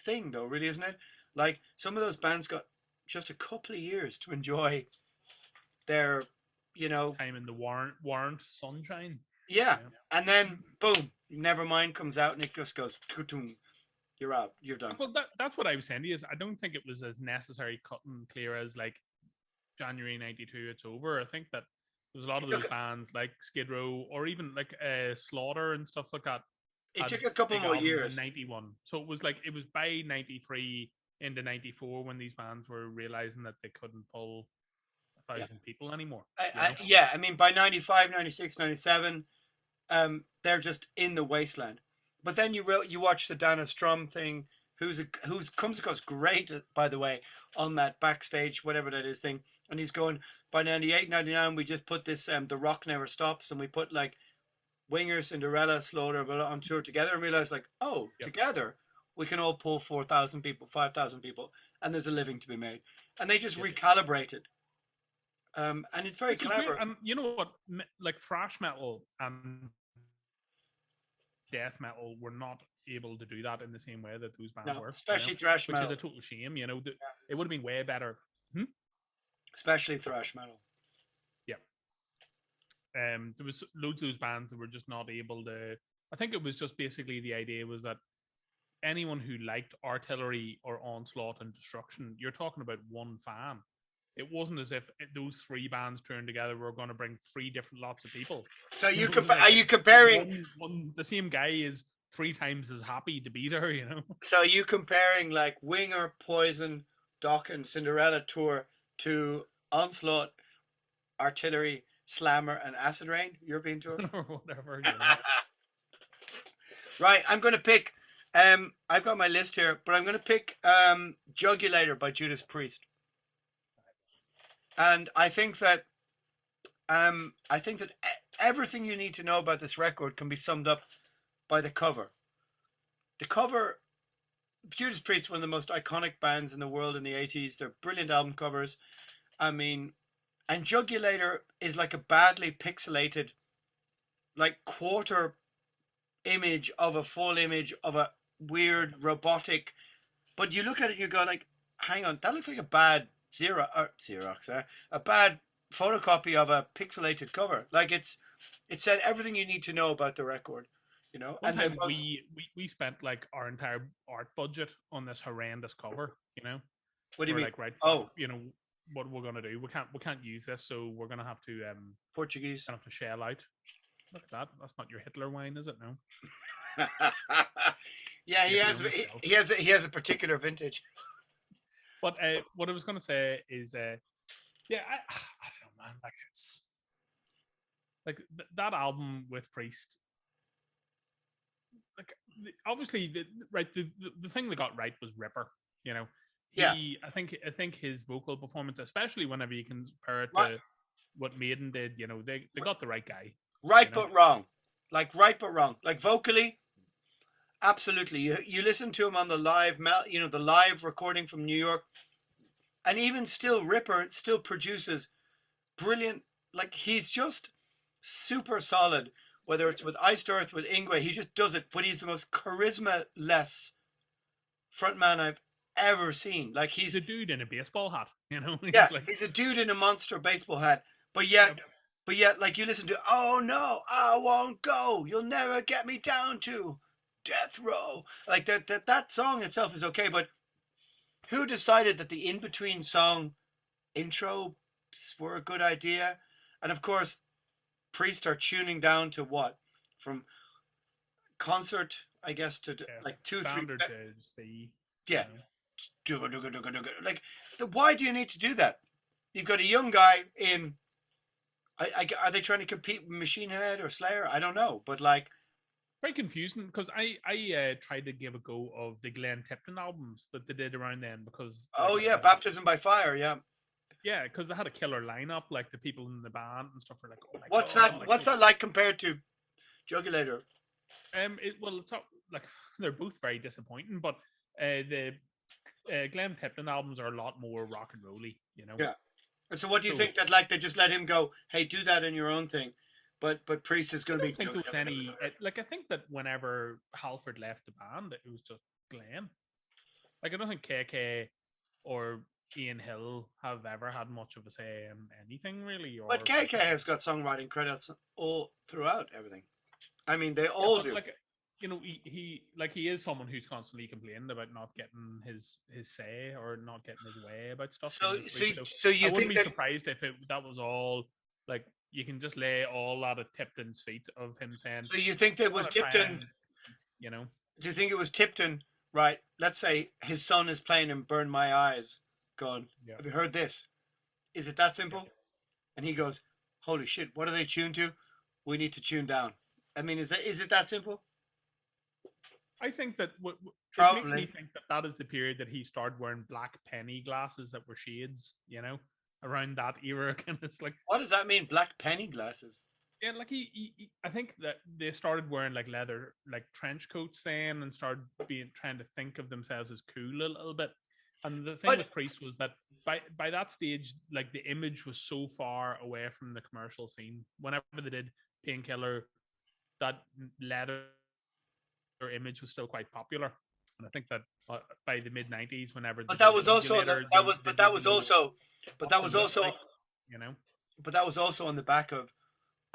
thing, though, really, isn't it? Like some of those bands got just a couple of years to enjoy their, time in the warrant sunshine. Yeah, and then boom, Nevermind comes out and it just goes, you're out, you're done. Well, that's what I was saying to you, is I don't think it was as necessary cut and clear as like January '92, it's over. I think that there's a lot of those bands like Skid Row or even like Slaughter and stuff like that. It took a couple more years. In '91, so it was by '93 into '94 when these bands were realizing that they couldn't pull 1,000 people anymore. I mean, by 95, 96, 97, they're just in the wasteland. But then you watch the Dana Strum thing, who's comes across great, by the way, on that backstage, whatever that is thing. And he's going, by 98, 99, we just put this, The Rock Never Stops, and we put like Winger, Cinderella, Slaughter on tour together, and realized like, together we can all pull 4,000 people, 5,000 people, and there's a living to be made. And they just recalibrated. And it's very clever. And you know what? Like thrash metal and death metal were not able to do that in the same way that those bands were. Especially thrash metal. Which is a total shame. It would have been way better. Especially thrash metal. there was loads of those bands that were just not able to. I think it was just basically the idea was that anyone who liked Artillery or Onslaught and Destruction, you're talking about one fan. It wasn't as if those three bands turned together were going to bring three different lots of people. So are you comparing? The same guy is 3 times as happy to be there, you know. So are you comparing like Winger, Poison, Dokken, Cinderella Tour to Onslaught, Artillery, Slammer, and Acid Rain European Tour, or whatever? You know? Right, I'm going to pick. I've got my list here, but I'm going to pick Jugulator by Judas Priest, and I think that everything you need to know about this record can be summed up by the cover. The cover, Judas Priest, one of the most iconic bands in the world in the 80s. They're brilliant album covers. I mean, and Jugulator is like a badly pixelated, like quarter image of a full image of a weird robotic. But you look at it and you go like, hang on, that looks like a bad Xerox, a bad photocopy of a pixelated cover. Like it said everything you need to know about the record, you know. One time we spent like our entire art budget on this horrendous cover, you know. What do you mean? Like, right, you know, what we're gonna do? We can't use this, so we're gonna have to Portuguese. Gonna have to shell out. Look at that. That's not your Hitler wine, is it? No. Yeah, he has a particular vintage. But what I was going to say is, yeah, I don't know, man. Like it's like that album with Priest. Like obviously, the thing they got right was Ripper. You know, I think his vocal performance, especially whenever you compare it to what Maiden did, you know, they got the right guy. Right, but wrong. Like right, but wrong. Like vocally, absolutely. You listen to him on the live, you know, the live recording from New York, and even still, Ripper still produces brilliant. Like he's just super solid. Whether it's with Iced Earth, with Ingwe, he just does it. But he's the most charisma-less frontman I've ever seen. Like he's a dude in a baseball hat, you know. He's a dude in a monster baseball hat. But yet, like you listen to, oh no, I won't go. You'll never get me down to death row. Like that song itself is okay, but who decided that the in-between song intro were a good idea? And of course, Priest are tuning down to what? From concert, I guess, to like 2, 3. Yeah. Like, why do you need to do that? You've got a young guy in. Are they trying to compete with Machine Head or Slayer? I don't know, but like. Very confusing because I tried to give a go of the Glenn Tipton albums that they did around then because. Oh yeah, Baptism by Fire, yeah. Yeah, because they had a killer lineup, like the people in the band and stuff were like, oh my what's God. That? What's that like compared to Jugulator? It's like they're both very disappointing, but the Glenn Tipton albums are a lot more rock and rolly, you know. Yeah. So what do you think that like they just let him go? Hey, do that in your own thing, but Priest is going to be. I think there was any like I think that whenever Halford left the band, it was just Glenn. Like I don't think KK or Ian Hill have ever had much of a say in anything really. But KK has got songwriting credits all throughout everything. I mean, they all do. Like, you know, he is someone who's constantly complaining about not getting his say or not getting his way about stuff. So you I wouldn't be surprised if that was all like you can just lay all that at Tipton's feet of him saying. So you think that was Tipton? You know? Do you think it was Tipton? Right. Let's say his son is playing and Burn My Eyes. Going, have you heard this? Is it that simple? Yeah. And he goes, holy shit, what are they tuned to? We need to tune down. I mean, is it that simple? I think that it makes me think that is the period that he started wearing black penny glasses that were shades, you know, around that era. And it's like, what does that mean, black penny glasses? Yeah, like he I think that they started wearing like leather, like trench coats then, and started trying to think of themselves as cool a little bit. And the thing with Priest was that by that stage, like the image was so far away from the commercial scene. Whenever they did Painkiller, that leather image was still quite popular. And I think that by the mid '90s, whenever that was also you know, but that was also on the back of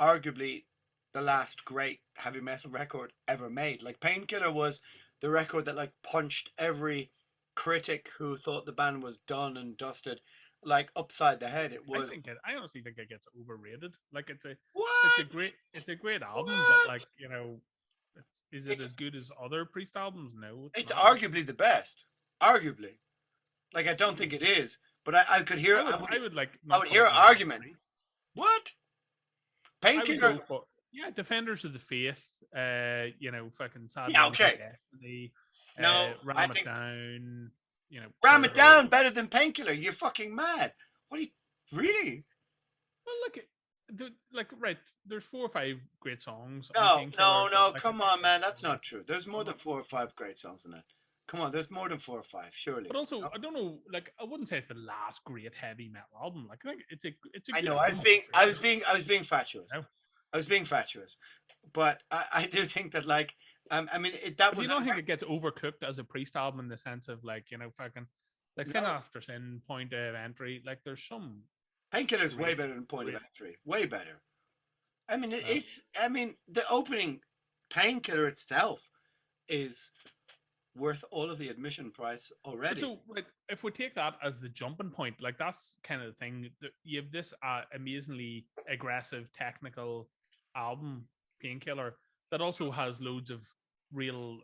arguably the last great heavy metal record ever made. Like Painkiller was the record that like punched every critic who thought the band was done and dusted like upside the head. It was I honestly think it gets overrated. Like what? it's a great album, but What? like is it It's as good as other Priest albums? No, it's it's not. arguably the best. Arguably. Like I don't think it is, but I could hear I would like I not would put hear it an in the top argument. three. What? I would Painkiller? go for Defenders of the Faith. Fucking Sad Yeah, Wings of okay. Destiny. No, I Ram It think Down. Ram It Purple. Down better than Painkiller. You're fucking mad. What are you really? Well, right. There's 4 or 5 great songs on No, Painkiller, no, but no. like I Come think on, that man. That's not true. There's more I'm than not. 4 or 5 great songs in that. Come on, there's more than 4 or 5, surely. But also, No? I don't know. Like, I wouldn't say it's the last great heavy metal album. Like, I think it's a I good know. album for Priest. I was being fatuous. You I was being fatuous, but I do think that like, I mean, that But do was you not think it gets overcooked as a Priest album in the sense of like fucking like Sin no. After Sin, Point of Entry? Like, there's some Painkiller's way great, better than Point of great. Entry. Way better. I mean, No. I mean, the opening Painkiller itself is worth all of the admission price But already. so, like, if we take that as the jumping point, like that's kind of the thing. That you have this amazingly aggressive technical album, Painkiller, that also has loads of real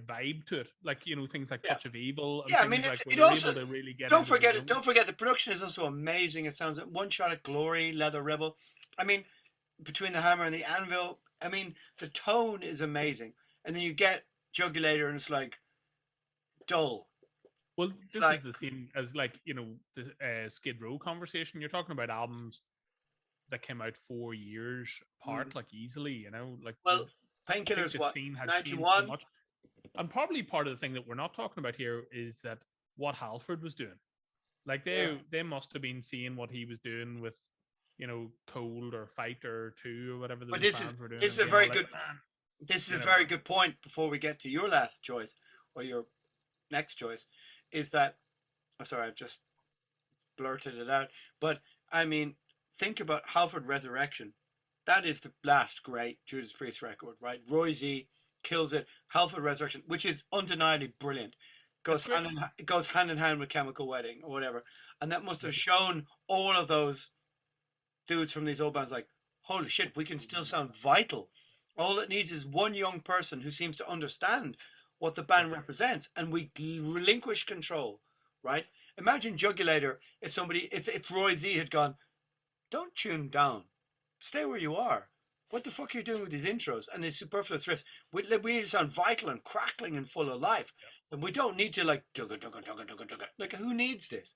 vibe to it. Like things like Yeah. Touch of Evil and Yeah, I mean, things like where it they're also able to really get don't into the forget zone. don't forget the production is also amazing. It sounds like One Shot at Glory, Leather Rebel. I mean, between the hammer and the anvil. I mean, the tone is amazing, and then you get Jugulator, and it's like dull. Well, It's this is like the same as the Skid Row conversation. You're talking about albums that came out 4 years apart, like easily. Like well, I think Painkiller's the what scene had changed so 91. much. And probably part of the thing that we're not talking about here is that what Halford was doing. Like Yeah. they must have been seeing what he was doing with, Cold or Fight or Two or whatever But those bands were doing. this is And a being all very like, good man, this is you a know, very good point before we get to your last choice or your next choice. Is that I'm sorry, I've just blurted it out. But I mean, think about Halford Resurrection. That is the last great Judas Priest record, right? Roy Z kills it. Halford Resurrection, which is undeniably brilliant, it's great. goes hand in hand with Chemical Wedding or whatever, and that must have Yep. shown all of those dudes from these old bands like, holy shit, we can still sound vital. All it needs is one young person who seems to understand what the band represents, and we relinquish control, right? Imagine Jugulator if Roy Z had gone, don't tune down, stay where you are. What the fuck are you doing with these intros and these superfluous riffs? We need to sound vital and crackling and full of life, and we don't need to like dugga dugga dugga dugga dugga. Like who needs this?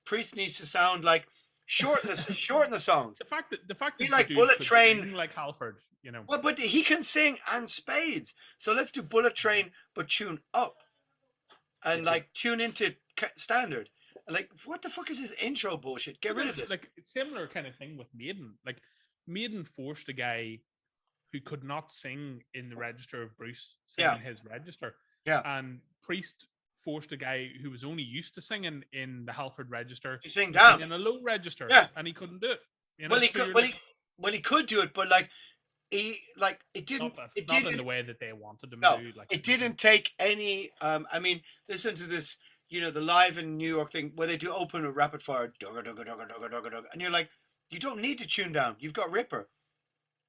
Priest needs to sound like shorten the songs. The fact Be that the like dude Bullet could Train. sing like Halford, Well, but he can sing and spades. So let's do Bullet Train, but tune up and like tune into standard. Like, what the fuck is this intro bullshit? Get rid of it. Like similar kind of thing with Maiden. Like Maiden forced a guy who could not sing in the register of Bruce singing his register. Yeah. And Priest forced a guy who was only used to singing in the Halford register to sing down in a low register. Yeah. And he couldn't do it. Well, he could. Well, he could do it, but like it didn't. Not in the way that they wanted him no, to do. Like it didn't take any. I mean, listen to this. The live in New York thing where they do open a rapid fire, dugga dugga dugga dugga dugga dugga, and you're like, you don't need to tune down. You've got Ripper.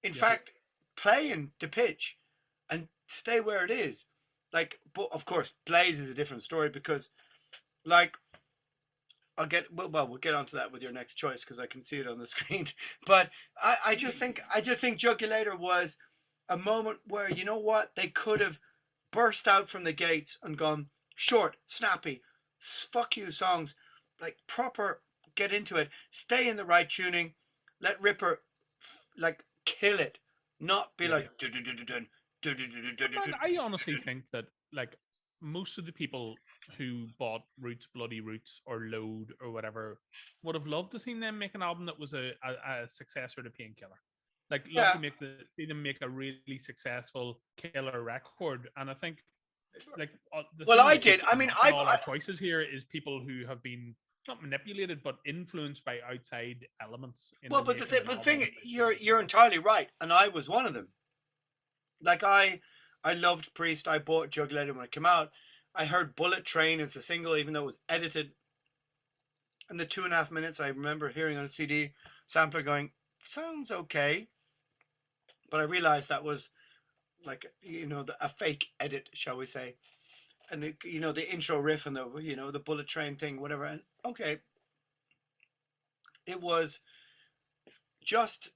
In fact, play in the pitch and stay where it is. Like, but of course, Blaze is a different story because, like, we'll get onto that with your next choice because I can see it on the screen. But I just think Jugulator was a moment where you know what they could have burst out from the gates and gone short, snappy, fuck you songs, like proper, get into it, stay in the right tuning, let Ripper like kill it, not be like. I honestly think that like most of the people who bought Roots, Bloody Roots, or Load or whatever would have loved to seen them make an album that was a successor to Painkiller. Like love to see them make a really successful killer record, and I think like well, I did. I mean, all our choices here is people who have been not manipulated, but influenced by outside elements Well, into but making an the album. thing, you're entirely right, and I was one of them. Like I loved Priest. I bought Juggulator when it came out. I heard Bullet Train as a single, even though it was edited. And the 2.5 minutes I remember hearing on a CD sampler going, sounds okay. But I realized that was like, a fake edit, shall we say. And the intro riff and the Bullet Train thing, whatever. And okay, it was just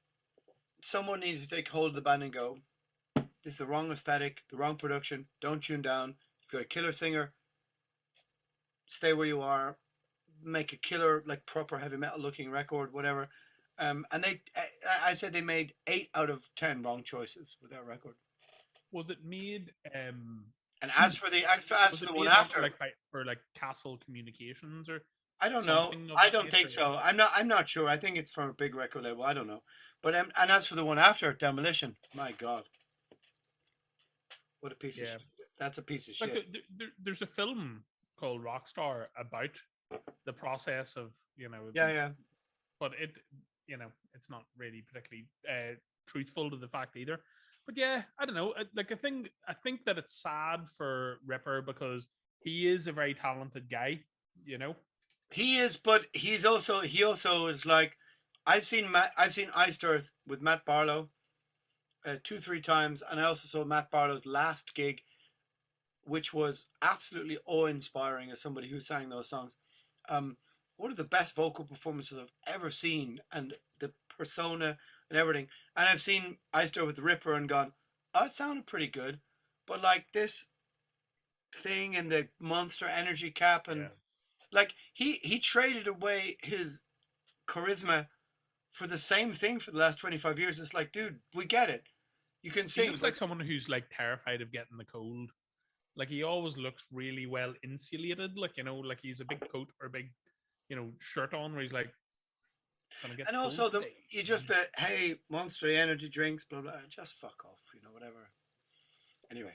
someone needed to take hold of the band and go, it's the wrong aesthetic, the wrong production, don't tune down. If you've got a killer singer, stay where you are, make a killer, like proper heavy metal looking record, whatever. And I said they made 8 out of 10 wrong choices with that record. Was it made? And as for the one Made not for after, like Castle Communications or I don't know. something of I that don't think nature? so. I'm not sure. I think it's from a big record label. I don't know. But and as for the one after, Demolition, my God, what a piece of Yeah, shit. That's a piece of like shit. there's a film called Rockstar about the process of Yeah, yeah. but it's not really particularly truthful to the fact either. But yeah, I don't know. Like I think that it's sad for Ripper because he is a very talented guy. You know. He is, but he also is like, I've seen Iced Earth with Matt Barlow 2-3 times, and I also saw Matt Barlow's last gig, which was absolutely awe-inspiring as somebody who sang those songs. Um, One of the best vocal performances I've ever seen, and the persona and everything. And I've seen Iced Earth with the Ripper and gone, oh, it sounded pretty good, but like this thing and the Monster Energy cap and Yeah. like he traded away his charisma for the same thing for the last 25 years. It's like, dude, we get it. You can He sing, looks but like someone who's like terrified of getting the cold. Like he always looks really well insulated. Like like he's a big coat or a big shirt on where he's like gonna get and the cold also today. you just hey, Monster Energy drinks, blah blah. Just fuck off, whatever. Anyway,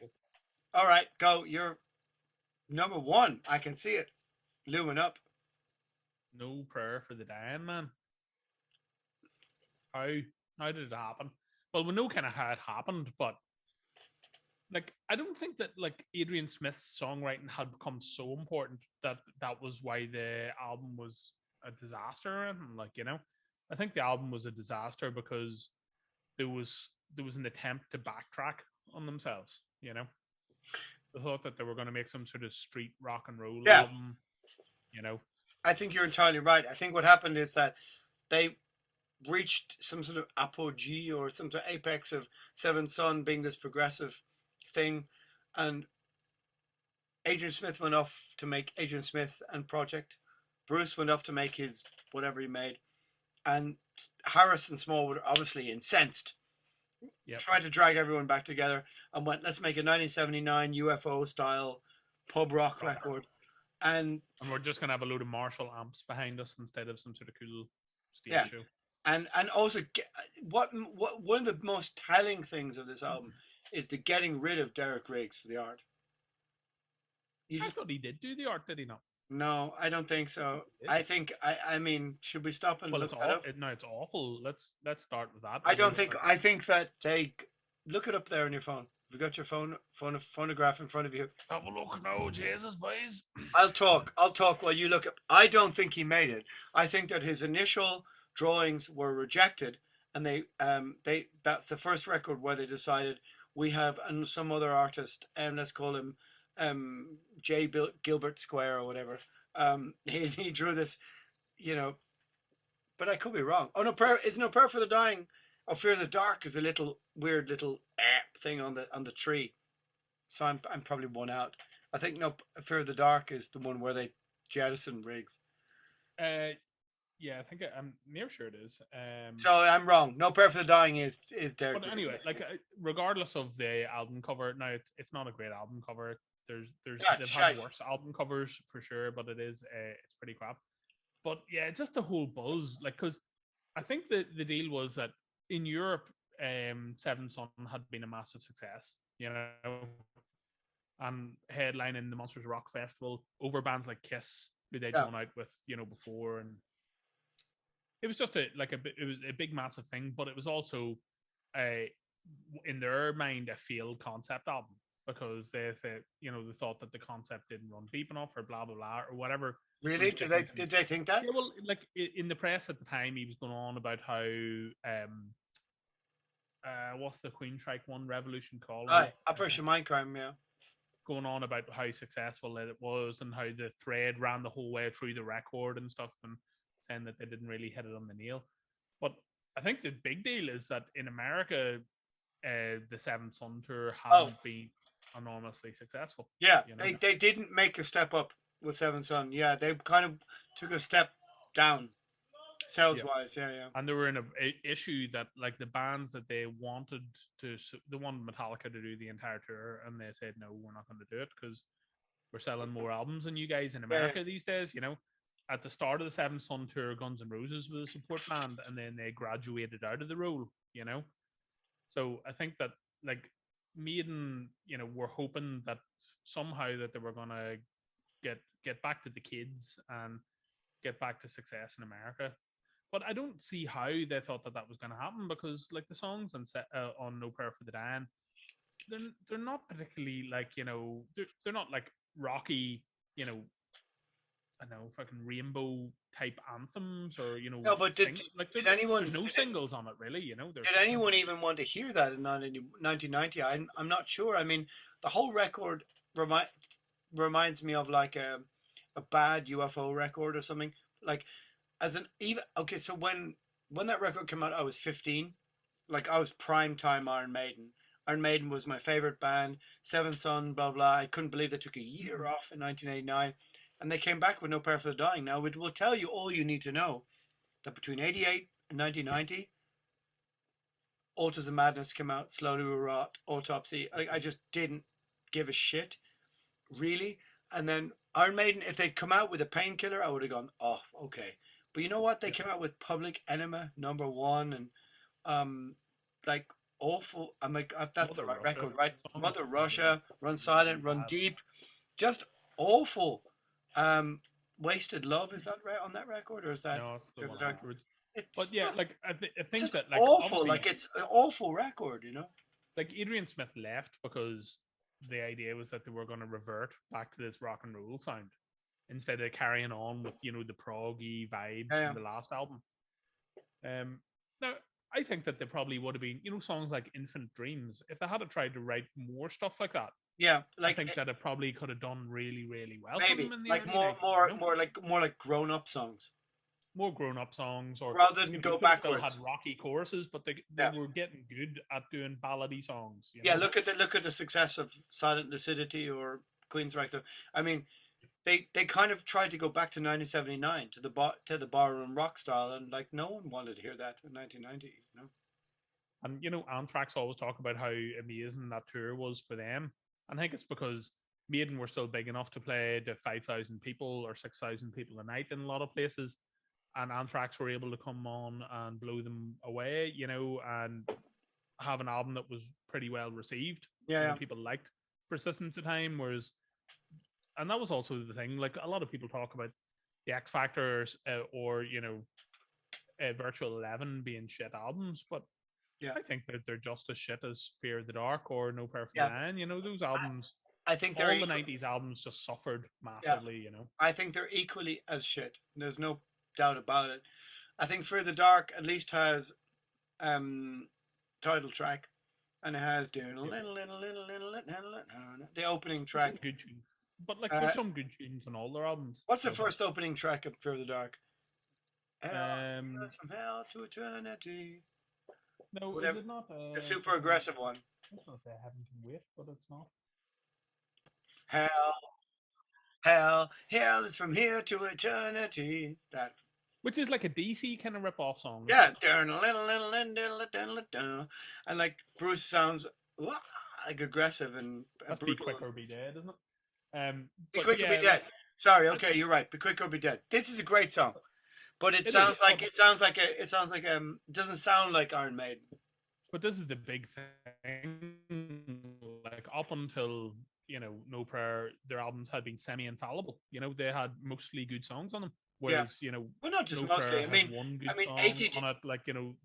all right, go. You're number one. I can see it looming up. No prayer for the dying man. How how did it happen? Well, we know kind of how it happened, but like I don't think that like Adrian Smith's songwriting had become so important that that was why the album was a disaster. And I think the album was a disaster because there was an attempt to backtrack on themselves. They thought that they were going to make some sort of street rock and roll Yeah, album. You know, I think you're entirely right. I think what happened is that they reached some sort of apogee or some sort of apex of Seventh Son being this progressive thing, and Adrian Smith went off to make Adrian Smith and Project. Bruce went off to make his whatever he made, and Harris and Small were obviously incensed. yep. Tried to drag everyone back together and went, let's make a 1979 UFO style pub rock record. And And we're just gonna have a load of Marshall amps behind us instead of some sort of cool stage yeah, show. and also what one of the most telling things of this album is the getting rid of Derek Riggs for the art. You I just thought he did do the art, did he not? No, I don't think so. I think I mean, should we stop and Well, look that up? no, it's awful. Let's start with that. I don't think. I think that they look it up there on your phone. Have you got your phonograph in front of you? Have a look now, Jesus, boys. I'll talk. I'll talk while you look up. I don't think he made it. I think that his initial drawings were rejected, and that's the first record where they decided we have some other artist, and let's call him J. Gilbert Square or whatever. He drew this, you know, but I could be wrong. Oh no, prayer is no prayer for the dying. Oh, fear of the dark is the little weird little thing on the tree. So I'm probably one out. I think no, fear of the dark is the one where they jettison Riggs. Yeah, I think I'm near sure it is. So I'm wrong. No prayer for the dying is Derek But Riggs. anyway, like regardless of the album cover, now it's not a great album cover. There's Yeah, it's they've shite. had worse album covers for sure, but it's pretty crap. But yeah, just the whole buzz, like because I think the deal was that in Europe, Seven Son had been a massive success, and headlining the Monsters Rock Festival over bands like Kiss who they'd Yeah. gone out with, before, and it was just it was a big massive thing, but it was also a in their mind a failed concept album because they thought that the concept didn't run deep enough or blah blah blah or whatever. Really? Did they think that? Yeah, well, like in the press at the time, he was going on about how what's the Queen Strike one Revolution Call? Operation Mindcrime, yeah. Going on about how successful it was and how the thread ran the whole way through the record and stuff, and saying that they didn't really hit it on the nail. But I think the big deal is that in America, the Seventh Son tour hasn't been enormously successful. Yeah, they didn't make a step up with Seventh Son. Yeah, they kind of took a step down sales wise. Yeah. And they were in a issue that like the bands that they wanted Metallica to do the entire tour, and they said no, we're not going to do it because we're selling more albums than you guys in America these days. At the start of the Seventh Son tour, Guns N' Roses was a support band, and then they graduated out of the role. So I think that like Maiden, were hoping that somehow that they were gonna get back to the kids and get back to success in America. But I don't see how they thought that was going to happen because like the songs on No Prayer for the Dying, they're not particularly like they're not like rocky I know fucking rainbow type anthems or No, but did anyone? There's no singles on it really. Did anyone even want to hear that in 1990? I'm not sure. I mean, the whole record reminds me of like a bad UFO record or something. Like so when that record came out, I was 15. Like I was prime time Iron Maiden. Iron Maiden was my favorite band. Seventh Son, blah blah. I couldn't believe they took a year off in 1989. And they came back with No Prayer for the Dying. Now, it will tell you all you need to know that between 88 and 1990, Altars of Madness came out, Slowly We Rot, Autopsy. I just didn't give a shit, really. And then Iron Maiden, if they'd come out with a Painkiller, I would have gone, oh, okay. But you know what? They came out with Public Enemy, #1, and like awful. I'm like, that's the right record, right? Mother Russia, Run Silent, Run Deep, just awful. Wasted Love, is that right on that record, or is that no? It's the one afterwards. But yeah, like I think that like awful, like it's an awful record, Like Adrian Smith left because the idea was that they were going to revert back to this rock and roll sound instead of carrying on with the proggy vibes from the last album. Now I think that they probably would have been songs like Infinite Dreams if they had tried to write more stuff like that. Yeah, like I think that it probably could have done really, really well. Maybe for them in the like more like grown-up songs. More grown-up songs, or rather than go backwards. Still had rocky choruses, but they were getting good at doing ballady songs. Look at the success of Silent Lucidity or Queensryche. I mean, they kind of tried to go back to 1979 to the barroom rock style, and like no one wanted to hear that in 1990. And Anthrax always talk about how amazing that tour was for them. And I think it's because Maiden were still big enough to play to 5,000 people or 6,000 people a night in a lot of places. And Anthrax were able to come on and blow them away, and have an album that was pretty well received. Yeah. People liked Persistence of Time, and that was also the thing. Like a lot of people talk about the X Factor or Virtual 11 being shit albums, but I think that they're just as shit as Fear of the Dark or No Prayer for the Dying. Those albums. I think all the 90s albums just suffered massively. I think they're equally as shit. There's no doubt about it. I think Fear of the Dark at least has title track, and it has the opening track. Good tune. But like there's some good tunes on all their albums. What's the first opening track of Fear of the Dark? From Hell to Eternity. No, whatever. Is it not? The super aggressive one. I was going to say Heaven Can Wait, but it's not. Hell is from here to eternity. That. Which is like a DC kind of rip-off song. Yeah. And like Bruce sounds like aggressive and That's brutal. Be Quick or Be Dead, isn't it? Be Quick or Be Dead. Sorry, okay, you're right. Be Quick or Be Dead. This is a great song. But it doesn't sound like Iron Maiden. But this is the big thing. Like up until No Prayer, their albums had been semi-infallible. They had mostly good songs on them. Yeah. Whereas, Well, not just No mostly. Prayer had one good song 80 on it.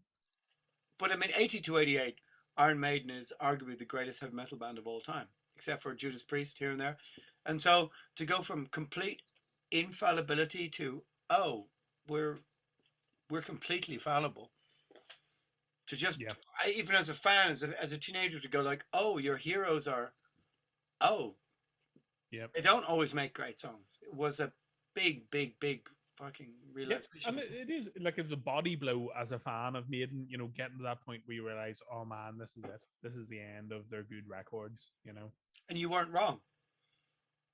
but 80 to 88, Iron Maiden is arguably the greatest heavy metal band of all time, except for Judas Priest here and there. And so to go from complete infallibility to, oh, we're completely fallible, to just, Yeah. even as a fan, as a teenager, to go like, oh, your heroes are, oh, Yeah. they don't always make great songs. It was a big, big, big fucking realization. And it is like, it was a body blow as a fan of Maiden, getting to that point where you realize, oh man, this is it. This is the end of their good records. And you weren't wrong.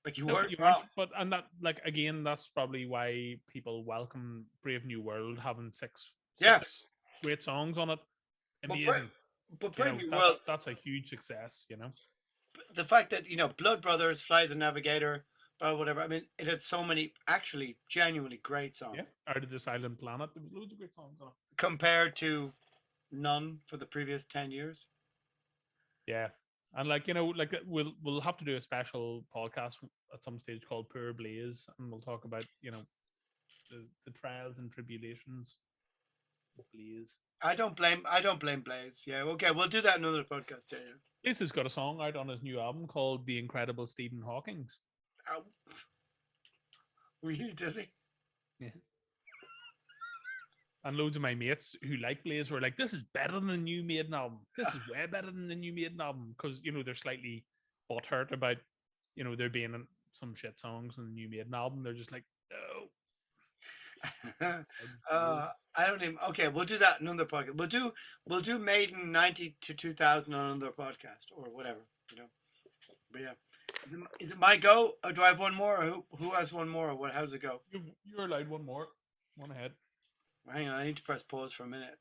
Like, you No, weren't you wrong. weren't. But and that, like, again, that's probably why people welcome Brave New World having six great songs on it. Amazing. But Brave New World, that's a huge success. The fact that Blood Brothers, Fly the Navigator, blah, whatever. I mean, it had so many actually genuinely great songs. Yeah, Out of the Silent Planet, there was loads of great songs on it. Compared to none for the previous 10 years. Yeah, and we'll have to do a special podcast at some stage called Poor Blaze, and we'll talk about the trials and tribulations of Blaze. I don't blame Blaze. Yeah, okay, we'll do that in another podcast. Yeah. Blaze has got a song out on his new album called "The Incredible Stephen Hawking's." Oh. Really, does he? Yeah. And loads of my mates who like Blaze were like, "This is better than the new Maiden album. This is way better than the new Maiden album," because they're slightly butthurt about there being some shit songs in the new Maiden album. They're just like, no. I don't even. Okay, we'll do that in another podcast. We'll do Maiden 90 to 2000 on another podcast or whatever. But yeah, is it my go, or do I have one more? Or who has one more? Or what? How's it go? You're allowed one more. One ahead. Hang on, I need to press pause for a minute.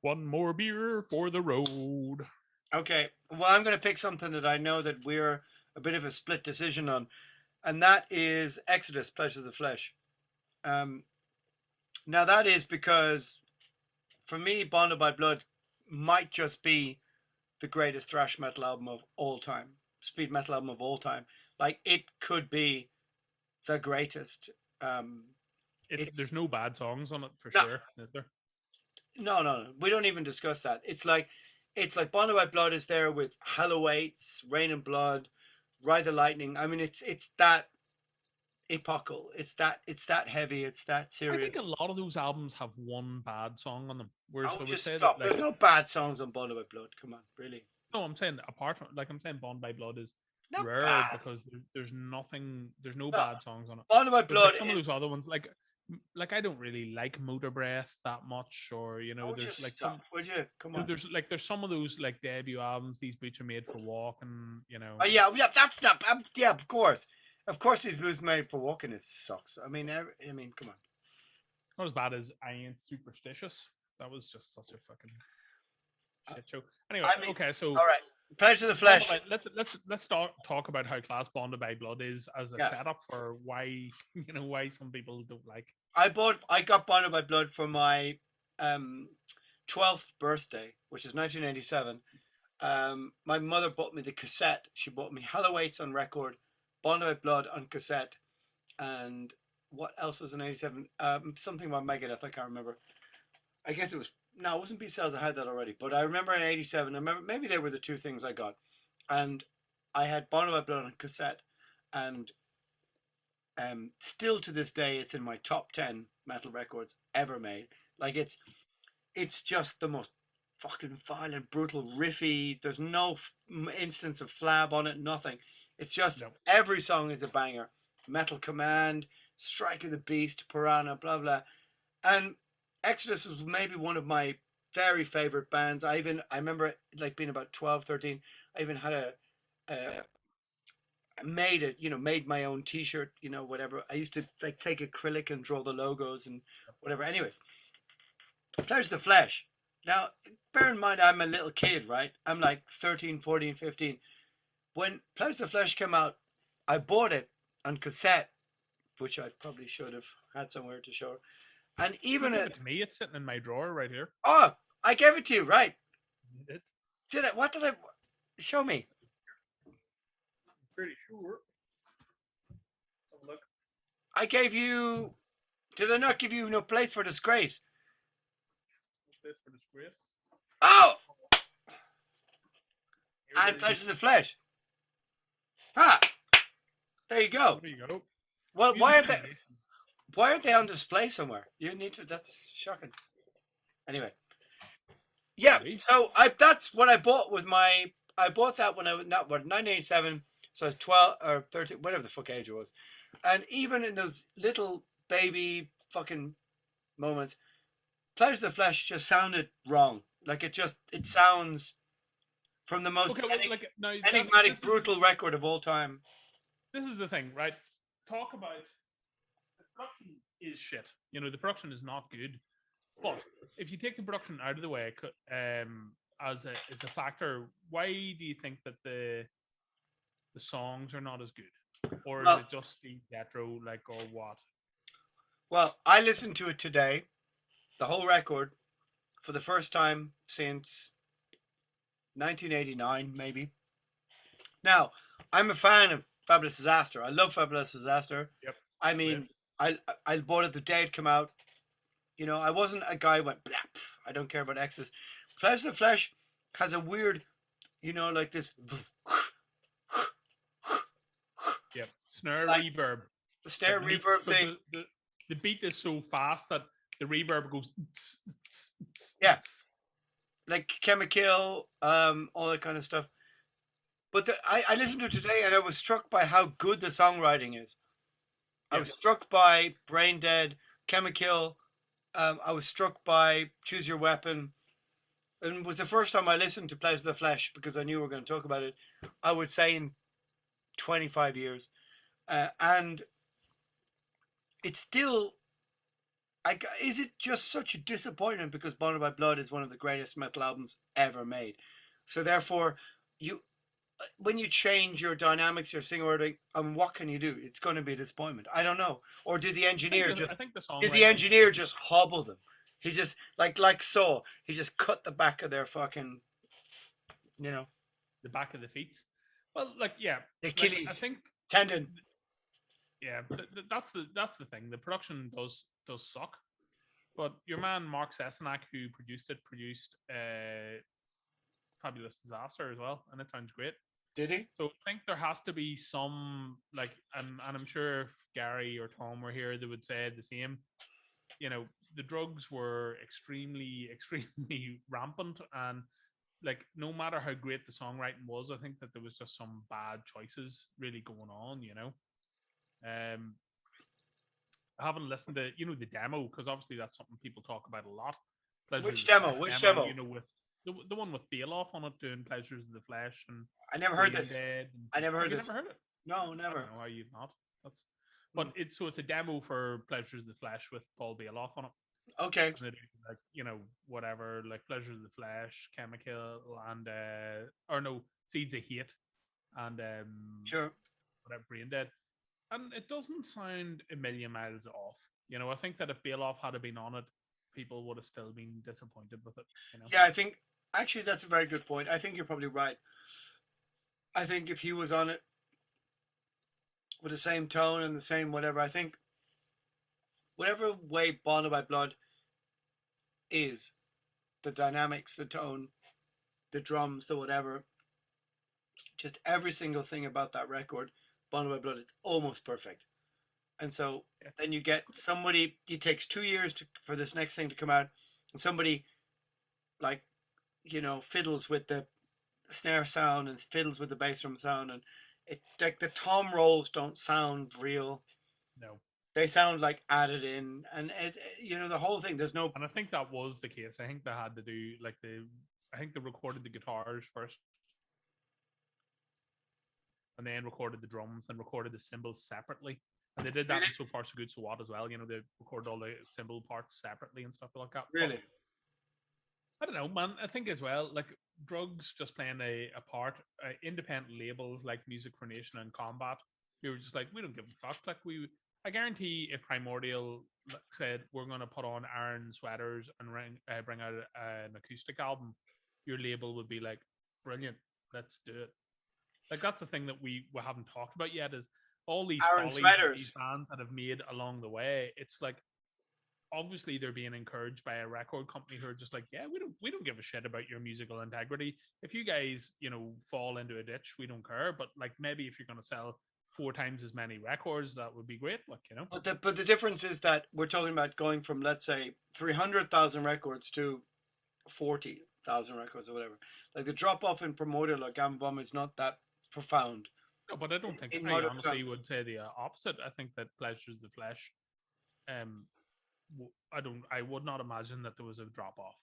One more beer for the road. Okay, well, I'm going to pick something that I know that we're a bit of a split decision on, and that is Exodus, Pleasure of the Flesh. Now, that is because, for me, Bonded by Blood might just be the greatest thrash metal album of all time, speed metal album of all time. Like, it could be the greatest. There's no bad songs on it for sure, is there? No. We don't even discuss that. It's like Bonded by Blood is there with Halloweights, Rain and Blood, Ride the Lightning. I mean, it's that epochal. It's that heavy. It's that serious. I think a lot of those albums have one bad song on them. Whereas I would say stop. There's no bad songs on Bonded by Blood. Come on, really. No, I'm saying apart from Bonded by Blood is not rare bad. Because there's no bad songs on it. Bonded by Blood. Some of those other ones, like I don't really like Motor Breath that much, or there's like stop. Would you come on? There's some of those like debut albums. These boots are made for walking. Oh yeah, that's not. Yeah, of course, these boots made for walking. It sucks. I mean, come on. Not as bad as I Ain't Superstitious. That was just such a fucking shit show. Anyway, okay, so all right. Pleasure of the Flesh. Let's talk about how class Bonded by Blood is as a setup for why some people don't like. I got Bonded by Blood for my 12th birthday, which is 1987. My mother bought me the cassette. She bought me Halloweights on record, Bonded by Blood on cassette, and what else was in 87? Something about Megadeth. I can't remember. I guess it was. No, it wasn't B-Cells. I had that already. But I remember in 87, I remember maybe they were the two things I got. And I had Bonded by Blood on cassette. And still to this day, it's in my top 10 metal records ever made. Like, it's just the most fucking violent, brutal, riffy. There's no instance of flab on it, nothing. It's just every song is a banger. Metal Command, Strike of the Beast, Piranha, blah, blah. And Exodus was maybe one of my very favorite bands. I remember like being about 12, 13. I even had made my own t-shirt, whatever. I used to like take acrylic and draw the logos and whatever. Anyway, Pleasure of the Flesh. Now, bear in mind, I'm a little kid, right? I'm like 13, 14, 15. When Pleasure of the Flesh came out, I bought it on cassette, which I probably should have had somewhere to show. And even it to me, it's sitting in my drawer right here. Oh, I gave it to you, right? You did. Did I? What did I? Show me. Pretty sure. Have a look. I gave you. Did I not give you no place for disgrace? No place for disgrace. Oh! Here And it is. Pleasures of the Flesh. Ah! There you go. There you go. Well, Music foundation. why aren't they on display somewhere? You need to. That's shocking. Anyway. Yeah. Maybe. So that's what I bought with my. I bought that when I was not what 1987. So I was 12 or 13, whatever the fuck age it was. And even in those little baby fucking moments, Pleasure of the Flesh just sounded wrong. Like it sounds from the most Okay, well, like now enigmatic, brutal record of all time. This is the thing, right? Talk about the production is shit. You know, the production is not good. But if you take the production out of the way, as a factor, why do you think that the songs are not as good, or is it just the retro, like, or what? Well, I listened to it today, the whole record, for the first time since 1989, maybe. Now, I'm a fan of Fabulous Disaster. I love Fabulous Disaster. Yep. I mean, I bought it the day it came out. You know, I wasn't a guy who went, blah, I don't care about X's. Pleasure of the Flesh has a weird, you know, like this. Yep. Snare like, reverb. The snare reverb thing. The beat is so fast that the reverb goes. Yeah. Like Chemical, all that kind of stuff. But I listened to it today and I was struck by how good the songwriting is. I was struck by Brain Dead, Chemical. I was struck by Choose Your Weapon. And it was the first time I listened to Pleasure of the Flesh because I knew we were going to talk about it. I would say in 25 years. And it's still... is it just such a disappointment because Bonded by Blood is one of the greatest metal albums ever made? So therefore, when you change your dynamics, your singer ordering, what can you do? It's going to be a disappointment. I don't know. Or did the engineer just hobble them? He just like Saw. He just cut the back of their fucking, you know, the back of the feet. Well, like the Achilles I think tendon. Yeah, that's the thing. The production does suck, but your man Mark Sesenak, who produced Fabulous Disaster as well, and it sounds great. Did he? So I think there has to be some and I'm sure if Gary or Tom were here, they would say the same. You know, the drugs were extremely rampant, and like no matter how great the songwriting was, I think that there was just some bad choices really going on. You know. I haven't listened to the demo because obviously that's something people talk about a lot. Which demo? You know, with the one with Bailoff on it doing Pleasures of the Flesh, and I never heard this. I never heard this. Never heard it. No, never. I don't know how you've not. But it's a demo for Pleasures of the Flesh with Paul Bailoff on it. Okay. And like whatever, like Pleasures of the Flesh, Chemical, and or no, Seeds of Hate, and sure, whatever, Brain Dead. And it doesn't sound a million miles off. You know, I think that if Bailoff had been on it, people would have still been disappointed with it. You know? Yeah, I think actually that's a very good point. I think you're probably right. I think if he was on it with the same tone and the same whatever, I think whatever way Bonded by Blood is, the dynamics, the tone, the drums, the whatever, just every single thing about that record, Bonded by Blood, it's almost perfect. And so then you get somebody, it takes 2 years for this next thing to come out, and somebody like, fiddles with the snare sound and fiddles with the bass drum sound, and it like the tom rolls don't sound real. No. They sound like added in, and it's the whole thing. There's no, and I think that was the case. I think they had to do I think they recorded the guitars first, and then recorded the drums and recorded the cymbals separately. And they did that in So Far So Good So What as well. They recorded all the cymbal parts separately and stuff like that. Really? But I don't know, man. I think as well, like drugs just playing a part. Independent labels like Music for Nation and Combat, we were just like, we don't give a fuck. Like I guarantee if Primordial said we're going to put on iron sweaters and bring out an acoustic album, your label would be like, brilliant. let's do it. Like that's the thing that we haven't talked about yet is all these Aaron follies that these Sweaters. bands that have made along the way. It's like obviously they're being encouraged by a record company who are just like, yeah, we don't give a shit about your musical integrity. If you guys, fall into a ditch, we don't care. But like maybe if you're gonna sell 4 times as many records, that would be great. Like. But the difference is that we're talking about going from, let's say, 300,000 records to 40,000 records or whatever. Like the drop off in Primordial or Gama Bomb is not that profound. No, but I don't think In I modern honestly times. would say the opposite. I think that Pleasure's the Flesh. I would not imagine that there was a drop off.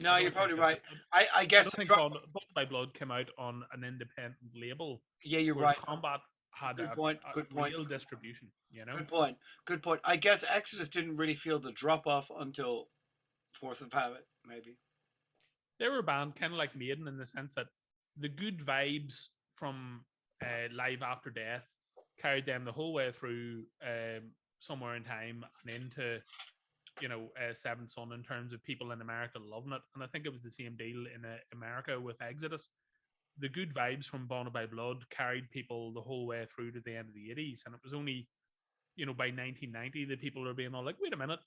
No, you're probably right. I guess don't think Blood by Blood came out on an independent label. Yeah, you're whereas right. Combat had Good a point. Good point. real distribution. Good point. Good point. I guess Exodus didn't really feel the drop off until Force of Habit, maybe. They were a band kind of like Maiden in the sense that the good vibes from Live After Death carried them the whole way through Somewhere in Time and into Seventh Son in terms of people in America loving it. And I think it was the same deal in America with Exodus. The good vibes from Bound by Blood carried people the whole way through to the end of the 80s. And it was only, by 1990 that people are being all like, wait a minute,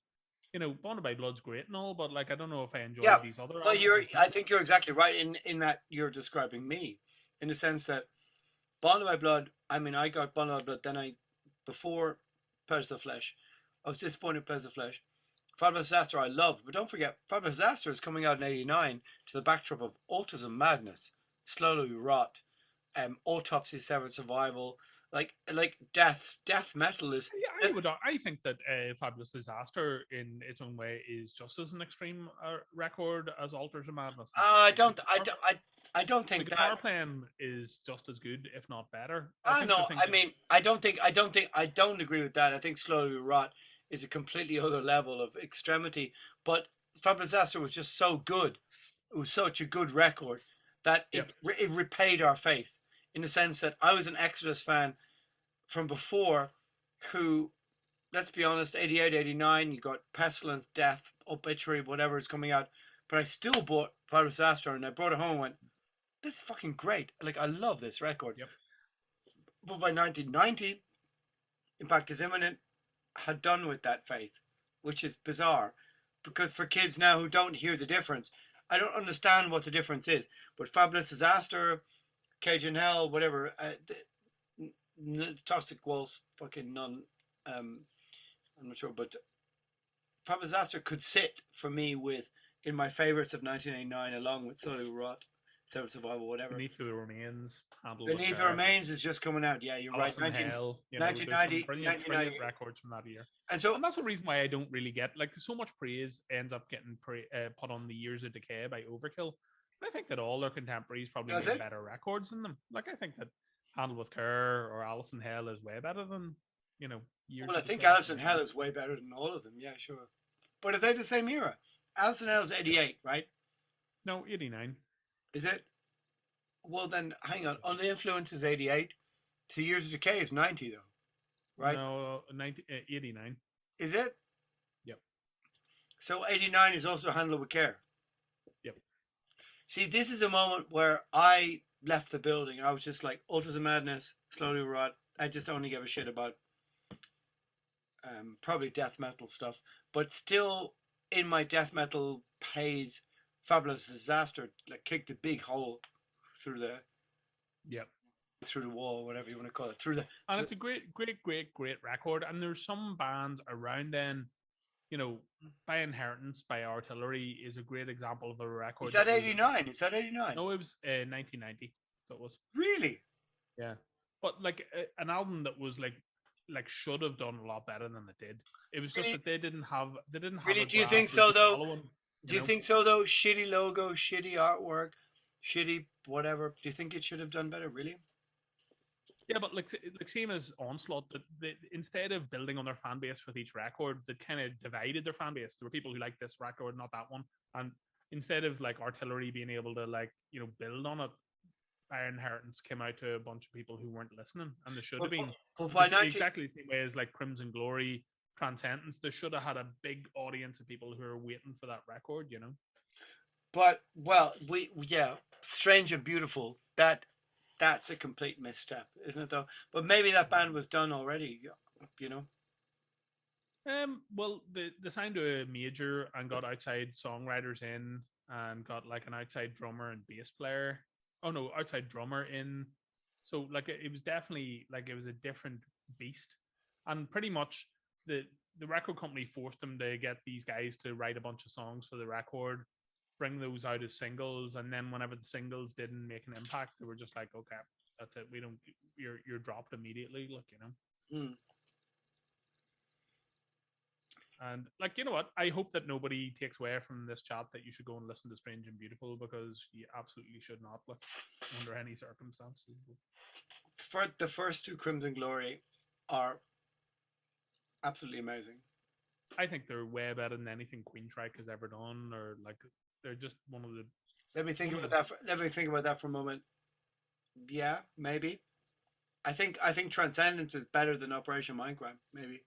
Bound by Blood's great and all, but like, I don't know if I enjoy these other Well, albums. I think you're exactly right in that you're describing me in the sense that Bound by Blood, I mean, I got Bound by Blood, then before Pleasure of the Flesh, I was disappointed with Pleasure of the Flesh. Father Disaster I loved, but don't forget, Father Disaster is coming out in '89 to the backdrop of Autism Madness, Slowly Rot, Autopsy, Severed Survival, like death metal is. Yeah, I think that Fabulous Disaster in its own way is just as an extreme record as Altars of Madness. I don't think the guitar playing is just as good, if not better. I don't agree with that. I think Slowly Rot is a completely other level of extremity. But Fabulous Disaster was just so good. It was such a good record that it repaid our faith in the sense that I was an Exodus fan from before who, let's be honest, 88, 89, you got Pestilence, Death, Obituary, whatever is coming out. But I still bought Fabulous Disaster and I brought it home and went, this is fucking great. Like, I love this record. Yep. But by 1990, Impact is Imminent had done with that faith, which is bizarre. Because for kids now who don't hear the difference, I don't understand what the difference is. But Fabulous Disaster, Cage in Hell, whatever, Toxic Waltz, fucking none, I'm not sure, but Fabulous Disaster could sit for me in my favorites of 1989 along with Slowly Rot, Severed Survival, whatever. Beneath the Remains. Beneath the Remains is just coming out. Yeah, you're right. 1990 brilliant records from that year. And that's the reason why I don't really get, like, so much praise ends up getting put on the Years of Decay by Overkill. And I think that all their contemporaries probably get better records than them. Like, I think that Handle with Care or Alice in Hell is way better than, Years Well, I of think Decay. Alice in Hell is way better than all of them. Yeah, sure. But are they the same era? Alice in Hell is 88, right? No, 89. Is it? Well, then, hang on. On the Influence is 88. So Years of Decay is 90, though. Right? No, 89. Is it? Yep. So 89 is also Handle with Care. Yep. See, this is a moment where I left the building. I was just like, Ultras of Madness, Slowly Rot. I just only give a shit about probably death metal stuff. But still, in my death metal haze, Fabulous Disaster like kicked a big hole through the wall, whatever you want to call it. And it's a great record. And there's some bands around then, By Inheritance, by Artillery is a great example of a record. Is that 89? Is that 89? No, it was 1990. So it was. Really? Yeah. But like an album that was like should have done a lot better than it did. It was just that they didn't have. Really? Do you think so though? Do you think so though? Shitty logo, shitty artwork, shitty whatever. Do you think it should have done better? Really? Yeah, but like same as Onslaught, that instead of building on their fan base with each record, that kind of divided their fan base. There were people who liked this record, not that one, and instead of like Artillery being able to build on it, By Inheritance came out to a bunch of people who weren't listening, and they should have been. Exactly the same way as like Crimson Glory, Transcendence. They should have had a big audience of people who are waiting for that record, But Strange and Beautiful, that's a complete misstep, isn't it though? But maybe that band was done already, you know. Well, they signed to a major and got outside songwriters in, and got like an outside drummer and bass player. Oh no, outside drummer in. So like it was definitely like it was a different beast, and pretty much the record company forced them to get these guys to write a bunch of songs for the record, bring those out as singles, and then whenever the singles didn't make an impact, they were just like, okay, that's it. We don't. You're dropped immediately. Like you know. Hmm. And like you know what, I hope that nobody takes away from this chat that you should go and listen to Strange and Beautiful, because you absolutely should not look under any circumstances. For the first two Crimson Glory are absolutely amazing. I think they're way better than anything Queensryche has ever done, or like they're just one of the. Let me think One of about the that. Let me think about that for a moment. Yeah, maybe. I think Transcendence is better than Operation Mindcrime. Maybe.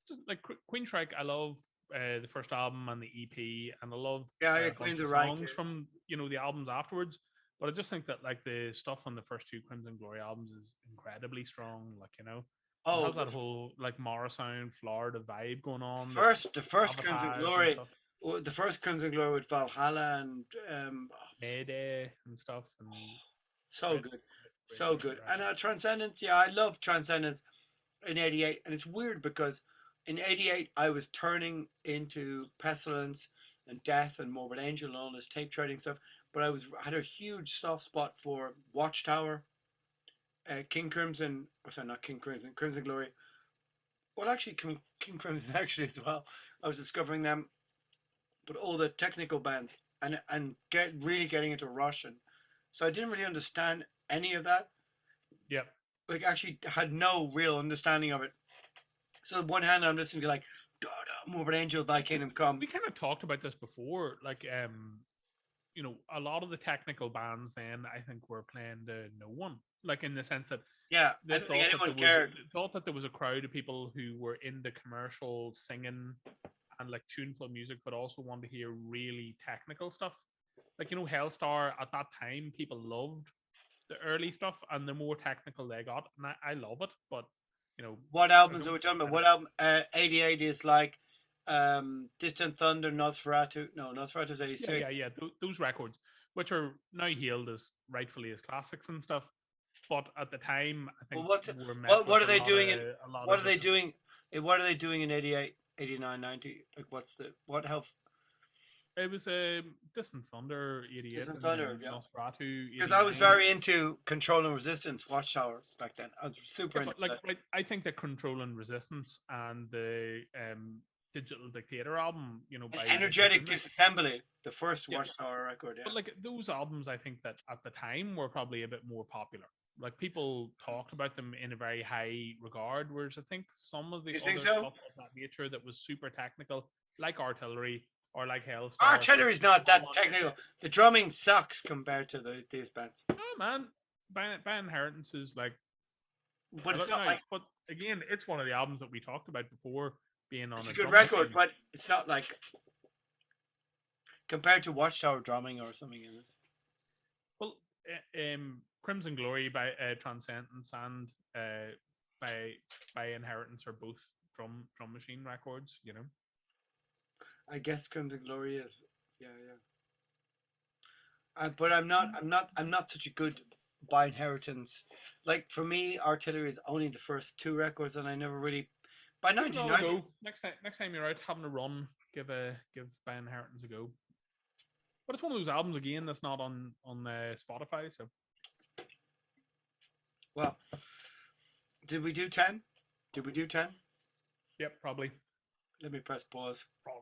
it's just like Queensryche. I love the first album and the EP, and I love Yeah, a Queen's bunch the of rank. songs from the albums afterwards. But I just think that like the stuff on the first two Crimson Glory albums is incredibly strong. Like it Oh, has that whole like Morrisound, Florida vibe going on. the first Crimson Sabotage and Glory, stuff, the first Crimson Glory with Valhalla and Mayday and stuff, and so great, good, great, so great, great good. And record. Transcendence, yeah, I love Transcendence in '88, and it's weird because in '88 I was turning into Pestilence and Death and Morbid Angel and all this tape trading stuff, but I had a huge soft spot for Watchtower, King Crimson, or sorry, not King Crimson, Crimson Glory. Well, actually, King Crimson actually as well. I was discovering them, but all the technical bands and really getting into Russian. So I didn't really understand any of that. Yep. Like, actually had no real understanding of it. So on one hand, I'm listening to like, da, da, Morbid Angel, Thy Kingdom Come. We kind of talked about this before, like a lot of the technical bands then I think were playing to no one, like in the sense that Yeah, I they don't think thought that anyone there was cared. thought that there was a crowd of people who were into commercial singing and like tuneful music, but also wanted to hear really technical stuff. Like Hellstar at that time, people loved the early stuff, and the more technical they got, and I love it. But What I albums don't are we think talking about? that What album? 88 is like Distant Thunder, Nosferatu. No, Nosferatu's yeah, 86. yeah, yeah. Those records, which are now hailed as rightfully as classics and stuff, but at the time, I Well, think were met what with are they doing in a lot what of are they just. doing? What are they doing in 88, 89, 90? Like, what's the what health? It was a Distant Thunder '88 Distant and Thunder, then yeah. Nosferatu Because I was '89. very into Control and Resistance, Watchtower back then. I was super Yeah, into but like, that. right, I think that Control and Resistance and the Digital Dictator album, And by Energetic Subhuman, Disassembly, the first yeah. Watchtower record, yeah. But like those albums, I think that at the time were probably a bit more popular. Like people talked about them in a very high regard, whereas I think some of the You think other so? stuff of that nature that was super technical, like Artillery or like Hellstar, Artillery's not all that on. technical. The drumming sucks compared to these bands. Oh man, by Inheritance is like But I it's don't not know, like but again, it's one of the albums that we talked about before being on it's a a good drum record, machine. but it's not like compared to Watchtower drumming or something in this. Well, Crimson Glory by Transcendence and by Inheritance are both drum machine records. I guess Crimson Glory is. Yeah, yeah. But I'm not such a good by inheritance. Like for me, Artillery is only the first two records, and I never really. By Give it all a 1990, go. Next time you're out having a run, give by Inheritance a go. But it's one of those albums again that's not on Spotify. So well, did we do 10? Did we do 10? yep, probably. Let me press pause. Probably.